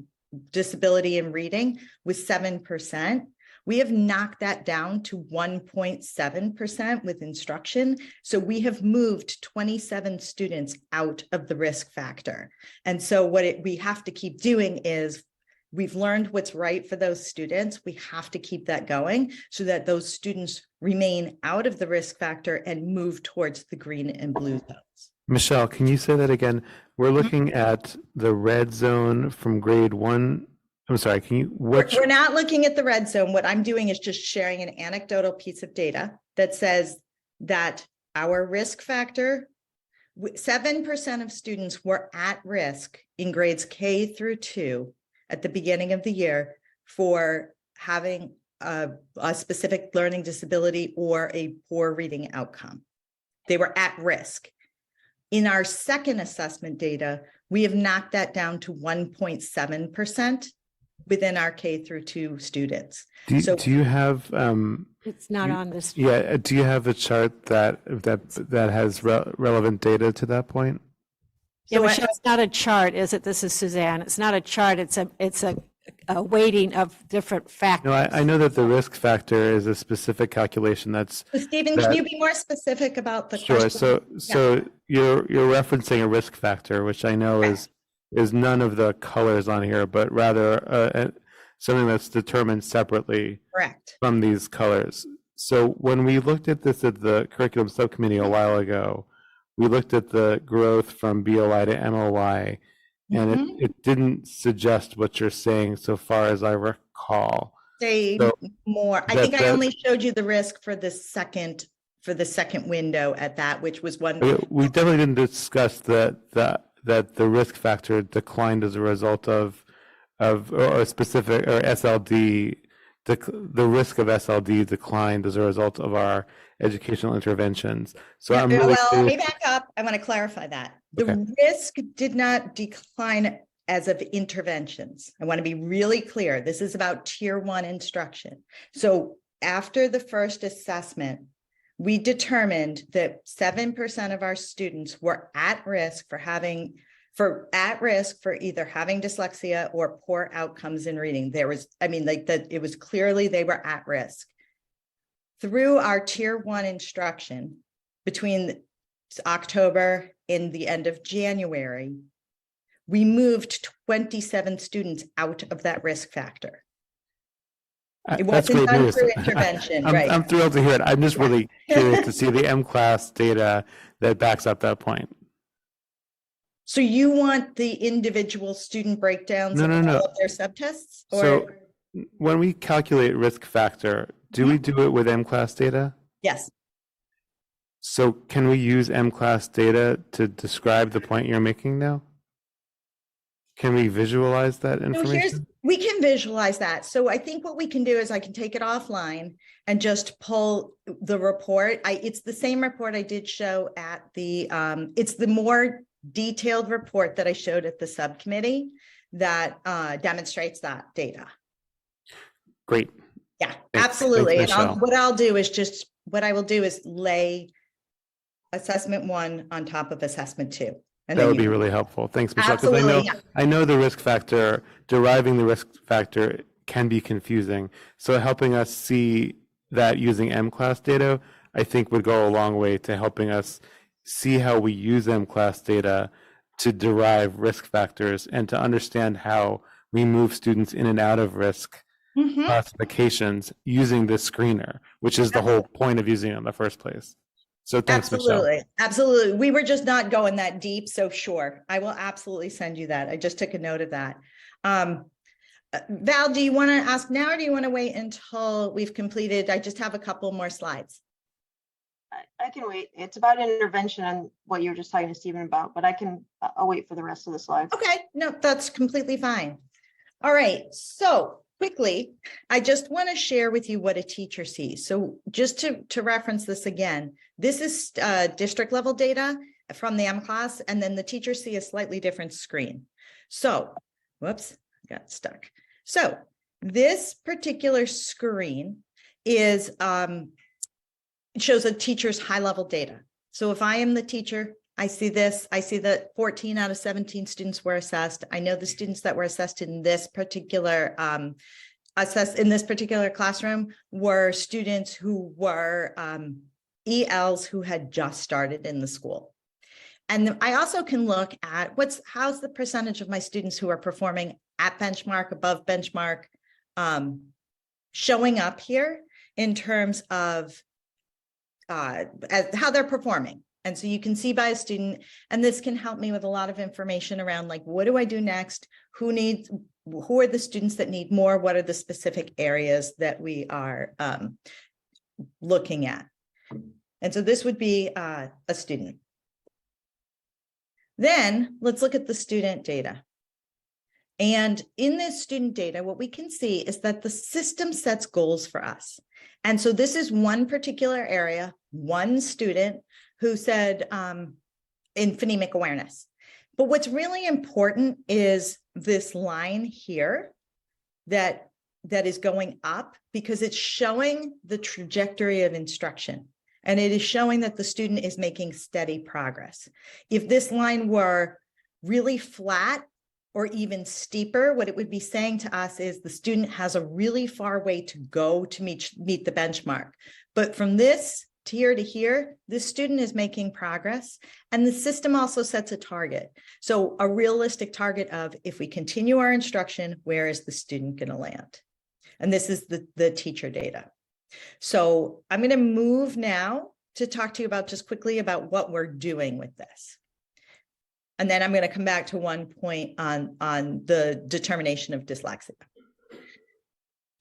disability in reading was 7%. We have knocked that down to 1.7% with instruction. So we have moved 27 students out of the risk factor. And so what we have to keep doing is we've learned what's right for those students. We have to keep that going so that those students remain out of the risk factor and move towards the green and blue zones. Michelle, can you say that again? We're looking at the red zone from grade 1. I'm sorry, can you... We're not looking at the red zone. What I'm doing is just sharing an anecdotal piece of data that says that our risk factor, 7% of students were at risk in grades K through 2 at the beginning of the year for having a specific learning disability or a poor reading outcome. They were at risk. In our second assessment data, we have knocked that down to 1.7% within our K through 2 students. Do you have... It's not on this. Yeah, do you have a chart that has relevant data to that point? Yeah, Michelle, it's not a chart, is it? This is Suzanne. It's not a chart. It's a weighting of different factors. No, I know that the risk factor is a specific calculation that's... So Stephen, can you be more specific about the question? Sure. So you're referencing a risk factor, which I know is none of the colors on here, but rather something that's determined separately from these colors. So when we looked at this at the curriculum subcommittee a while ago, we looked at the growth from BOI to MOI, and it didn't suggest what you're saying so far as I recall. More. I think I only showed you the risk for the second window at that, which was one. We definitely didn't discuss that the risk factor declined as a result of or specific or SLD. The risk of SLD declined as a result of our educational interventions. So I'm really let me back up. I want to clarify that. The risk did not decline as of interventions. I want to be really clear. This is about tier 1 instruction. So after the first assessment, we determined that 7% of our students were at risk for either having dyslexia or poor outcomes in reading. There was, it was clearly they were at risk. Through our tier 1 instruction between October and the end of January, we moved 27 students out of that risk factor. It That's wasn't great done news. through intervention, I'm, right? I'm thrilled to hear it. I'm just really curious to see the M-Class data that backs up that point. So you want the individual student breakdowns No, of no, no. all of their subtests? Or So when we calculate risk factor, do we do it with M-Class data? yes. So can we use M-Class data to describe the point you're making now? Can we visualize that So information? we can visualize that. So I think what we can do is I can take it offline and just pull the report. It's the same report I did show at the, it's the more detailed report that I showed at the subcommittee that demonstrates that data. Great. Yeah, Thanks. absolutely. Thanks, And Michelle. what I will do is lay assessment 1 on top of assessment 2. And That then would you be can- really helpful. Thanks, Michelle. Because Absolutely, yeah. I know the risk factor, deriving the risk factor can be confusing. So helping us see that using M-Class data, I think would go a long way to helping us see how we use M-Class data to derive risk factors and to understand how we move students in and out of risk classifications using this screener, which is the whole point of using it in the first place. So thanks, Michelle. Absolutely. Absolutely. We were just not going that deep. So sure, I will absolutely send you that. I just took a note of that. Val, do you want to ask now or do you want to wait until we've completed? I just have a couple more slides. I can wait. It's about intervention and what you were just talking to Stephen about, but I'll wait for the rest of the slides. Okay, no, that's completely fine. All right, so quickly, I just want to share with you what a teacher sees. So just to reference this again, this is district level data from the M-Class, and then the teachers see a slightly different screen. So, whoops, I got stuck. So this particular screen is shows a teacher's high level data. So if I am the teacher, I see this, I see that 14 out of 17 students were assessed. I know the students that were assessed in this particular classroom were students who were ELs who had just started in the school. And I also can look at how's the percentage of my students who are performing at benchmark, above benchmark, showing up here in terms of how they're performing. And so you can see by a student, and this can help me with a lot of information around like, what do I do next? Who are the students that need more? What are the specific areas that we are looking at? And so this would be a student. Then let's look at the student data. And in this student data, what we can see is that the system sets goals for us. And so this is one particular area, one student who said in phonemic awareness. But what's really important is this line here that is going up because it's showing the trajectory of instruction. And it is showing that the student is making steady progress. If this line were really flat or even steeper, what it would be saying to us is the student has a really far way to go to meet the benchmark. But from this here to here, this student is making progress. And the system also sets a target. So a realistic target of if we continue our instruction, where is the student going to land? And this is the teacher data. So I'm going to move now to talk to you about just quickly about what we're doing with this. And then I'm going to come back to one point on the determination of dyslexia.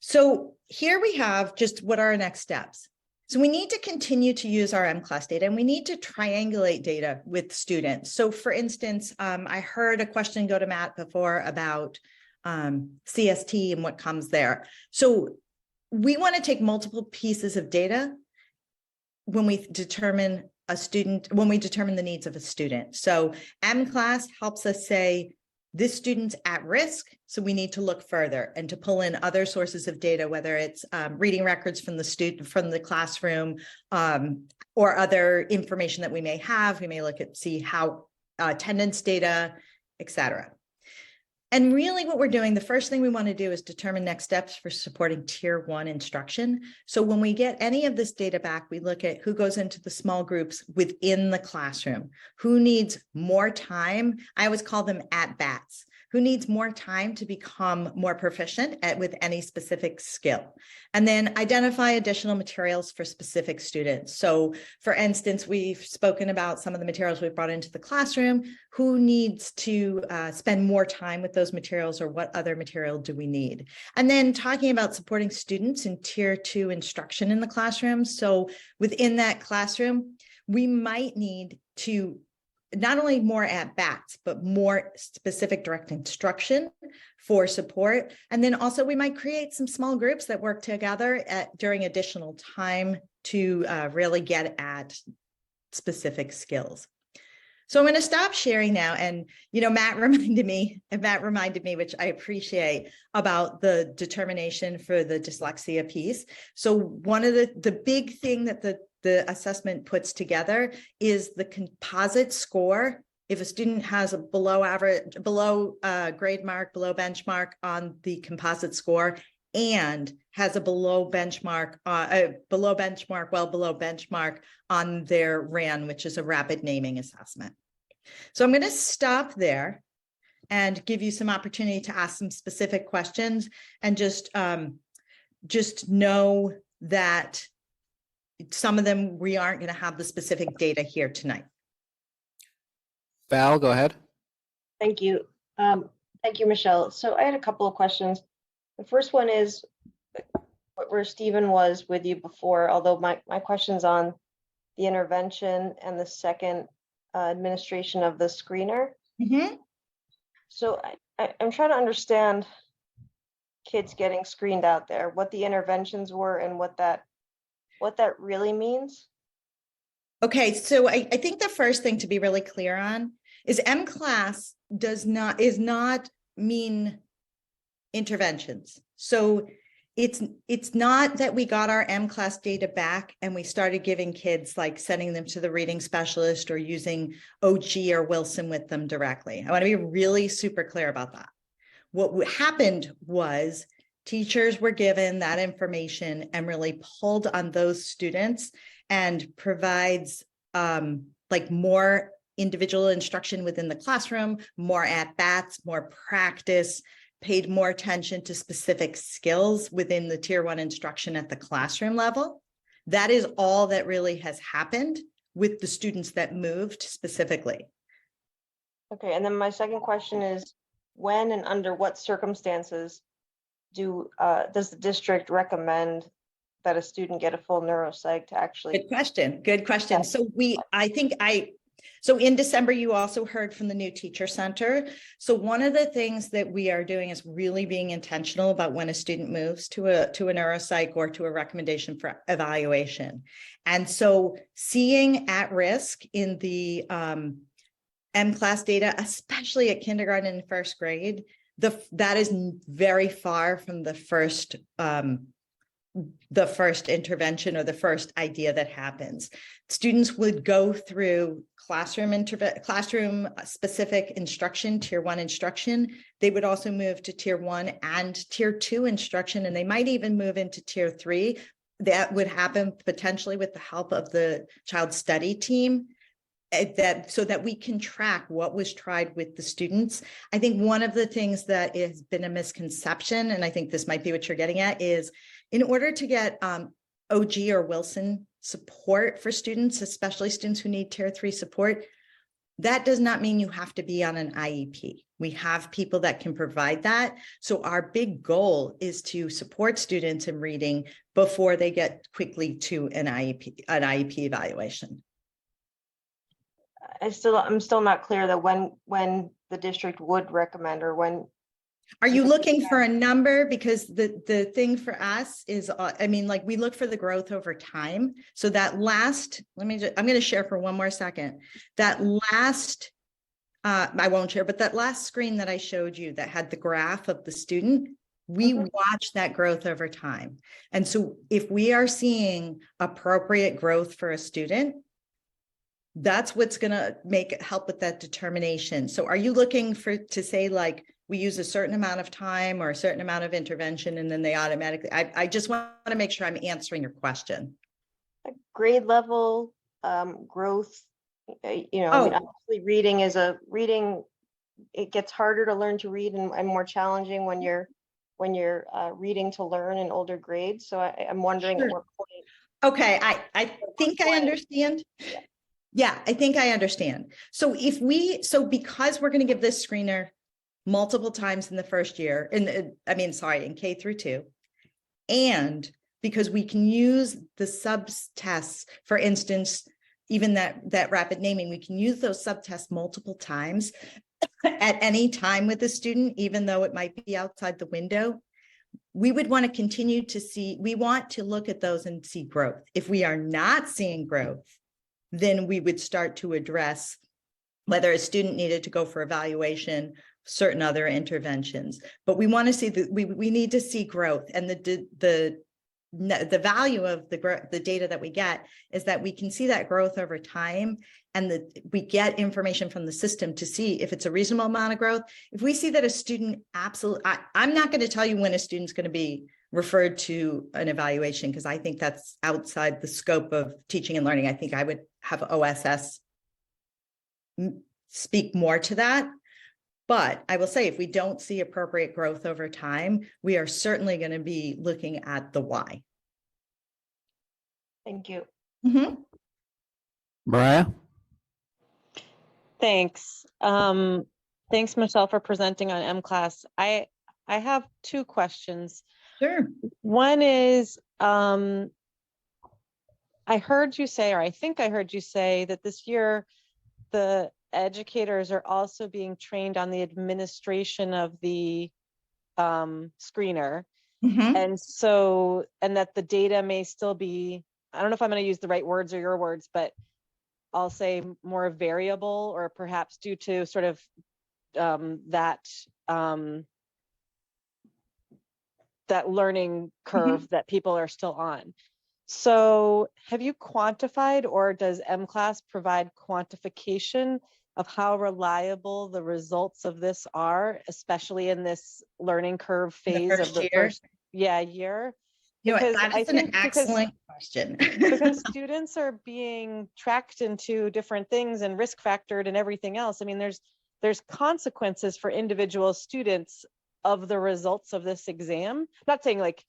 So here we have just what are our next steps. So we need to continue to use our M-Class data and we need to triangulate data with students. So for instance, I heard a question go to Matt before about CST and what comes there. So we want to take multiple pieces of data when we determine the needs of a student. So M-Class helps us say, this student's at risk, so we need to look further and to pull in other sources of data, whether it's reading records from the student, from the classroom, or other information that we may have. We may look at, see how attendance data, et cetera. And really what we're doing, the first thing we want to do is determine next steps for supporting tier 1 instruction. So when we get any of this data back, we look at who goes into the small groups within the classroom, who needs more time. I always call them at-bats. Who needs more time to become more proficient with any specific skill. And then identify additional materials for specific students. So for instance, we've spoken about some of the materials we've brought into the classroom. Who needs to spend more time with those materials, or what other material do we need? And then talking about supporting students in tier 2 instruction in the classroom. So within that classroom, we might need to not only more at-bats, but more specific direct instruction for support. And then also we might create some small groups that work together during additional time to really get at specific skills. So I'm going to stop sharing now. And, you know, Matt reminded me, which I appreciate, about the determination for the dyslexia piece. So one of the big thing that the assessment puts together is the composite score. If a student has a below average, below grade mark, below benchmark on the composite score, and has a below benchmark, well below benchmark on their RAN, which is a rapid naming assessment. So I'm going to stop there and give you some opportunity to ask some specific questions, and just know that some of them we aren't going to have the specific data here tonight. Val, go ahead. Thank you. Thank you, Michelle. So I had a couple of questions. The first one is where Stephen was with you before, although my question's on the intervention and the second administration of the screener. Mm-hmm. So I'm trying to understand kids getting screened out there, what the interventions were and what that really means. Okay, so I think the first thing to be really clear on is M-CLASS is not mean interventions. So it's not that we got our M-CLASS data back and we started giving kids, like sending them to the reading specialist or using OG or Wilson with them directly. I want to be really super clear about that. What happened was teachers were given that information and really pulled on those students, and provides like more individual instruction within the classroom, more at-bats, more practice, paid more attention to specific skills within the tier 1 instruction at the classroom level. That is all that really has happened with the students that moved specifically. Okay, and then my second question is, when and under what circumstances does the district recommend that a student get a full neuropsych to actually? Good question. So in December, you also heard from the new teacher center. So one of the things that we are doing is really being intentional about when a student moves to a neuropsych or to a recommendation for evaluation. And so seeing at risk in the M-CLASS data, especially at kindergarten and first grade, that is very far from the first intervention or the first idea that happens. Students would go through classroom specific instruction, tier 1 instruction. They would also move to tier 1 and tier 2 instruction, and they might even move into tier 3. That would happen potentially with the help of the child study team, so that we can track what was tried with the students. I think one of the things that has been a misconception, and I think this might be what you're getting at, is in order to get OG or Wilson support for students, especially students who need tier 3 support, that does not mean you have to be on an IEP. We have people that can provide that. So our big goal is to support students in reading before they get quickly to an IEP evaluation. I'm still not clear that when the district would recommend, or when. Are you looking for a number? Because the thing for us is, like we look for the growth over time. So that last, I'm going to share for one more second. That last I won't share, but that last screen that I showed you that had the graph of the student, we watch that growth over time. And so if we are seeing appropriate growth for a student, that's what's going to help with that determination. So are you looking to say like we use a certain amount of time or a certain amount of intervention and then they automatically, I just want to make sure I'm answering your question. Grade level growth, I mean, obviously reading it gets harder to learn to read and more challenging when you're reading to learn in older grades. So I'm wondering at what point. Okay, I think I understand. Yeah, I think I understand. So because we're going to give this screener multiple times in the first year, in K through 2, and because we can use the subtests, for instance, even that rapid naming, we can use those subtests multiple times at any time with the student, even though it might be outside the window. We would want to continue to we want to look at those and see growth. If we are not seeing growth, then we would start to address whether a student needed to go for evaluation, certain other interventions. But we want to see that we need to see growth, and the value of the data that we get is that we can see that growth over time, and that we get information from the system to see if it's a reasonable amount of growth. If we see that a student I'm not going to tell you when a student's going to be referred to an evaluation, because I think that's outside the scope of teaching and learning. I think I would have OSS speak more to that. But I will say, if we don't see appropriate growth over time, we are certainly going to be looking at the why. Thank you. Mariah? Thanks. Thanks, Michelle, for presenting on M-Class. I have 2 questions. Sure. One is, I heard you say, or I think I heard you say, that this year the educators are also being trained on the administration of the screener. And that the data may still be, I don't know if I'm going to use the right words or your words, but I'll say more variable, or perhaps due to sort of that learning curve that people are still on. So have you quantified, or does M-Class provide quantification of how reliable the results of this are, especially in this learning curve phase of the first year? Because that's an excellent question. Because students are being tracked into different things and risk factored and everything else. I mean, there's consequences for individual students of the results of this exam. I'm not saying like,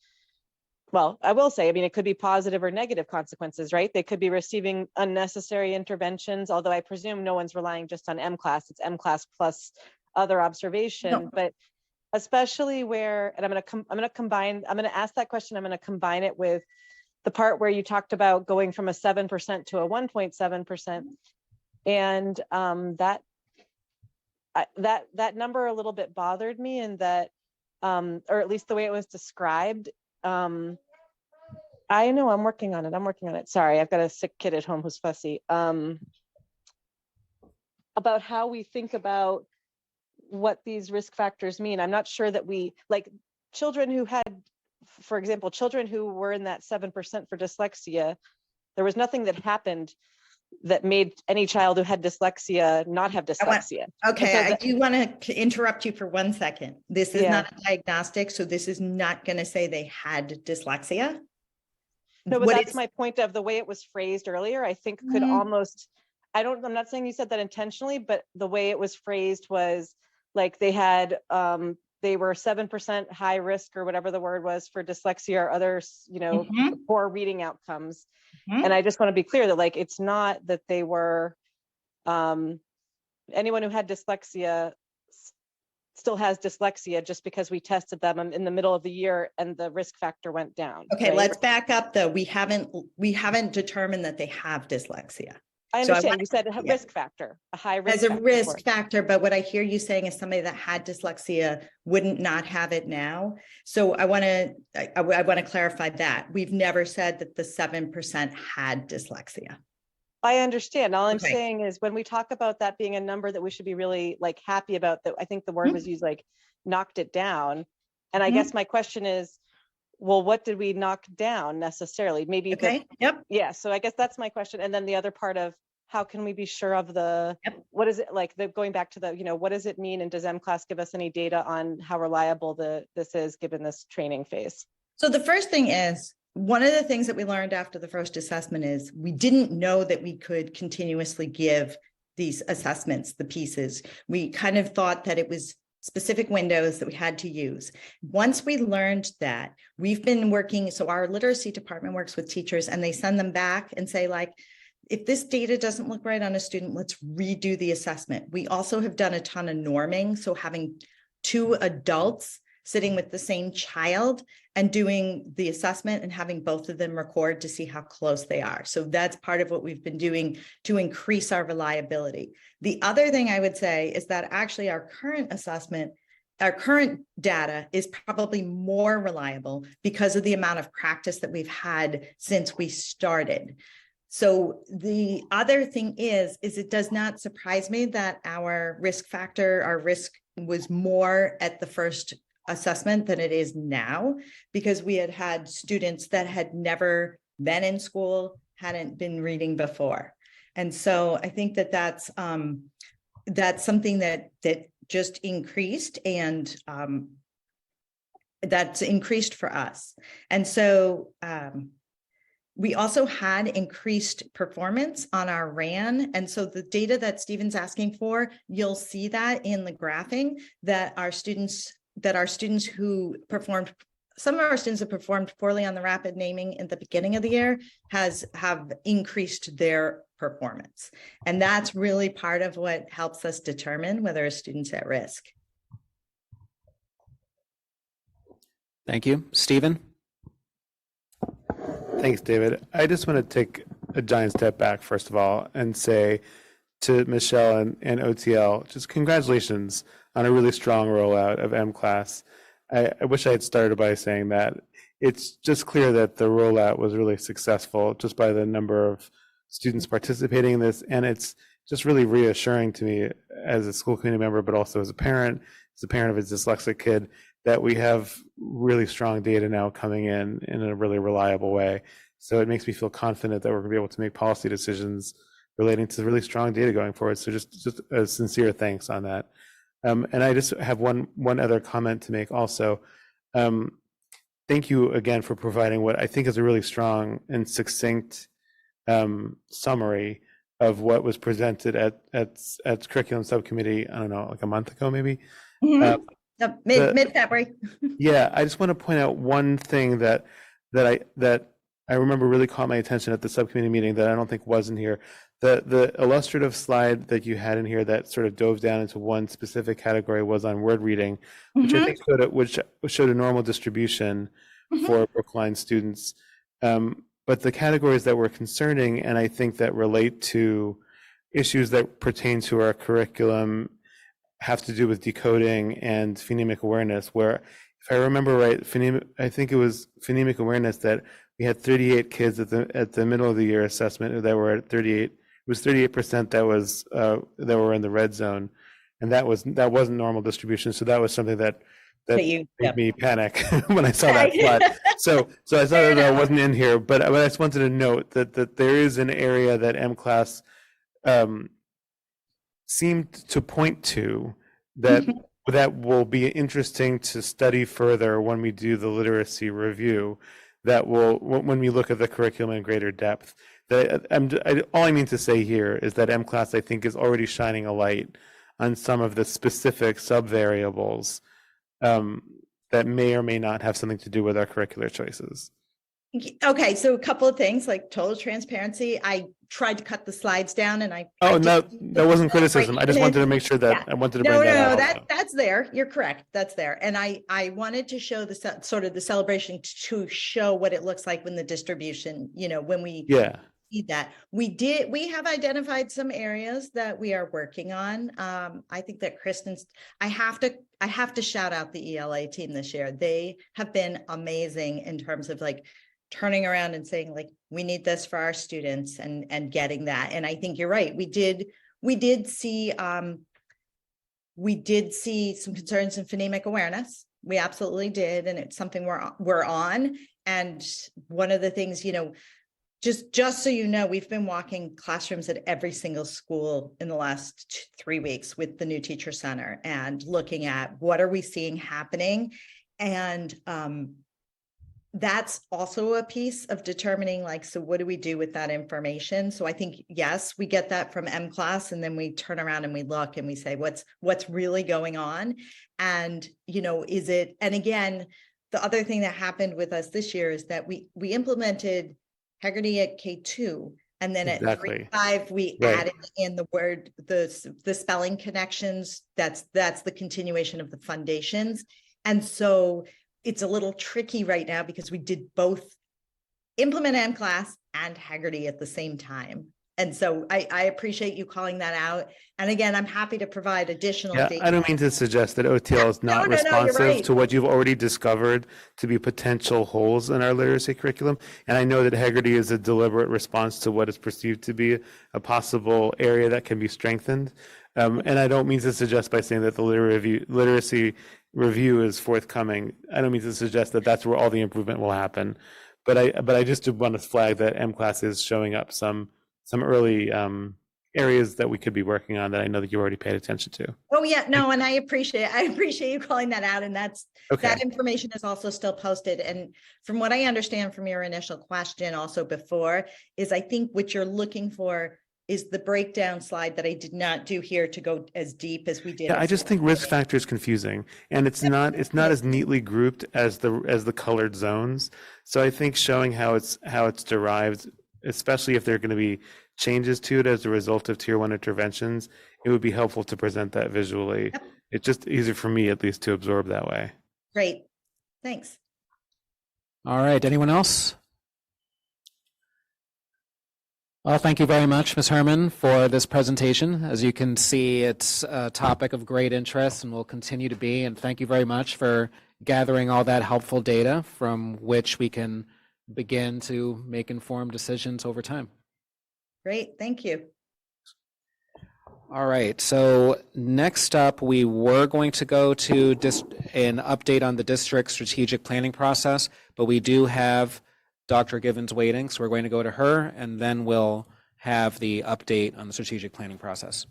well, I will say, I mean, it could be positive or negative consequences, right? They could be receiving unnecessary interventions, although I presume no one's relying just on M-Class. It's M-Class plus other observation, but especially where, and I'm going to ask that question. I'm going to combine it with the part where you talked about going from a 7% to a 1.7%. And that number a little bit bothered me, in that, or at least the way it was described. I know I'm working on it. Sorry, I've got a sick kid at home who's fussy. About how we think about what these risk factors mean. I'm not sure that we, like children who had, for example, children who were in that 7% for dyslexia, there was nothing that happened that made any child who had dyslexia not have dyslexia. I do want to interrupt you for 1 second. This is not a diagnostic, so this is not going to say they had dyslexia. No, but that's my point of the way it was phrased earlier, I think could almost, I'm not saying you said that intentionally, but the way it was phrased was like they had, they were 7% high risk or whatever the word was for dyslexia or others, poor reading outcomes. And I just want to be clear that like, it's not that they were, anyone who had dyslexia still has dyslexia just because we tested them in the middle of the year and the risk factor went down. Okay, let's back up though. We haven't determined that they have dyslexia. I understand. You said a risk factor, a high risk as a risk factor, but what I hear you saying is somebody that had dyslexia wouldn't not have it now. So I want to clarify that we've never said that the 7% had dyslexia. I understand. All I'm Okay. saying is when we talk about that being a number that we should be really like happy about, that I think the word was used, like knocked it down. And I guess my question is, well, what did we knock down necessarily? Maybe Okay. Yep. yeah. So I guess that's my question. And then the other part of how can we be sure of what is it like, going back to the, what does it mean? And does M-Class give us any data on how reliable this is given this training phase? So the first thing is, one of the things that we learned after the first assessment is we didn't know that we could continuously give these assessments, the pieces. We kind of thought that it was specific windows that we had to use. Once we learned that, we've been working, so our literacy department works with teachers and they send them back and say, like, if this data doesn't look right on a student, let's redo the assessment. We also have done a ton of norming. So having 2 adults sitting with the same child and doing the assessment and having both of them record to see how close they are. So that's part of what we've been doing to increase our reliability. The other thing I would say is that actually our current assessment, our current data is probably more reliable because of the amount of practice that we've had since we started. So the other thing is it does not surprise me that our risk factor, our risk was more at the first assessment than it is now, because we had students that had never been in school, hadn't been reading before. And so I think that that's something that just increased, and that's increased for us. And so we also had increased performance on our RAN. And so the data that Stephen's asking for, you'll see that in the graphing, that our students who performed, some of our students have performed poorly on the rapid naming at the beginning of the year have increased their performance. And that's really part of what helps us determine whether a student's at risk. Thank you. Stephen? Thanks, David. I just want to take a giant step back, first of all, and say to Michelle and OTL, just congratulations on a really strong rollout of M-Class. I wish I had started by saying that. It's just clear that the rollout was really successful just by the number of students participating in this. And it's just really reassuring to me as a school committee member, but also as a parent of a dyslexic kid, that we have really strong data now coming in a really reliable way. So it makes me feel confident that we're going to be able to make policy decisions relating to really strong data going forward. So just a sincere thanks on that. And I just have one other comment to make also. Thank you again for providing what I think is a really strong and succinct summary of what was presented at curriculum subcommittee, I don't know, like a month ago, maybe. Mid-February. Yeah, I just want to point out one thing that I remember really caught my attention at the subcommittee meeting that I don't think was in here. The illustrative slide that you had in here that sort of dove down into one specific category was on word reading, which I think showed a normal distribution for Brookline students. But the categories that were concerning, and I think that relate to issues that pertain to our curriculum, have to do with decoding and phonemic awareness, where, if I remember right, I think it was phonemic awareness that we had 38 kids at the middle of the year assessment that were at 38. It was 38% that were in the red zone, and that wasn't normal distribution. So that was something that made me panic when I saw that slide. So I saw that wasn't in here, but I just wanted to note that there is an area that M-Class seemed to point to that will be interesting to study further when we do the literacy review. That will, when we look at the curriculum in greater depth. All I mean to say here is that M-Class, I think, is already shining a light on some of the specific subvariables that may or may not have something to do with our curricular choices. Okay, so a couple of things, like total transparency. I tried to cut the slides down, and that wasn't criticism. I just wanted to make sure that I wanted to bring that out. That's there. You're correct. That's there. And I wanted to show the sort of the celebration to show what it looks like when the distribution, when we see that. We have identified some areas that we are working on. I think that I have to shout out the ELA team this year. They have been amazing in terms of turning around and saying like, we need this for our students and getting that. And I think you're right. We did see some concerns in phonemic awareness. We absolutely did. And it's something we're on. And one of the things, just so you know, we've been walking classrooms at every single school in the last 3 weeks with the new teacher center and looking at what are we seeing happening. And that's also a piece of determining like, so what do we do with that information? So I think, yes, we get that from M-Class, and then we turn around and we look and we say, what's really going on? And, is it, and again, the other thing that happened with us this year is that we implemented Haggerty at K2, and then at 3-5 we added in the word, the spelling connections. That's the continuation of the foundations. And so it's a little tricky right now because we did both implement M-Class and Haggerty at the same time. And so I appreciate you calling that out. And again, I'm happy to provide additional data. I don't mean to suggest that OTL is not responsive to what you've already discovered to be potential holes in our literacy curriculum. And I know that Haggerty is a deliberate response to what is perceived to be a possible area that can be strengthened. And I don't mean to suggest by saying that the literacy review is forthcoming. I don't mean to suggest that that's where all the improvement will happen. But I just want to flag that M-Class is showing up some early areas that we could be working on that I know that you already paid attention to. Oh yeah, no, and I appreciate you calling that out. And that information is also still posted. And from what I understand from your initial question also before is, I think what you're looking for is the breakdown slide that I did not do here to go as deep as we did. Yeah, I just think risk factor is confusing, and it's not as neatly grouped as the colored zones. So I think showing how it's derived, especially if there are going to be changes to it as a result of tier 1 interventions, it would be helpful to present that visually. Yep. It's just easier for me at least to absorb that way. Great, thanks. All right, anyone else? Well, thank you very much, Ms. Herman, for this presentation. As you can see, it's a topic of great interest and will continue to be. And thank you very much for gathering all that helpful data from which we can begin to make informed decisions over time. Great, thank you. All right, so next up, we were going to go to an update on the district strategic planning process, but we do have Dr. Givens waiting, so we're going to go to her, and then we'll have the update on the strategic planning process.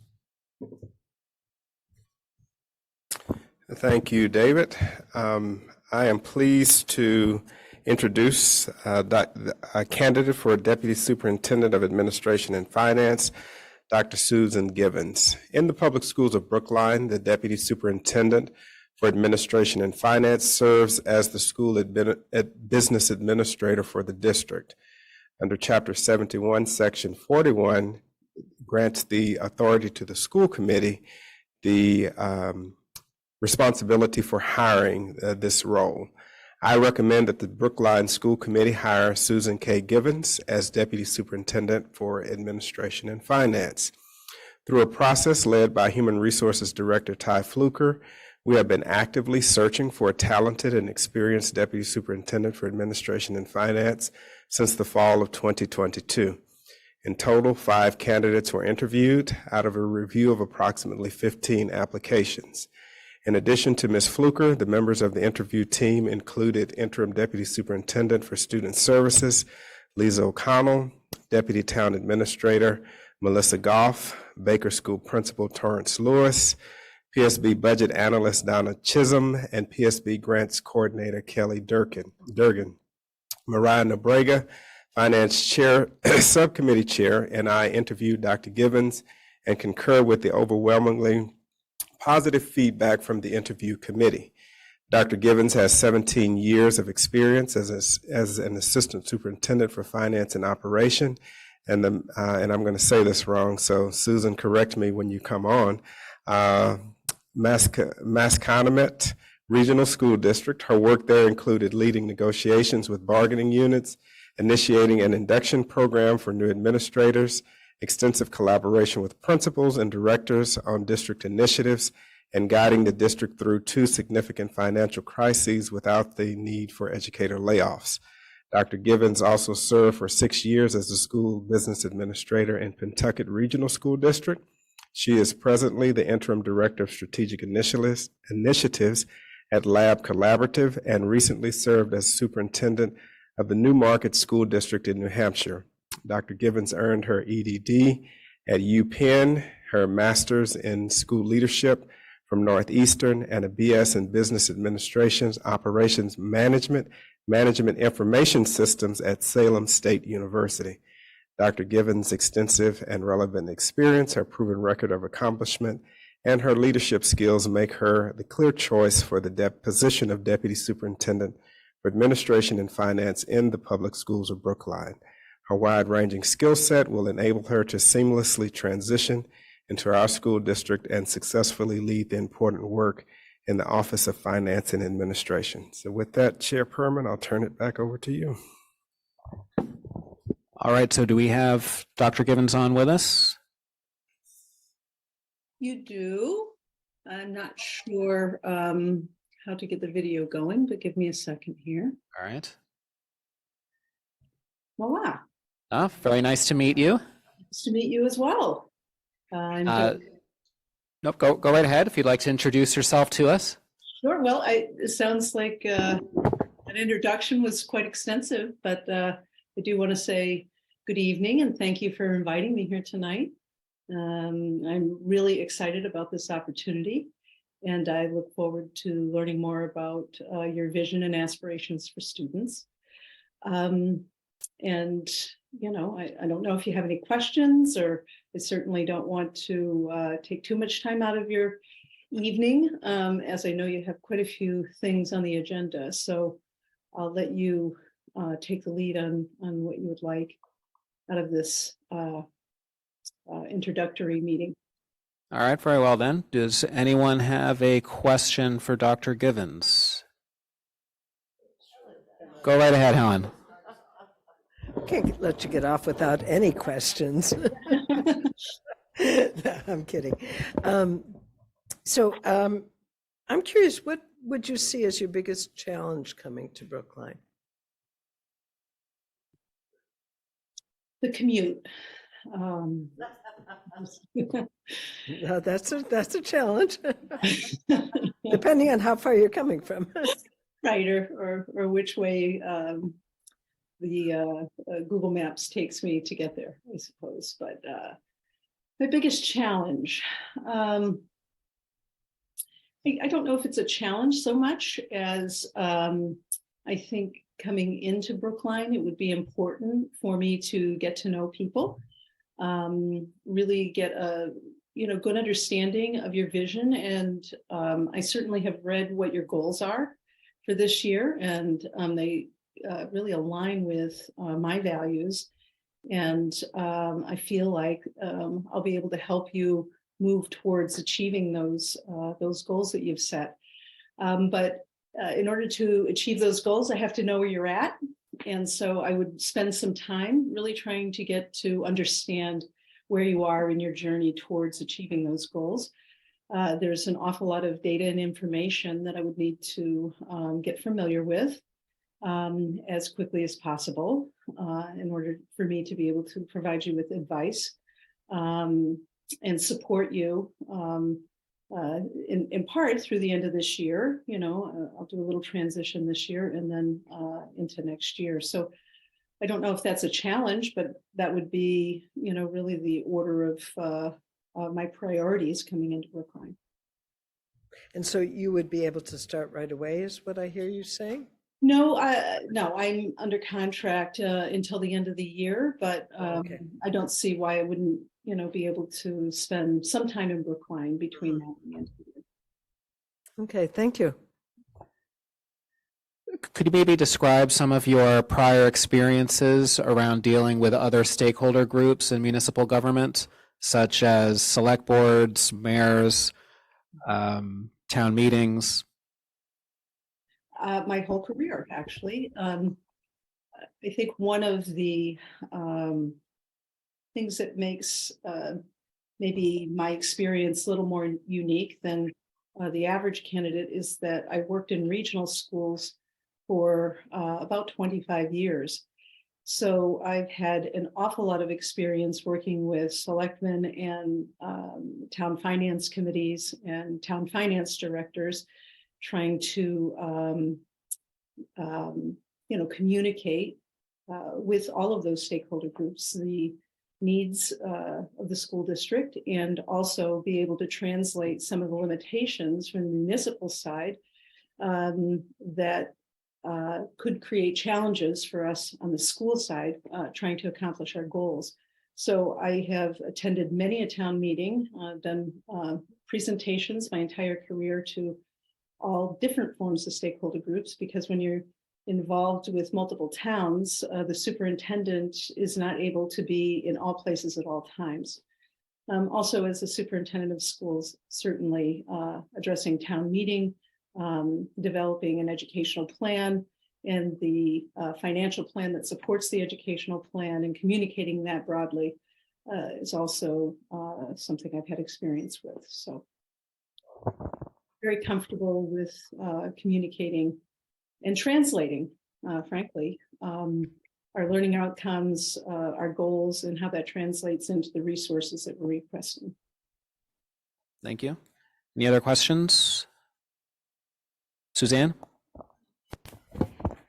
Thank you, David. I am pleased to introduce a candidate for Deputy Superintendent of Administration and Finance, Dr. Susan Givens. In the public schools of Brookline, the Deputy Superintendent for Administration and Finance serves as the school business administrator for the district. Under Chapter 71, Section 41 grants the authority to the school committee the responsibility for hiring this role. I recommend that the Brookline School Committee hire Susan K. Givens as Deputy Superintendent for Administration and Finance. Through a process led by Human Resources Director Ty Fluker, we have been actively searching for a talented and experienced Deputy Superintendent for Administration and Finance since the fall of 2022. In total, 5 candidates were interviewed out of a review of approximately 15 applications. In addition to Ms. Fluker, the members of the interview team included Interim Deputy Superintendent for Student Services, Lisa O'Connell, Deputy Town Administrator, Melissa Goff, Baker School Principal Torrance Lewis, PSB Budget Analyst Donna Chisholm, and PSB Grants Coordinator Kelly Durgan. Mariah Nobrega, Finance Chair, Subcommittee Chair, and I interviewed Dr. Givens and concur with the overwhelmingly positive feedback from the interview committee. Dr. Givens has 17 years of experience as an assistant superintendent for finance and operation. And I'm going to say this wrong, so Susan, correct me when you come on. Masconomet Regional School District. Her work there included leading negotiations with bargaining units, initiating an induction program for new administrators, extensive collaboration with principals and directors on district initiatives, and guiding the district through 2 significant financial crises without the need for educator layoffs. Dr. Givens also served for 6 years as the school business administrator in Pentucket Regional School District. She is presently the interim director of strategic initiatives at Lab Collaborative and recently served as superintendent of the New Market School District in New Hampshire. Dr. Givens earned her EDD at UPenn, her master's in school leadership from Northeastern, and a BS in business administration, operations management, management information systems at Salem State University. Dr. Givens' extensive and relevant experience, her proven record of accomplishment, and her leadership skills make her the clear choice for the position of Deputy Superintendent for Administration and Finance in the public schools of Brookline. Her wide-ranging skill set will enable her to seamlessly transition into our school district and successfully lead the important work in the Office of Finance and Administration. So with that, Chair Perman, I'll turn it back over to you. All right, so do we have Dr. Givens on with us? You do. I'm not sure how to get the video going, but give me a second here. All right. Voila. Very nice to meet you. Nice to meet you as well. Nope, go right ahead if you'd like to introduce yourself to us. Sure. Well, it sounds like an introduction was quite extensive, but I do want to say good evening and thank you for inviting me here tonight. I'm really excited about this opportunity, and I look forward to learning more about your vision and aspirations for students. And, you know, I don't know if you have any questions, or I certainly don't want to take too much time out of your evening, as I know you have quite a few things on the agenda. So I'll let you take the lead on what you would like out of this introductory meeting. All right, very well then. Does anyone have a question for Dr. Givens? Go right ahead, Helen. Can't let you get off without any questions. I'm kidding. So I'm curious, what would you see as your biggest challenge coming to Brookline? The commute. That's a challenge, depending on how far you're coming from. Right, or which way the Google Maps takes me to get there, I suppose. But my biggest challenge, I don't know if it's a challenge so much as I think coming into Brookline, it would be important for me to get to know people, really get a good understanding of your vision. And I certainly have read what your goals are for this year, and they really align with my values. And I feel like I'll be able to help you move towards achieving those goals that you've set. But in order to achieve those goals, I have to know where you're at. And so I would spend some time really trying to get to understand where you are in your journey towards achieving those goals. There's an awful lot of data and information that I would need to get familiar with as quickly as possible in order for me to be able to provide you with advice and support you in part through the end of this year. I'll do a little transition this year and then into next year. So I don't know if that's a challenge, but that would be, really the order of my priorities coming into Brookline. And so you would be able to start right away, is what I hear you saying? No, I'm under contract until the end of the year, but Okay. I don't see why I wouldn't, be able to spend some time in Brookline between now and the end of the year. Okay, thank you. Could you maybe describe some of your prior experiences around dealing with other stakeholder groups in municipal government, such as select boards, mayors, town meetings? My whole career, actually. I think one of the things that makes maybe my experience a little more unique than the average candidate is that I worked in regional schools for about 25 years. So I've had an awful lot of experience working with selectmen and town finance committees and town finance directors, trying to communicate with all of those stakeholder groups the needs of the school district, and also be able to translate some of the limitations from the municipal side that could create challenges for us on the school side, trying to accomplish our goals. So I have attended many a town meeting, done presentations my entire career to all different forms of stakeholder groups, because when you're involved with multiple towns, the superintendent is not able to be in all places at all times. Also, as a superintendent of schools, certainly addressing town meeting, developing an educational plan and the financial plan that supports the educational plan, and communicating that broadly is also something I've had experience with. So very comfortable with communicating and translating, frankly, our learning outcomes, our goals, and how that translates into the resources that we're requesting. Thank you. Any other questions? Suzanne?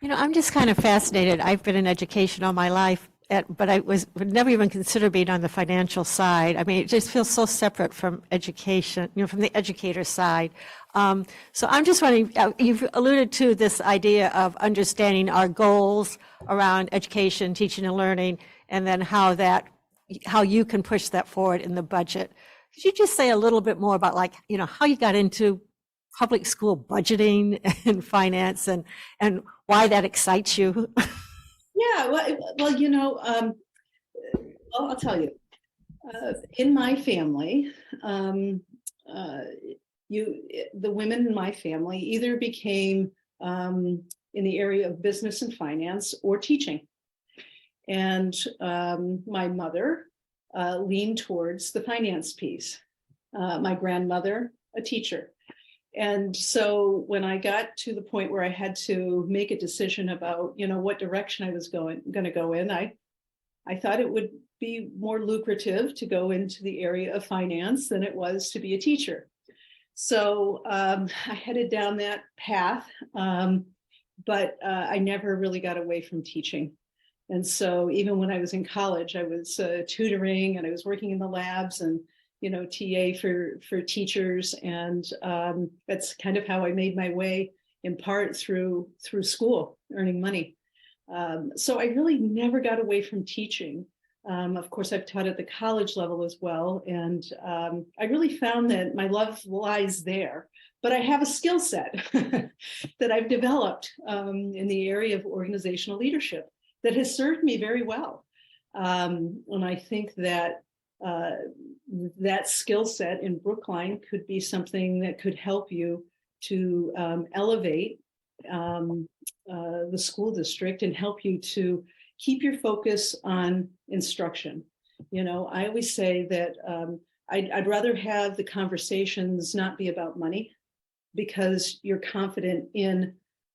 You know, I'm just kind of fascinated. I've been in education all my life, but I would never even consider being on the financial side. I mean, it just feels so separate from education, from the educator side. So I'm just wondering, you've alluded to this idea of understanding our goals around education, teaching and learning, and then how you can push that forward in the budget. Could you just say a little bit more about how you got into public school budgeting and finance, and why that excites you? Yeah, well, I'll tell you. In my family, the women in my family either became in the area of business and finance or teaching. And my mother leaned towards the finance piece. My grandmother, a teacher. And so when I got to the point where I had to make a decision about, what direction I was going to go in, I thought it would be more lucrative to go into the area of finance than it was to be a teacher. So I headed down that path, but I never really got away from teaching. And so even when I was in college, I was tutoring, and I was working in the labs, and TA for teachers, and that's kind of how I made my way, in part through school, earning money. So I really never got away from teaching. Of course, I've taught at the college level as well, and I really found that my love lies there. But I have a skill set that I've developed in the area of organizational leadership that has served me very well. And I think that that skill set in Brookline could be something that could help you to elevate the school district and help you to keep your focus on instruction. I always say that I'd rather have the conversations not be about money, because you're confident in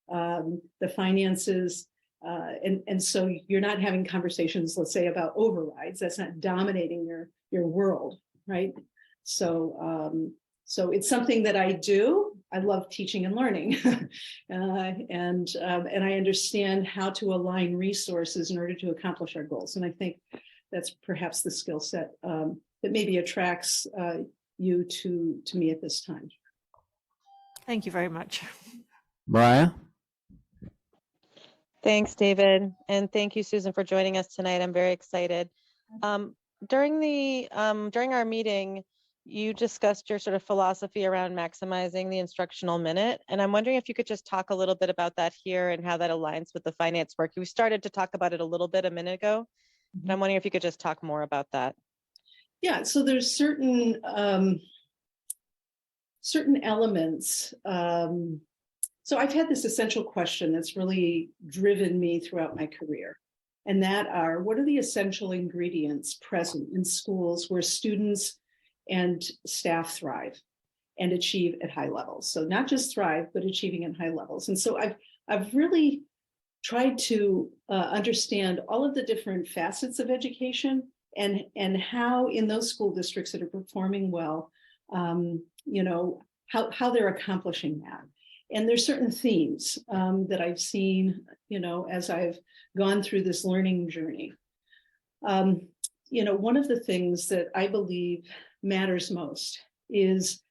the finances. And so you're not having conversations, let's say, about overrides. That's not dominating your world, right? So it's something that I do. I love teaching and learning, and I understand how to align resources in order to accomplish our goals. And I think that's perhaps the skill set that maybe attracts you to me at this time. Thank you very much. Mariah? Thanks, David. And thank you, Susan, for joining us tonight. I'm very excited. During our meeting, you discussed your sort of philosophy around maximizing the instructional minute. And I'm wondering if you could just talk a little bit about that here and how that aligns with the finance work. We started to talk about it a little bit a minute ago, but I'm wondering if you could just talk more about that. Yeah, so there's certain elements. So I've had this essential question that's really driven me throughout my career. And that are, what are the essential ingredients present in schools where students and staff thrive and achieve at high levels? So not just thrive, but achieving at high levels. And so I've really tried to understand all of the different facets of education and how in those school districts that are performing well, how they're accomplishing that. And there's certain themes that I've seen, as I've gone through this learning journey. One of the things that I believe matters most is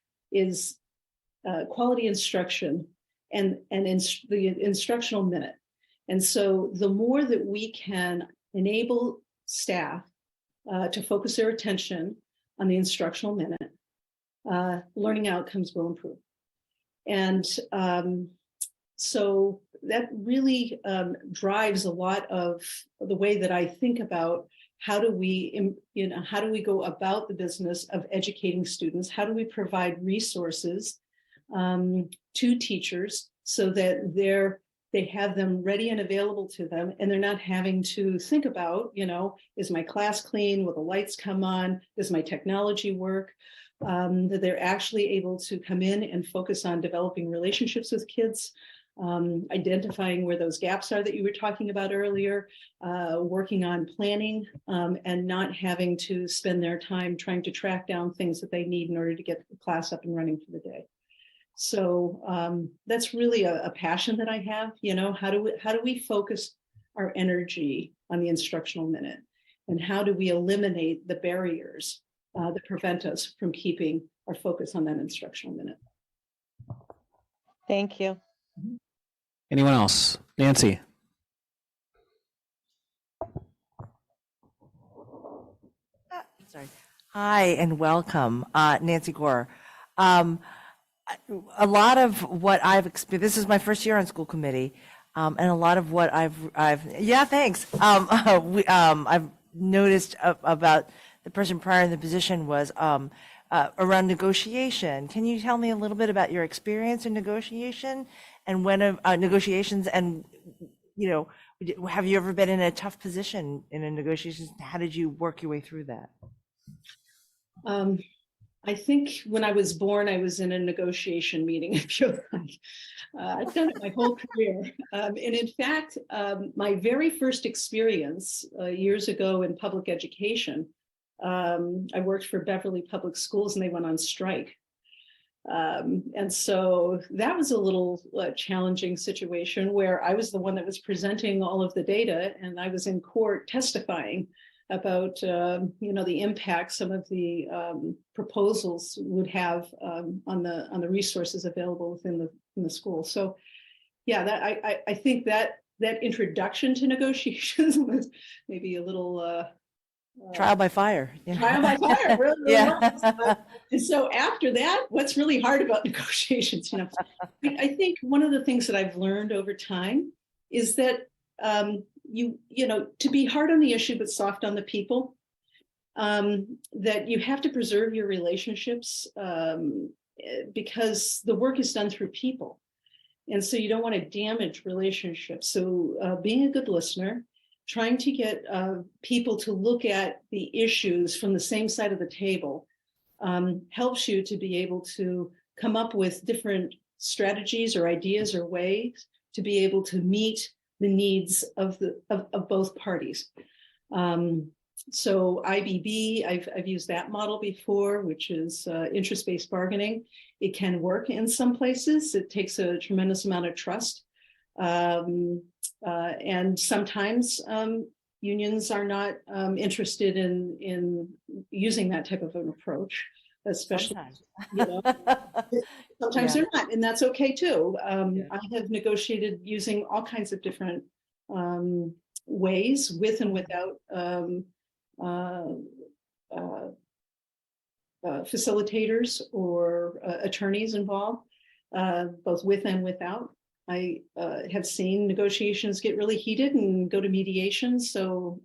quality instruction and the instructional minute. And so the more that we can enable staff to focus their attention on the instructional minute, learning outcomes will improve. And so that really drives a lot of the way that I think about how do we go about the business of educating students? How do we provide resources to teachers so that they have them ready and available to them, and they're not having to think about, is my class clean? Will the lights come on? Does my technology work? That they're actually able to come in and focus on developing relationships with kids, identifying where those gaps are that you were talking about earlier, working on planning, and not having to spend their time trying to track down things that they need in order to get the class up and running for the day. So that's really a passion that I have. How do we focus our energy on the instructional minute, and how do we eliminate the barriers that prevent us from keeping our focus on that instructional minute? Thank you. Anyone else? Nancy? Sorry. Hi and welcome, Nancy Gore. A lot of what I've experienced, this is my first year on school committee, and a lot of what yeah, thanks. I've noticed about the person prior in the position was around negotiation. Can you tell me a little bit about your experience in negotiation and when negotiations, and have you ever been in a tough position in a negotiation? How did you work your way through that? I think when I was born, I was in a negotiation meeting. I feel like I've done it my whole career. And in fact, my very first experience years ago in public education, I worked for Beverly Public Schools and they went on strike. And so that was a little challenging situation where I was the one that was presenting all of the data, and I was in court testifying about the impact some of the proposals would have on the resources available within the school. So yeah, that I think that introduction to negotiations was maybe a little trial by fire. Trial by fire, really. Yeah. And so after that, what's really hard about negotiations? I think one of the things that I've learned over time is that to be hard on the issue but soft on the people, that you have to preserve your relationships because the work is done through people, and so you don't want to damage relationships. So being a good listener, trying to get people to look at the issues from the same side of the table helps you to be able to come up with different strategies or ideas or ways to be able to meet the needs of both parties. So IBB, I've used that model before, which is interest-based bargaining. It can work in some places. It takes a tremendous amount of trust. And sometimes unions are not interested in using that type of an approach, especially sometimes they're not, and that's okay too. I have negotiated using all kinds of different ways with and without facilitators or attorneys involved, both with and without. I have seen negotiations get really heated and go to mediation. So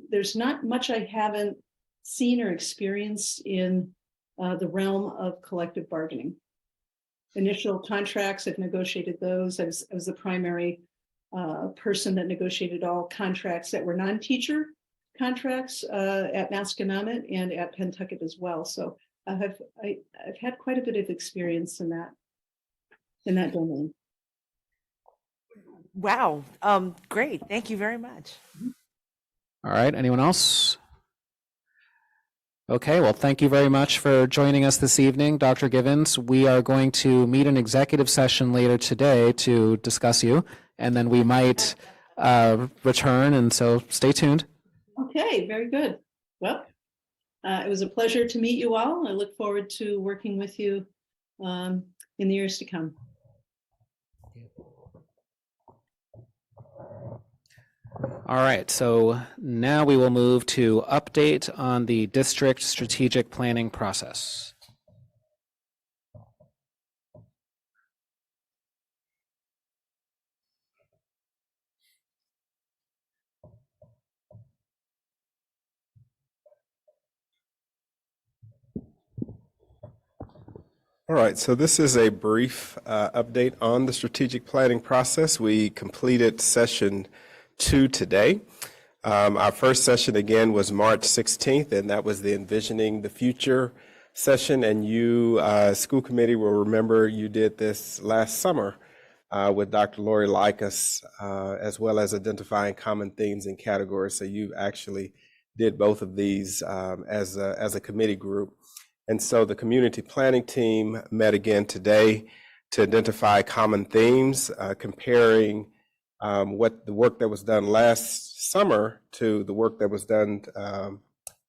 there's not much I haven't seen or experienced in the realm of collective bargaining. Initial contracts, I've negotiated those. I was the primary person that negotiated all contracts that were non-teacher contracts at Masconomet and at Pentucket as well. So I've had quite a bit of experience in that domain. Wow. Great. Thank you very much. All right, anyone else? Okay, well, thank you very much for joining us this evening, Dr. Givens. We are going to meet an executive session later today to discuss you, and then we might return, and so stay tuned. Okay, very good. Well, it was a pleasure to meet you all. I look forward to working with you in the years to come. All right, so now we will move to update on the district strategic planning process. All right, so this is a brief update on the strategic planning process. We completed session 2 today. Our first session again was March 16th, and that was the Envisioning the Future session. And you, school committee, will remember you did this last summer with Dr. Lori Likas, as well as identifying common themes and categories. So you actually did both of these as a committee group. And so the community planning team met again today to identify common themes, comparing what the work that was done last summer to the work that was done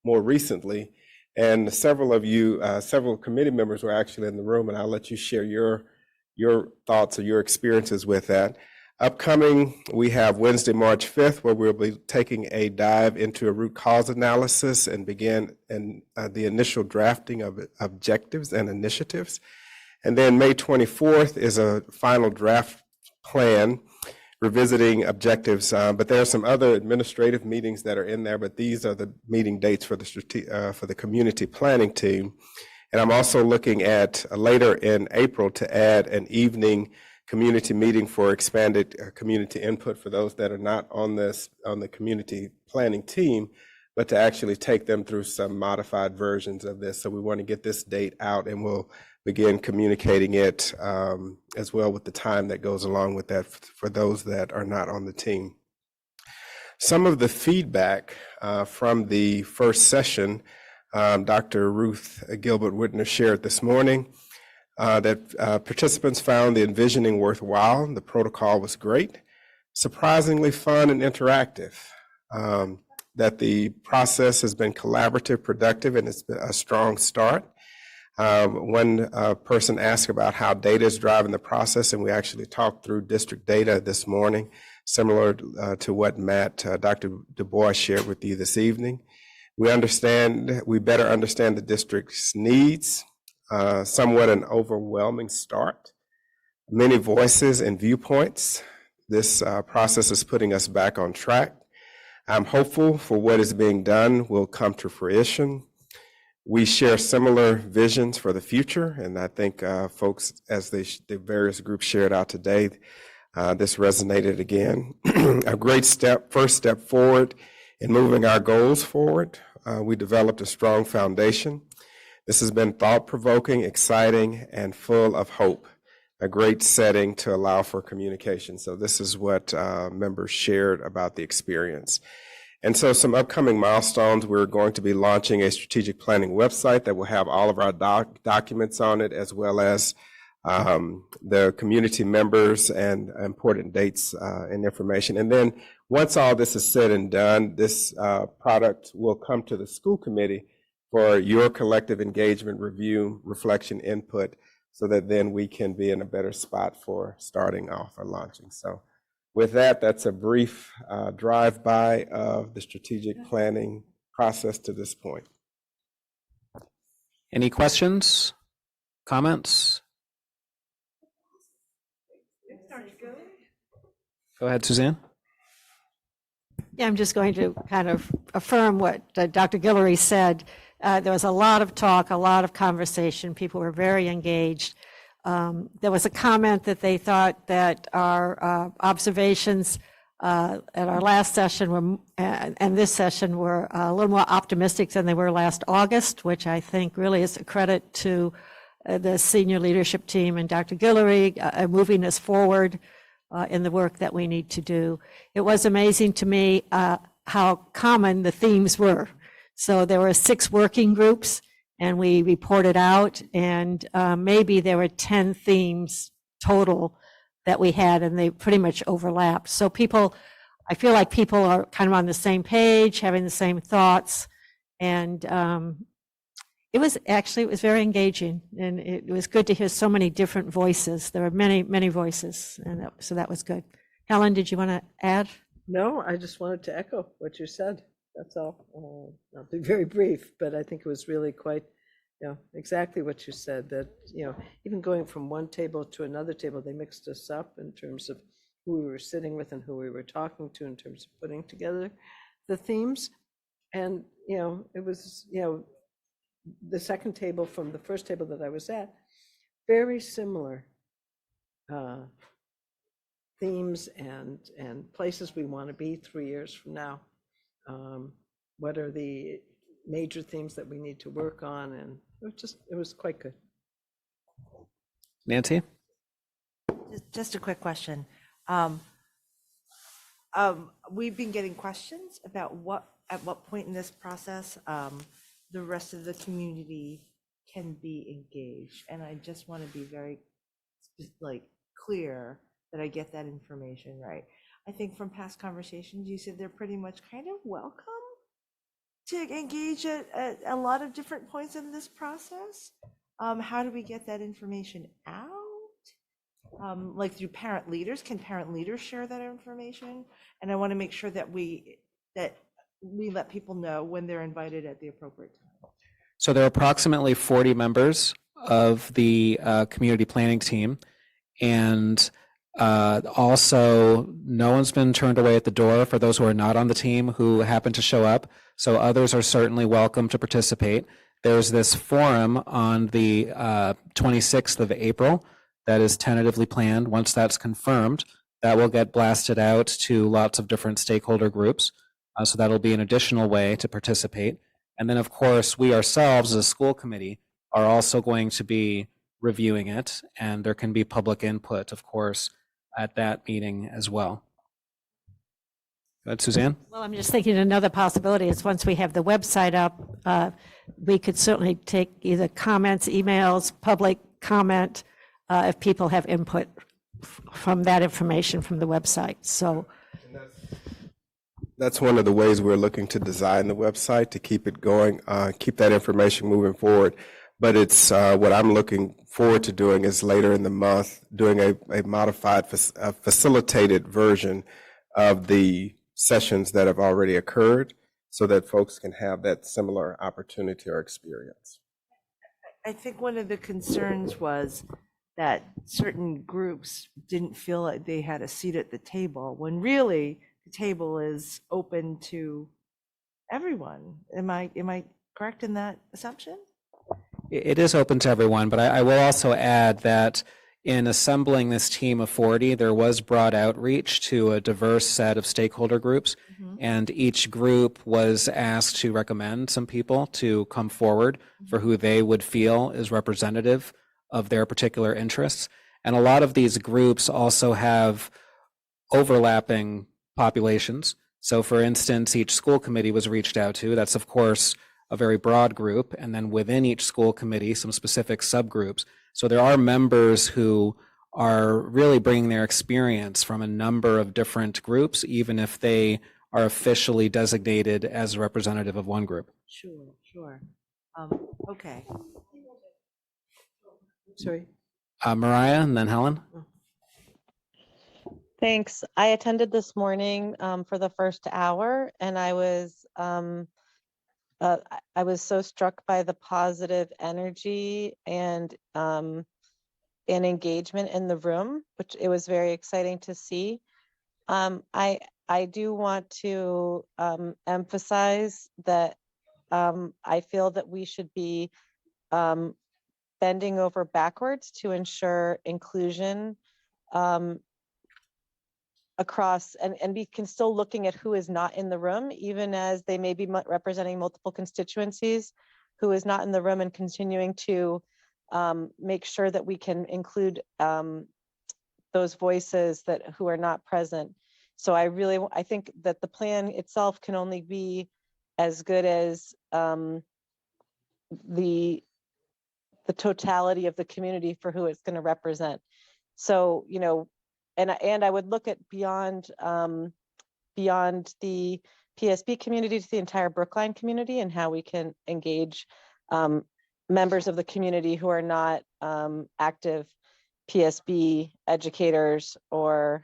more recently. And several of you, several committee members were actually in the room, and I'll let you share your thoughts or your experiences with that. Upcoming, we have Wednesday, March 5th, where we'll be taking a dive into a root cause analysis and begin the initial drafting of objectives and initiatives. And then May 24th is a final draft plan revisiting objectives, but there are some other administrative meetings that are in there, but these are the meeting dates for the community planning team. And I'm also looking at later in April to add an evening community meeting for expanded community input for those that are not on the community planning team, but to actually take them through some modified versions of this. So we want to get this date out, and we'll begin communicating it as well with the time that goes along with that for those that are not on the team. Some of the feedback from the first session, Dr. Ruth Gilbert Whitner shared this morning, that participants found the envisioning worthwhile. The protocol was great, surprisingly fun and interactive, that the process has been collaborative, productive, and it's been a strong start. One person asked about how data is driving the process, and we actually talked through district data this morning, similar to what Dr. Dubois shared with you this evening. We better understand the district's needs, somewhat an overwhelming start, many voices and viewpoints. This process is putting us back on track. I'm hopeful for what is being done will come to fruition. We share similar visions for the future, and I think folks, as the various groups shared out today, this resonated again. A great first step forward in moving our goals forward. We developed a strong foundation. This has been thought-provoking, exciting, and full of hope. A great setting to allow for communication. So this is what members shared about the experience. And so some upcoming milestones, we're going to be launching a strategic planning website that will have all of our documents on it, as well as the community members and important dates and information. And then once all this is said and done, this product will come to the school committee for your collective engagement, review, reflection, input, so that then we can be in a better spot for starting off or launching. So with that, that's a brief drive-by of the strategic planning process to this point. Any questions, comments? Go ahead, Suzanne. Yeah, I'm just going to kind of affirm what Dr. Guillory said. There was a lot of talk, a lot of conversation. People were very engaged. There was a comment that they thought that our observations at our last session and this session were a little more optimistic than they were last August, which I think really is a credit to the senior leadership team and Dr. Guillory moving us forward. in the work that we need to do. It was amazing to me how common the themes were. So there were 6 working groups, and we reported out, and maybe there were 10 themes total that we had, and they pretty much overlapped. So I feel like people are kind of on the same page, having the same thoughts, and it was very engaging, and it was good to hear so many different voices. There were many, many voices, and so that was good. Helen, did you want to add? No, I just wanted to echo what you said. That's all. I'll be very brief, but I think it was really quite, exactly what you said, that, even going from one table to another table, they mixed us up in terms of who we were sitting with and who we were talking to in terms of putting together the themes. And, it was, the second table from the first table that I was at, very similar themes and places we want to be 3 years from now. What are the major themes that we need to work on? And it was quite good. Nancy? Just a quick question. We've been getting questions about at what point in this process the rest of the community can be engaged, and I just want to be very clear that I get that information right. I think from past conversations, you said they're pretty much kind of welcome to engage at a lot of different points in this process. How do we get that information out? Like through parent leaders? Can parent leaders share that information? And I want to make sure that we let people know when they're invited at the appropriate time. So there are approximately 40 members of the community planning team, and also no one's been turned away at the door for those who are not on the team who happen to show up. So others are certainly welcome to participate. There's this forum on the 26th of April that is tentatively planned. Once that's confirmed, that will get blasted out to lots of different stakeholder groups. So that'll be an additional way to participate. And then, of course, we ourselves as a school committee are also going to be reviewing it, and there can be public input, of course, at that meeting as well. Go ahead, Suzanne. Well, I'm just thinking another possibility is once we have the website up, we could certainly take either comments, emails, public comment, if people have input from that information from the website. So that's one of the ways we're looking to design the website, to keep it going, keep that information moving forward. But it's what I'm looking forward to doing is later in the month, doing a modified, facilitated version of the sessions that have already occurred, so that folks can have that similar opportunity or experience. I think one of the concerns was that certain groups didn't feel like they had a seat at the table, when really the table is open to everyone. Am I correct in that assumption? It is open to everyone, but I will also add that in assembling this team of 40, there was broad outreach to a diverse set of stakeholder groups, and each group was asked to recommend some people to come forward for who they would feel is representative of their particular interests. And a lot of these groups also have overlapping populations. So for instance, each school committee was reached out to. That's, of course, a very broad group. And then within each school committee, some specific subgroups. So there are members who are really bringing their experience from a number of different groups, even if they are officially designated as a representative of one group. Sure. Okay. Sorry. Mariah and then Helen. Thanks. I attended this morning for the first hour, and I was so struck by the positive energy and engagement in the room, which it was very exciting to see. I do want to emphasize that I feel that we should be bending over backwards to ensure inclusion across, and we can still looking at who is not in the room, even as they may be representing multiple constituencies, who is not in the room, and continuing to make sure that we can include those voices who are not present. So I think that the plan itself can only be as good as the totality of the community for who it's going to represent. So, and I would look at beyond the PSB community to the entire Brookline community, and how we can engage members of the community who are not active PSB educators or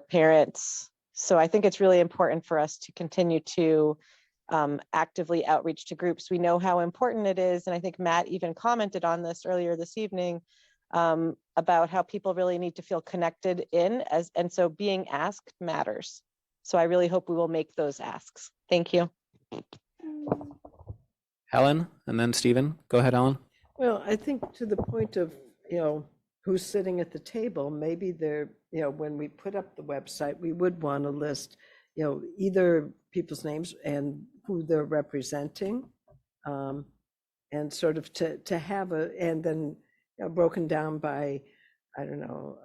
parents. So I think it's really important for us to continue to actively outreach to groups. We know how important it is, and I think Matt even commented on this earlier this evening about how people really need to feel connected in, and so being asked matters. So I really hope we will make those asks. Thank you. Helen, and then Stephen. Go ahead, Ellen. Well, I think to the point of, who's sitting at the table, maybe they're, when we put up the website, we would want to list, either people's names and who they're representing, and sort of to have and then broken down by, I don't know,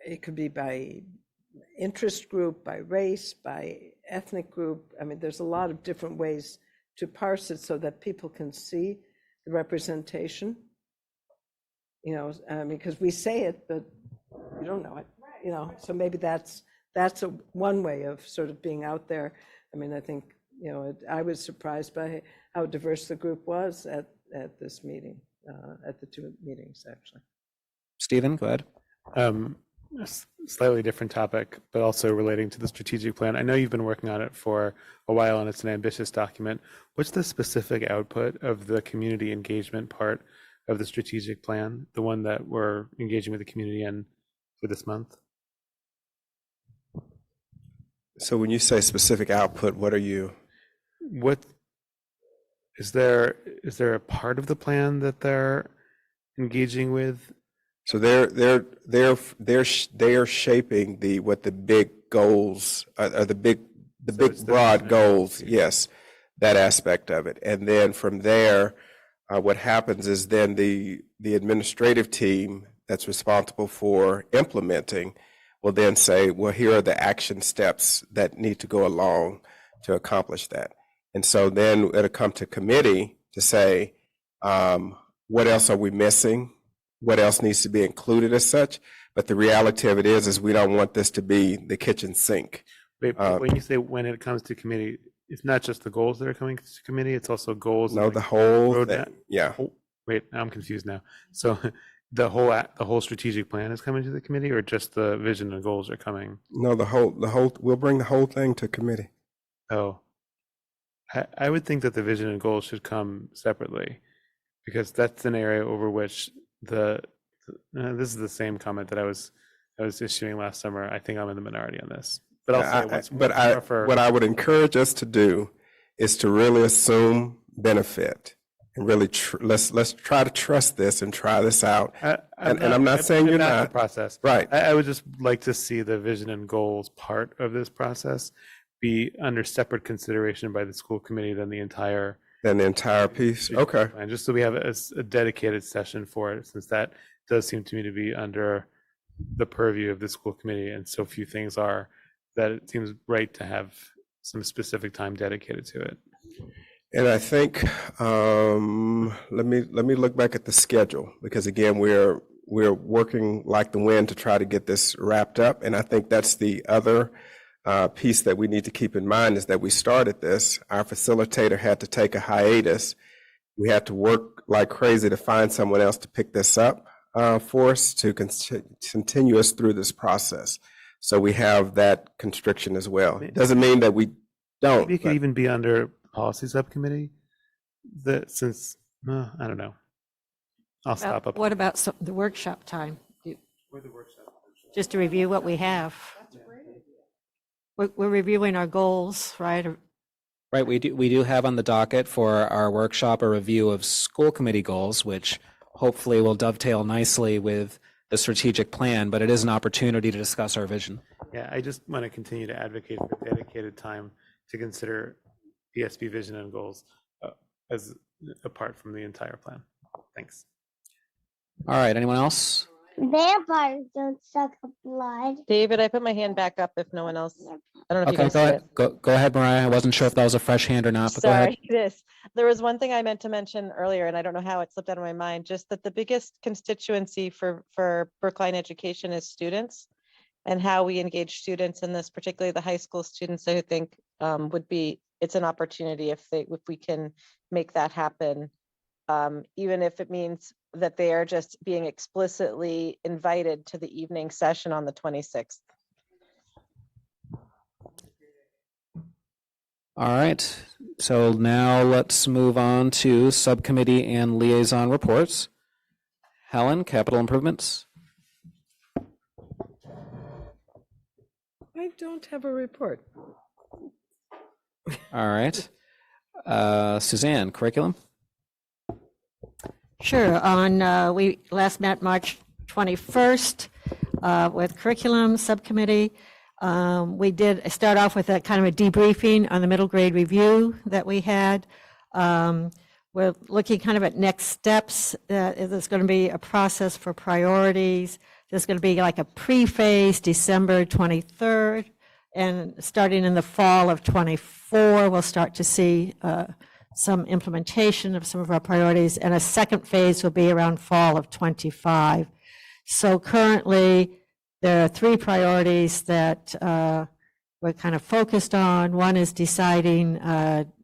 it could be by interest group, by race, by ethnic group. I mean, there's a lot of different ways to parse it so that people can see the representation, because we say it, but you don't know it, so maybe that's one way of sort of being out there. I mean, I think, I was surprised by how diverse the group was at this meeting, at the two meetings, actually. Stephen, go ahead. A slightly different topic, but also relating to the strategic plan. I know you've been working on it for a while, and it's an ambitious document. What's the specific output of the community engagement part of the strategic plan, the one that we're engaging with the community in for this month? So when you say specific output, what is there a part of the plan that they're engaging with? So they're shaping what the big goals are, the big broad goals. Yes, that aspect of it, and then from there, what happens is then the administrative team that's responsible for implementing will then say, well, here are the action steps that need to go along to accomplish that, and so then it'll come to committee to say, what else are we missing? What else needs to be included as such? But the reality of it is we don't want this to be the kitchen sink. Wait, when you say when it comes to committee, it's not just the goals that are coming to committee, it's also goals. No, the whole roadmap. thing. Yeah. Wait, I'm confused now. So the whole strategic plan is coming to the committee, or just the vision and goals are coming? No, the whole, we'll bring the whole thing to committee. Oh, I would think that the vision and goals should come separately, because that's an area over which this is the same comment that I was issuing last summer. I think I'm in the minority on this, but what I would encourage us to do is to really assume benefit and really let's try to trust this and try this out. And I'm not saying you're not. The process, right? I would just like to see the vision and goals part of this process be under separate consideration by the school committee than the entire piece. Okay. And just so we have a dedicated session for it, since that does seem to me to be under the purview of the school committee, and so few things are, that it seems right to have some specific time dedicated to it. And I think let me look back at the schedule, because again we're working like the wind to try to get this wrapped up, and I think that's the other piece that we need to keep in mind, is that we started this. Our facilitator had to take a hiatus. We had to work like crazy to find someone else to pick this up for us to continue us through this process. So we have that constriction as well. It doesn't mean that we don't. Maybe it could even be under policy subcommittee. I don't know. I'll stop up. What about the workshop time? Just to review what we have. We're reviewing our goals, right? Right, we do have on the docket for our workshop a review of school committee goals, which hopefully will dovetail nicely with the strategic plan, but it is an opportunity to discuss our vision. Yeah, I just want to continue to advocate for dedicated time to consider PSB vision and goals as apart from the entire plan. Thanks. All right, anyone else? Vampires don't suck blood. David, I put my hand back up if no one else. I don't know if you Okay, guys go see ahead. it. Go ahead, Mariah. I wasn't sure if that was a fresh hand or not, but go ahead. Sorry, this. There was one thing I meant to mention earlier, and I don't know how it slipped out of my mind, just that the biggest constituency for Brookline education is students, and how we engage students in this, particularly the high school students, I think it's an opportunity if we can make that happen, even if it means that they are just being explicitly invited to the evening session on the 26th. All right, so now let's move on to subcommittee and liaison reports. Helen, capital improvements. I don't have a report. All right. Suzanne, curriculum. Sure. We last met March 21st with curriculum subcommittee. We did start off with a kind of a debriefing on the middle grade review that we had. We're looking kind of at next steps. There's going to be a process for priorities. There's going to be like a pre-phase December 23rd, and starting in the fall of 24, we'll start to see some implementation of some of our priorities, and a second phase will be around fall of 25. So currently, there are 3 priorities that we're kind of focused on. One is deciding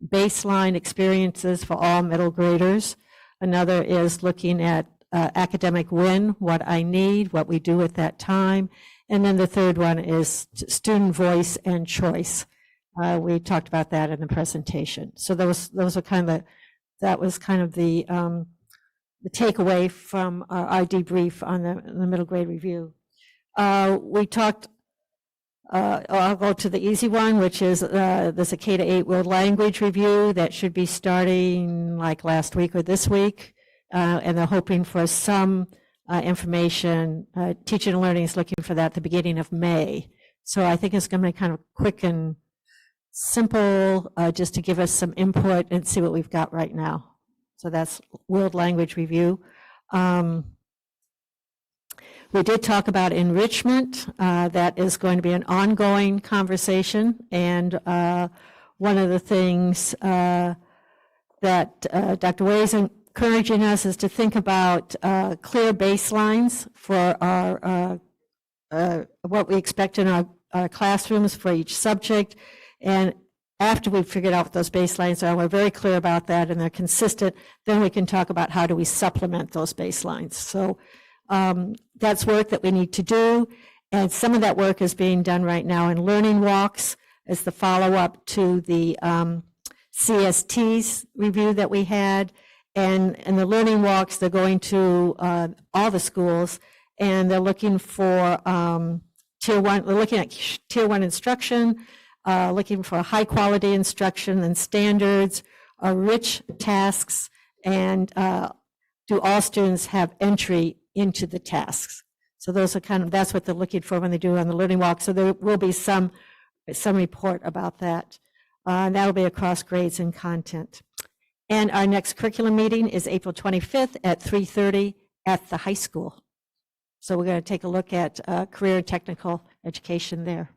baseline experiences for all middle graders. Another is looking at academic win, what I need, what we do at that time. And then the third one is student voice and choice. We talked about that in the presentation. So those are kind of that was kind of the takeaway from our debrief on the middle grade review. We talked. I'll go to the easy one, which is there's a K-8 world language review that should be starting like last week or this week, and they're hoping for some information. Teaching and Learning is looking for that at the beginning of May. So I think it's going to be kind of quick and simple, just to give us some input and see what we've got right now. So that's world language review. We did talk about enrichment. That is going to be an ongoing conversation. And one of the things that Dr. Way is encouraging us is to think about clear baselines for our what we expect in our classrooms for each subject. And after we've figured out what those baselines are, we're very clear about that and they're consistent, then we can talk about how do we supplement those baselines. So that's work that we need to do. And some of that work is being done right now in learning walks as the follow-up to the CSTs review that we had. And in the learning walks, they're going to all the schools, and they're looking for tier 1, we're looking at tier 1 instruction, looking for high quality instruction and standards, rich tasks, and do all students have entry into the tasks? So those are kind of, that's what they're looking for when they do on the learning walk. So there will be some report about that. And that'll be across grades and content. And our next curriculum meeting is April 25th at 3:30 at the high school. So we're going to take a look at career and technical education there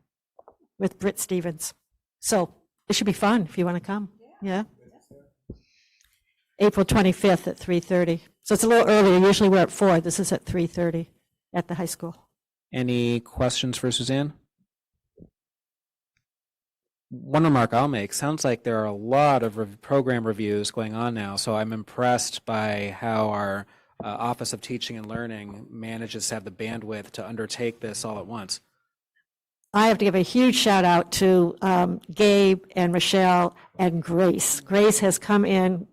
with Britt Stevens. So it should be fun if you want to come. Yeah. April 25th at 3:30. So it's a little earlier. Usually we're at 4. This is at 3:30 at the high school. Any questions for Suzanne? One remark I'll make, sounds like there are a lot of program reviews going on now, so I'm impressed by how our Office of Teaching and Learning manages to have the bandwidth to undertake this all at once. I have to give a huge shout out to Gabe and Michelle and Grace. Grace has come in.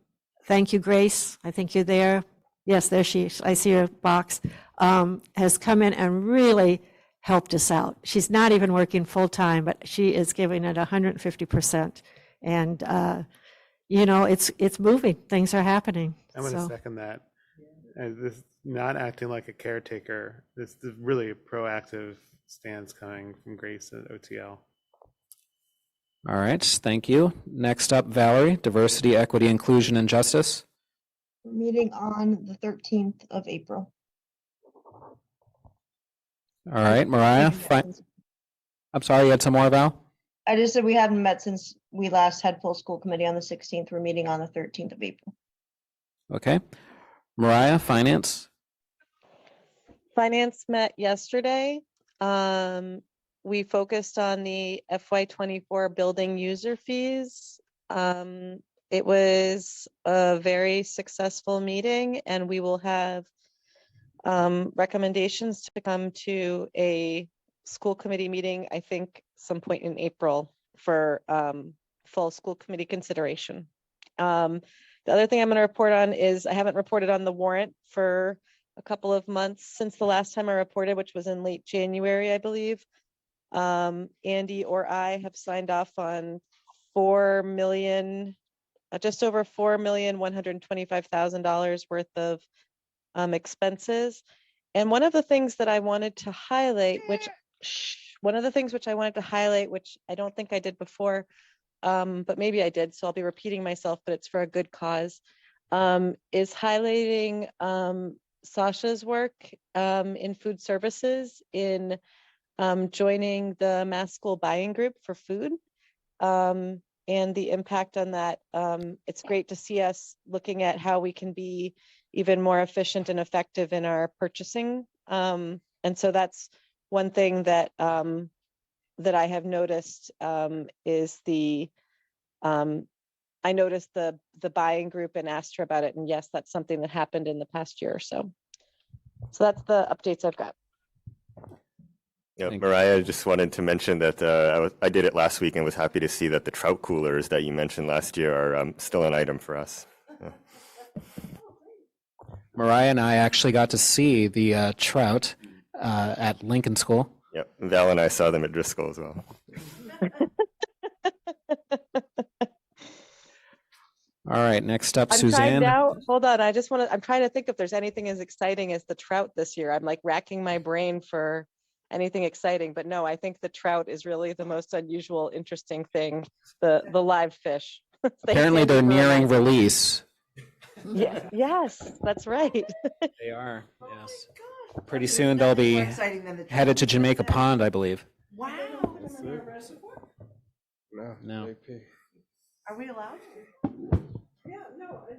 Thank you, Grace. I think you're there. Yes, there she is. I see her box. Has come in and really helped us out. She's not even working full time, but she is giving it 150%. And you know, it's moving. Things are happening. I'm going to second that. This is not acting like a caretaker. This is really a proactive stance coming from Grace at OTL. All right, thank you. Next up, Valerie, Diversity, Equity, Inclusion, and Justice. We're meeting on the 13th of April. All right, Mariah. I'm sorry, you had some more, Val? I just said we hadn't met since we last had full school committee on the 16th. We're meeting on the 13th of April. Okay. Mariah, finance. Finance met yesterday. We focused on the FY24 building user fees. It was a very successful meeting, and we will have recommendations to come to a school committee meeting, I think some point in April, for full school committee consideration. The other thing I'm going to report on is I haven't reported on the warrant for a couple of months since the last time I reported, which was in late January, I believe. Andy or I have signed off on just over $4,125,000 worth of expenses. And one of the things that I wanted to highlight, which I don't think I did before, but maybe I did, so I'll be repeating myself, but it's for a good cause, is highlighting Sasha's work in food services in joining the Mass School Buying Group for food, and the impact on that. It's great to see us looking at how we can be even more efficient and effective in our purchasing. And so that's one thing that that I have noticed is I noticed the buying group and asked her about it. And yes, that's something that happened in the past year or so. So that's the updates I've got. Yeah, Mariah, I just wanted to mention that I did it last week and was happy to see that the trout coolers that you mentioned last year are still an item for us. Yeah. Mariah and I actually got to see the trout at Lincoln School. Yep, Val and I saw them at Driscoll as well. All right, next up, I'm Suzanne. Hold on, I'm trying to think if there's anything as exciting as the trout this year. I'm like racking my brain for anything exciting, but no, I think the trout is really the most unusual, interesting thing, the live fish. Apparently they're nearing release. Yeah, yes, that's right. They are, yes. Pretty soon they'll be headed to Jamaica Pond, I believe. Wow. No. Are we allowed? Yeah, no, our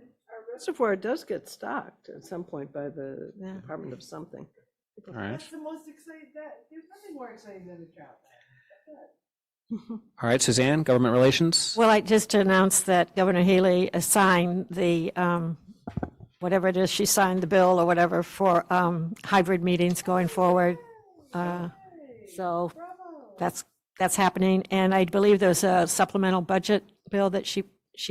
reservoir does get stocked at some point by the Department of something. All right. That's the most exciting. There's nothing more exciting than a trout. All right, Suzanne, government relations. Well, I just announced that Governor Haley signed the, whatever it is, she signed the bill or whatever for hybrid meetings going forward. So that's happening. And I believe there's a supplemental budget bill that she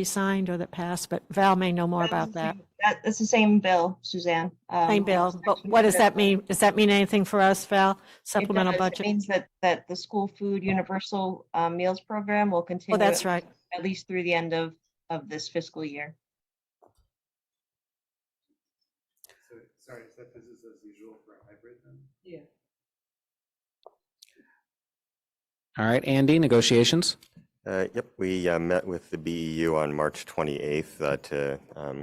signed or that passed, but Val may know more about that. That's the same bill, Suzanne. Same bill, but what does that mean? Does that mean anything for us, Val? Supplemental budget? It means that the school food universal meals program will continue. Oh, that's right. At least through the end of this fiscal year. So, sorry, is that business as usual for a hybrid then? Yeah. All right, Andy, negotiations. Yep, we met with the BEU on March 28th to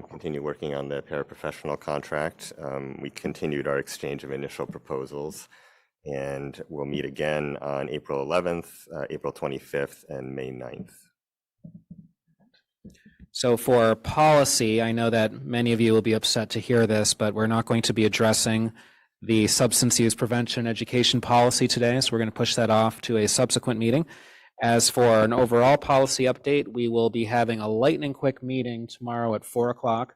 continue working on the paraprofessional contract. We continued our exchange of initial proposals, and we'll meet again on April 11th, April 25th, and May 9th. So for policy, I know that many of you will be upset to hear this, but we're not going to be addressing the substance use prevention education policy today, so we're going to push that off to a subsequent meeting. As for an overall policy update, we will be having a lightning quick meeting tomorrow at 4 o'clock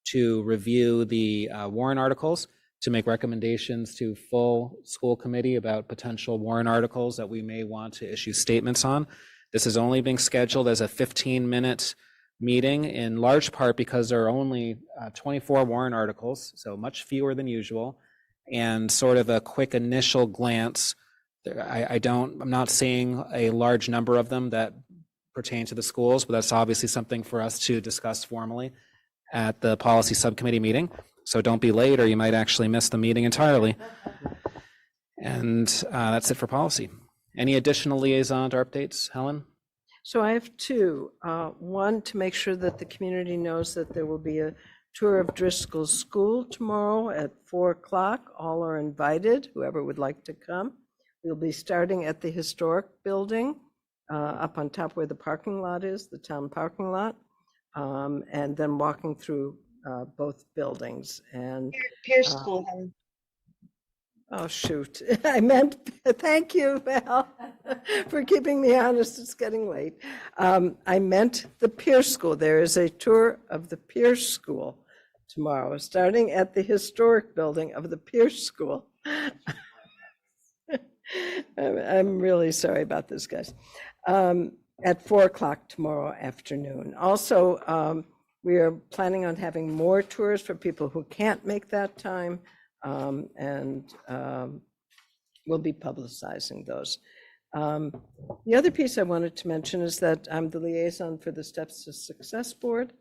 to review the warrant articles, to make recommendations to full school committee about potential warrant articles that we may want to issue statements on. This is only being scheduled as a 15-minute meeting, in large part because there are only 24 warrant articles, so much fewer than usual, and sort of a quick initial glance. I'm not seeing a large number of them that pertain to the schools, but that's obviously something for us to discuss formally at the policy subcommittee meeting. So don't be late or you might actually miss the meeting entirely. And that's it for policy. Any additional liaison or updates, Helen? So I have two. One, to make sure that the community knows that there will be a tour of Driscoll School tomorrow at 4 o'clock. All are invited, whoever would like to come. We'll be starting at the historic building up on top where the parking lot is, the town parking lot, and then walking through both buildings. And Pierce School. Oh, shoot. I meant, thank you, Val, for keeping me honest. It's getting late. I meant the Pierce School. There is a tour of the Pierce School tomorrow, starting at the historic building of the Pierce School. I'm really sorry about this, guys. At 4 o'clock tomorrow afternoon. Also, we are planning on having more tours for people who can't make that time. We'll be publicizing those. The other piece I wanted to mention is that I'm the liaison for the Steps to Success Board,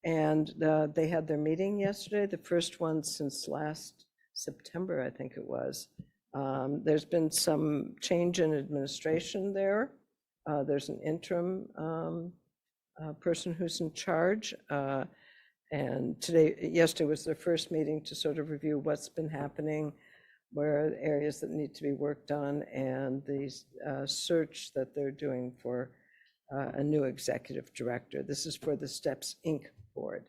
and they had their meeting yesterday, the first one since last September, I think it was. There's been some change in administration there. There's an interim person who's in charge. And yesterday was their first meeting to sort of review what's been happening, where are the areas that need to be worked on, and the search that they're doing for a new executive director. This is for the Steps Inc. board.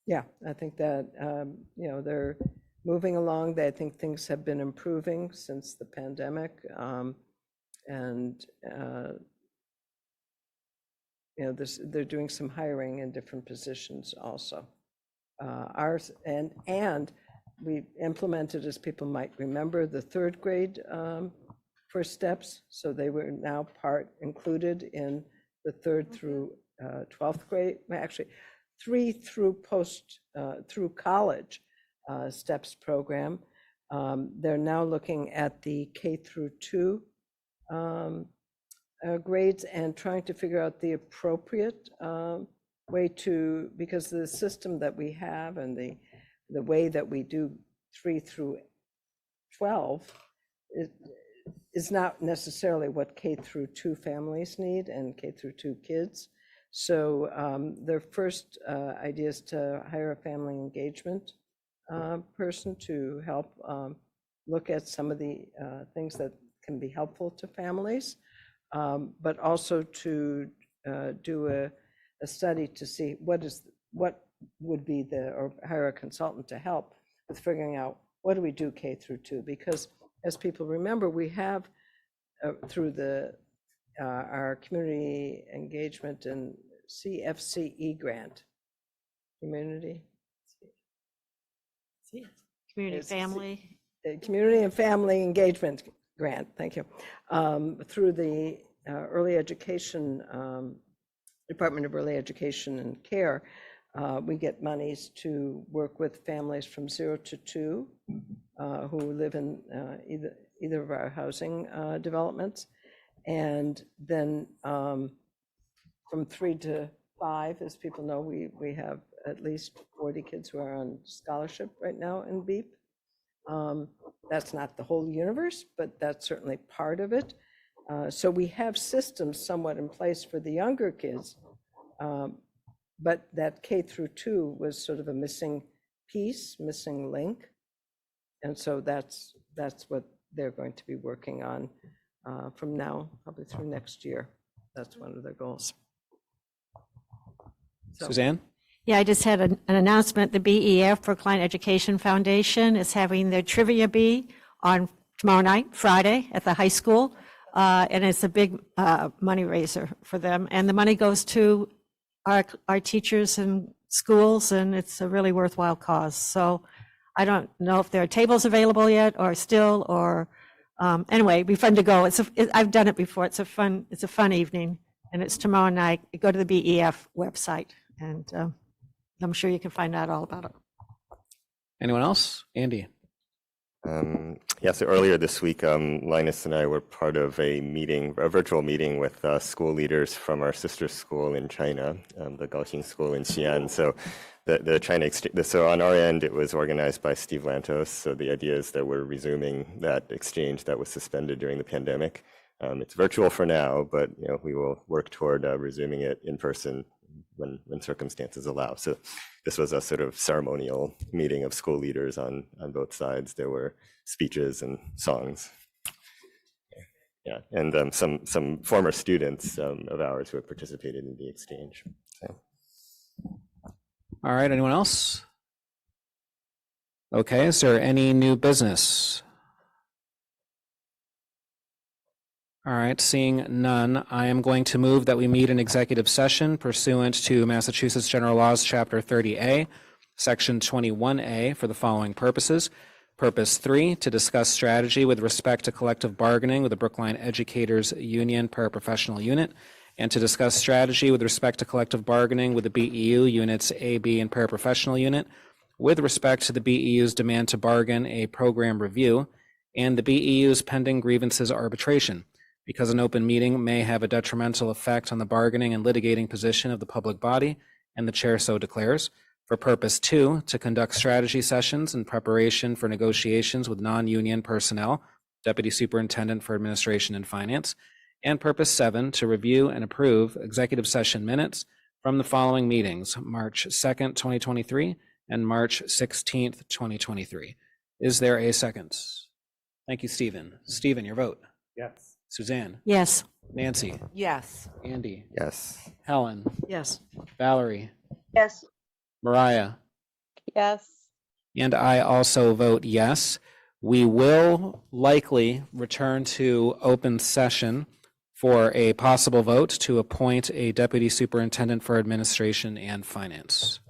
Yeah, I think that, they're moving along. I think things have been improving since the pandemic. They're doing some hiring in different positions also. And we implemented, as people might remember, the third grade for Steps. So they were now included in the 3rd through 12th grade, actually 3 through through college Steps program. They're now looking at the K through 2 grades and trying to figure out the appropriate way to, because the system that we have and the way that we do 3 through 12 is not necessarily what K through 2 families need and K through 2 kids. So their first idea is to hire a family engagement person to help look at some of the things that can be helpful to families. But also to do a study to see what would be or hire a consultant to help with figuring out what do we do K through 2, because as people remember, we have through our community engagement and CFCE grant, community and family engagement grant, thank you, through the early education, Department of Early Education and Care. We get monies to work with families from 0 to 2 who live in either of our housing developments. And then from 3 to 5, as people know, we have at least 40 kids who are on scholarship right now in BEEP. That's not the whole universe, but that's certainly part of it. So we have systems somewhat in place for the younger kids, but that K through 2 was sort of a missing piece, missing link. And so that's what they're going to be working on from now, probably through next year. That's one of their goals. Suzanne? Yeah, I just had an announcement. The BEF, Brookline Education Foundation, is having their Trivia Bee on tomorrow night, Friday, at the high school. And it's a big money raiser for them. And the money goes to our teachers and schools, and it's a really worthwhile cause. So I don't know if there are tables available yet or still, or anyway, it'd be fun to go. I've done it before. It's a fun evening, and it's tomorrow night. You go to the BEF website, and I'm sure you can find out all about it. Anyone else? Andy? Yeah, so earlier this week, Linus and I were part of a virtual meeting with school leaders from our sister school in China, the Gaoxing School in Xi'an. So the China exchange, so on our end, it was organized by Steve Lantos. So the idea is that we're resuming that exchange that was suspended during the pandemic. It's virtual for now, but we will work toward resuming it in person when circumstances allow. So this was a sort of ceremonial meeting of school leaders on both sides. There were speeches and songs. Yeah, and some former students of ours who have participated in the exchange. So. All right, anyone else? Okay, is there any new business? All right, seeing none, I am going to move that we meet in executive session pursuant to Massachusetts General Laws, Chapter 30A, Section 21A, for the following purposes. Purpose 3, to discuss strategy with respect to collective bargaining with the Brookline Educators Union Paraprofessional Unit, and to discuss strategy with respect to collective bargaining with the BEU Units A, B, and Paraprofessional Unit, with respect to the BEU's demand to bargain a program review, and the BEU's pending grievances arbitration, because an open meeting may have a detrimental effect on the bargaining and litigating position of the public body, and the chair so declares. For purpose 2, to conduct strategy sessions in preparation for negotiations with non-union personnel, Deputy Superintendent for Administration and Finance. And purpose 7, to review and approve executive session minutes from the following meetings, March 2nd, 2023, and March 16th, 2023. Is there a second? Thank you, Stephen. Stephen, your vote. Yes. Suzanne. Yes. Nancy. Yes. Andy. Yes. Helen. Yes. Valerie. Yes. Mariah. Yes. And I also vote yes. We will likely return to open session for a possible vote to appoint a Deputy Superintendent for Administration and Finance.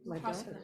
My daughter.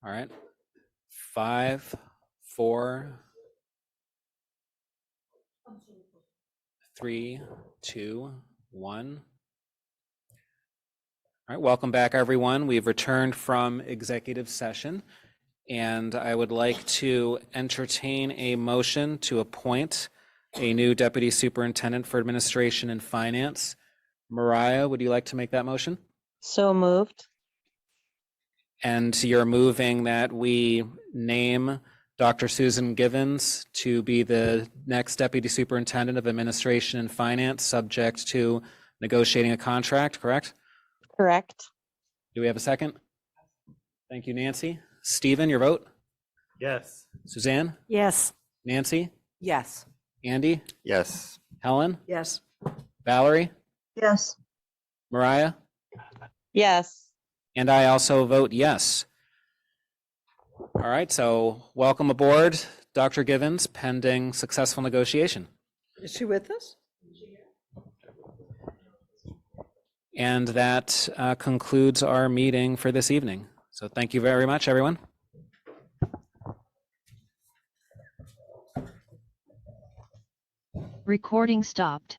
All right. 5, 4, 3, 2, 1. All right, welcome back, everyone. We've returned from executive session, and I would like to entertain a motion to appoint a new Deputy Superintendent for Administration and Finance. Mariah, would you like to make that motion? So moved. And you're moving that we name Dr. Susan Givens to be the next Deputy Superintendent of Administration and Finance, subject to negotiating a contract, correct? Correct. Do we have a second? Thank you, Nancy. Stephen, your vote? Yes. Suzanne? Yes. Nancy? Yes. Andy? Yes. Helen? Yes. Valerie? Yes. Mariah? Yes. And I also vote yes. All right, so welcome aboard, Dr. Givens, pending successful negotiation. Is she with us? And that concludes our meeting for this evening. So thank you very much, everyone. Recording stopped.